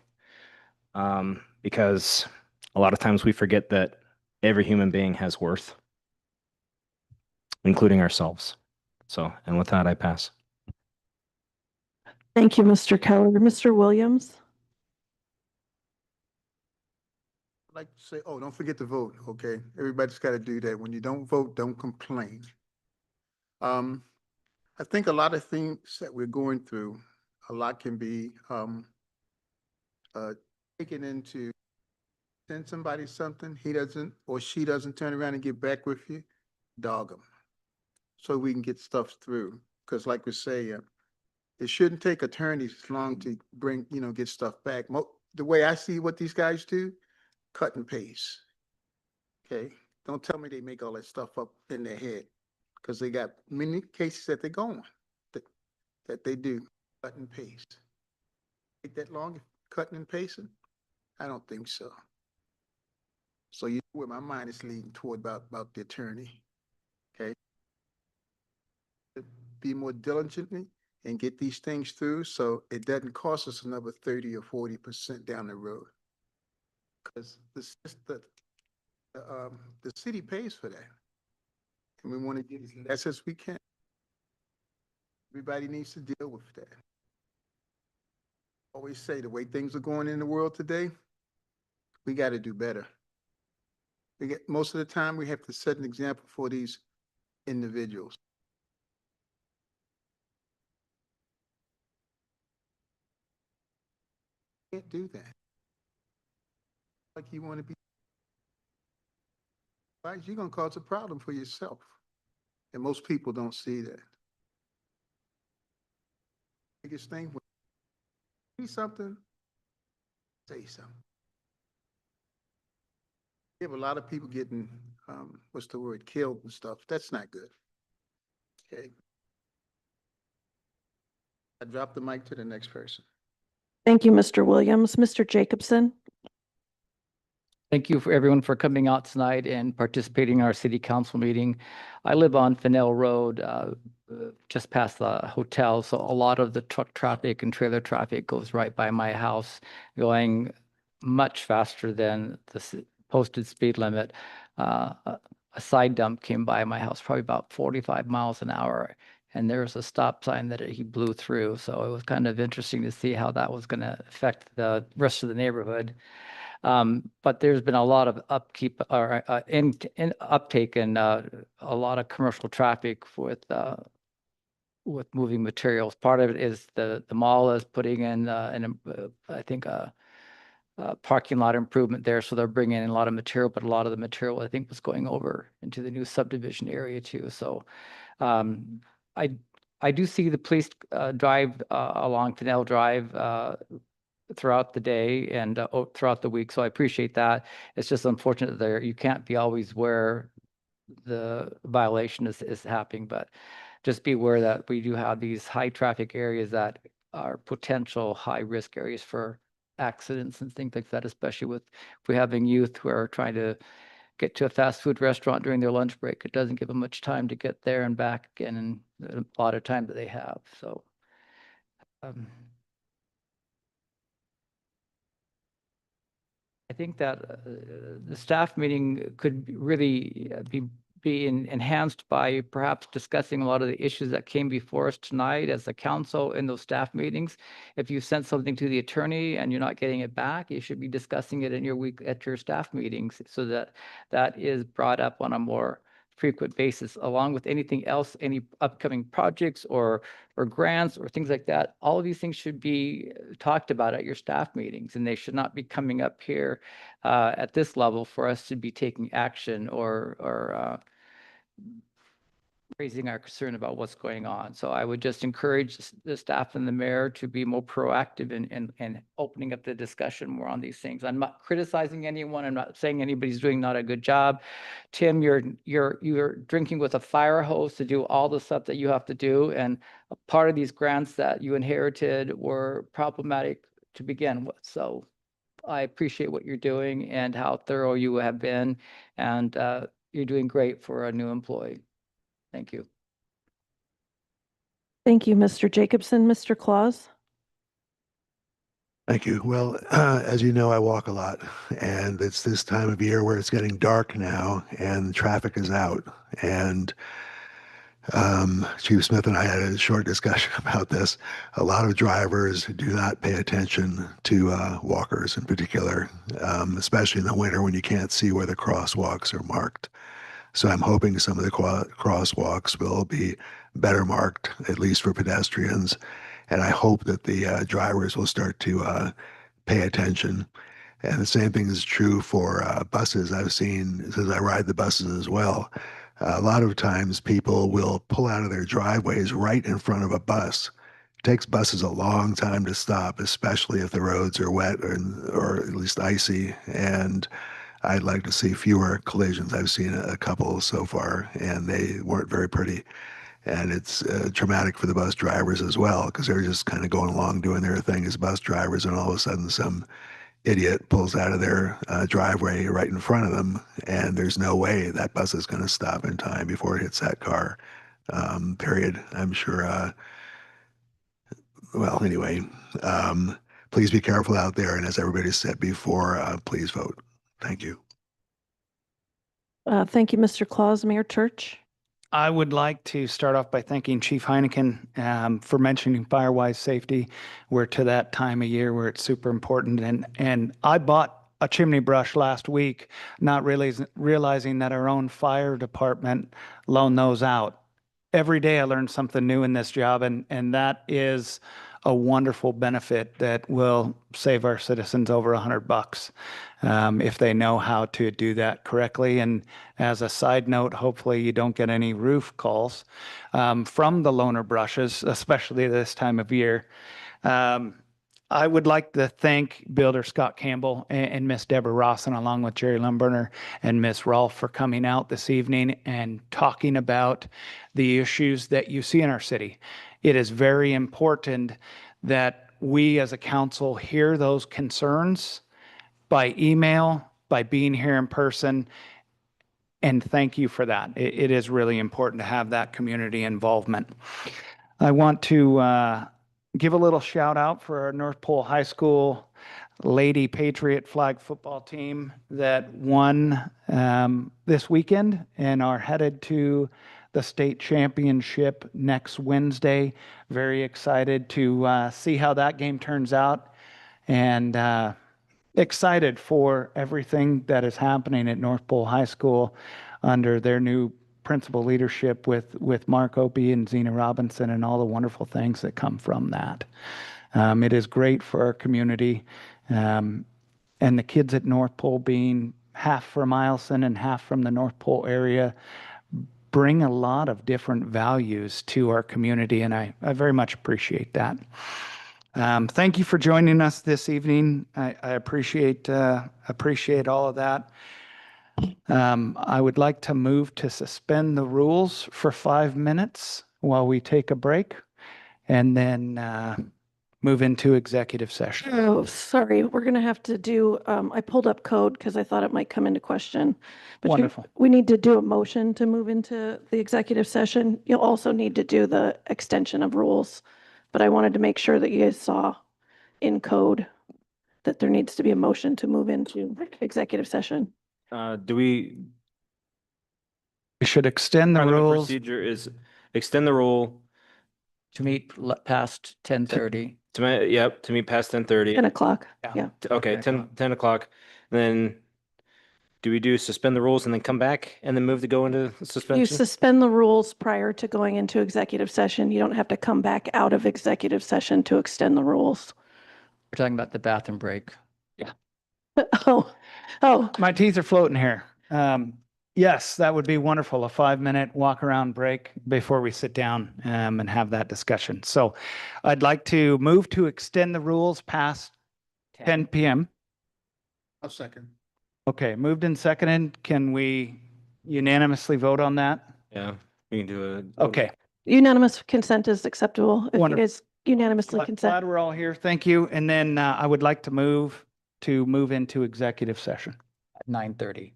Because a lot of times we forget that every human being has worth, including ourselves. So, and with that, I pass. Thank you, Mr. Keller. Mr. Williams? I'd like to say, oh, don't forget to vote, okay? Everybody's got to do that. When you don't vote, don't complain. I think a lot of things that we're going through, a lot can be taken into, send somebody something, he doesn't or she doesn't turn around and get back with you, dog them. So we can get stuff through. Because like we say, it shouldn't take attorneys long to bring, get stuff back. The way I see what these guys do, cut and paste. Okay, don't tell me they make all that stuff up in their head, because they got many cases that they're going that they do cut and paste. Take that long cutting and pasting? I don't think so. So you know where my mind is leading toward about the attorney. Okay, be more diligently and get these things through so it doesn't cost us another 30 or 40% down the road. Because the city pays for that. And we want to get as less as we can. Everybody needs to deal with that. I always say the way things are going in the world today, we got to do better. Most of the time we have to set an example for these individuals. You can't do that. Like you want to be, you're going to cause a problem for yourself. And most people don't see that. Biggest thing, when you see something, say something. You have a lot of people getting, what's the word, killed and stuff. That's not good. Okay. I drop the mic to the next person. Thank you, Mr. Williams. Mr. Jacobson? Thank you for everyone for coming out tonight and participating in our city council meeting. I live on Fennell Road, just past the hotel. So a lot of the truck traffic and trailer traffic goes right by my house, going much faster than the posted speed limit. A side dump came by my house, probably about 45 miles an hour. And there was a stop sign that he blew through. So it was kind of interesting to see how that was going to affect the rest of the neighborhood. But there's been a lot of upkeep or uptake and a lot of commercial traffic with moving materials. Part of it is the mall is putting in I think a parking lot improvement there, so they're bringing in a lot of material. But a lot of the material I think was going over into the new subdivision area too. So I do see the police drive along Fennell Drive throughout the day and throughout the week, so I appreciate that. It's just unfortunate that you can't be always where the violation is happening, but just be aware that we do have these high traffic areas that are potential high risk areas for accidents and things like that, especially with if we're having youth who are trying to get to a fast food restaurant during their lunch break. It doesn't give them much time to get there and back again, and a lot of time that they have. So I think that the staff meeting could really be enhanced by perhaps discussing a lot of the issues that came before us tonight as a council in those staff meetings. If you sent something to the attorney and you're not getting it back, you should be discussing it in your week at your staff meetings so that that is brought up on a more frequent basis, along with anything else, any upcoming projects or grants or things like that. All of these things should be talked about at your staff meetings, and they should not be coming up here at this level for us to be taking action or raising our concern about what's going on. So I would just encourage the staff and the mayor to be more proactive in opening up the discussion more on these things. I'm not criticizing anyone. I'm not saying anybody's doing not a good job. Tim, you're drinking with a fire hose to do all the stuff that you have to do. And a part of these grants that you inherited were problematic to begin with. So I appreciate what you're doing and how thorough you have been. And you're doing great for a new employee. Thank you. Thank you, Mr. Jacobson. Mr. Claus? Thank you. Well, as you know, I walk a lot, and it's this time of year where it's getting dark now and traffic is out. And Chief Smith and I had a short discussion about this. A lot of drivers do not pay attention to walkers in particular, especially in the winter when you can't see where the crosswalks are marked. So I'm hoping some of the crosswalks will be better marked, at least for pedestrians. And I hope that the drivers will start to pay attention. And the same thing is true for buses. I've seen, since I ride the buses as well, a lot of times people will pull out of their driveways right in front of a bus. It takes buses a long time to stop, especially if the roads are wet or at least icy. And I'd like to see fewer collisions. I've seen a couple so far, and they weren't very pretty. And it's traumatic for the bus drivers as well, because they're just kind of going along doing their thing as bus drivers, and all of a sudden some idiot pulls out of their driveway right in front of them, and there's no way that bus is going to stop in time before it hits that car. Period. I'm sure. Well, anyway, please be careful out there, and as everybody said before, please vote. Thank you. Thank you, Mr. Claus. Mayor Church? I would like to start off by thanking Chief Heineken for mentioning fire-wise safety. We're to that time of year where it's super important. And I bought a chimney brush last week, not realizing that our own fire department loaned those out. Every day I learn something new in this job, and that is a wonderful benefit that will save our citizens over $100 if they know how to do that correctly. And as a side note, hopefully you don't get any roof calls from the loaner brushes, especially this time of year. I would like to thank Builder Scott Campbell and Miss Deborah Rawson, along with Jerry Lumberner and Miss Rolfe, for coming out this evening and talking about the issues that you see in our city. It is very important that we as a council hear those concerns by email, by being here in person, and thank you for that. It is really important to have that community involvement. I want to give a little shout out for our North Pole High School Lady Patriot flag football team that won this weekend and are headed to the state championship next Wednesday. Very excited to see how that game turns out, and excited for everything that is happening at North Pole High School under their new principal leadership with Mark Opie and Zena Robinson, and all the wonderful things that come from that. It is great for our community, and the kids at North Pole, being half from Milestone and half from the North Pole area, bring a lot of different values to our community, and I very much appreciate that. Thank you for joining us this evening. I appreciate all of that. I would like to move to suspend the rules for 5 minutes while we take a break, and then move into executive session. Oh, sorry, we're gonna have to do, I pulled up code because I thought it might come into question. But Wonderful. we need to do a motion to move into the executive session. You'll also need to do the extension of rules. But I wanted to make sure that you guys saw in code that there needs to be a motion to move into executive session. Do we, We should extend the part of the rules. procedure is extend the rule To meet past 10:30. to meet past 10:30. 10 o'clock, yeah. Okay, 10 o'clock. Then do we do suspend the rules and then come back and then move to go into You suspension? suspend the rules prior to going into executive session. You don't have to come back out of executive session to extend the rules. We're talking about the bathroom break. Oh, My teeth are floating here. Yes, that would be wonderful. A 5-minute walk around break before we sit down and have that discussion. So I'd like to move to extend the rules past 10 p.m. I'll second. Okay, moved and seconded. Can we unanimously vote on that? Yeah, we can do a. Okay. unanimous consent is acceptable. If you Wonderful. guys unanimously consent. Glad we're all here. Thank you. And then I would like to move into executive session At 9:30.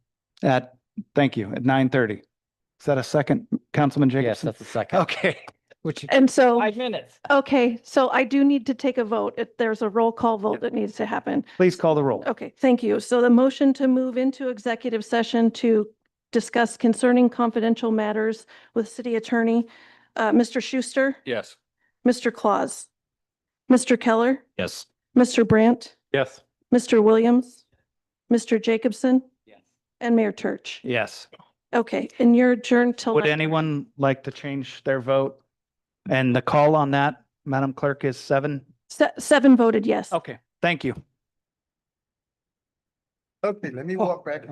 thank you, at 9:30. Is that a second, Councilman Yes, Jacobson? that's the second. Okay. Which, And so, 5 minutes. okay, so I do need to take a vote. There's a roll call vote that needs to happen. Please call the roll. Okay, thank you. So the motion to move into executive session to discuss concerning confidential matters with city attorney, Mr. Schuster, Yes. Mr. Claus, Mr. Keller, Yes. Mr. Brandt, Yes. Mr. Williams, Mr. Jacobson, Yes. and Mayor Church. Yes. Okay, and you're adjourned till. Would 9:30. anyone like to change their vote? And the call on that, Madam Clerk, is 7? 7 voted yes. Okay, thank you. Okay, let me walk back.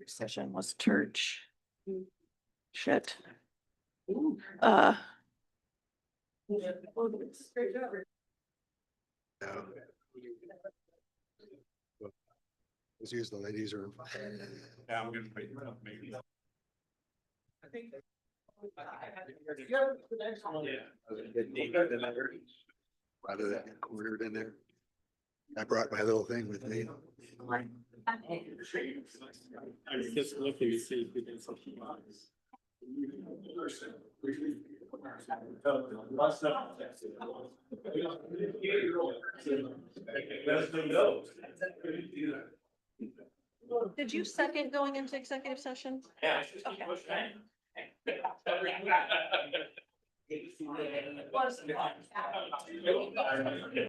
Session was church. Shit. Let's use the ladies room. Yeah, I'm gonna Rather than cornered in there. I brought my little thing with me. I was just looking to see if we did something. Did you second going into executive session? Yeah. Okay.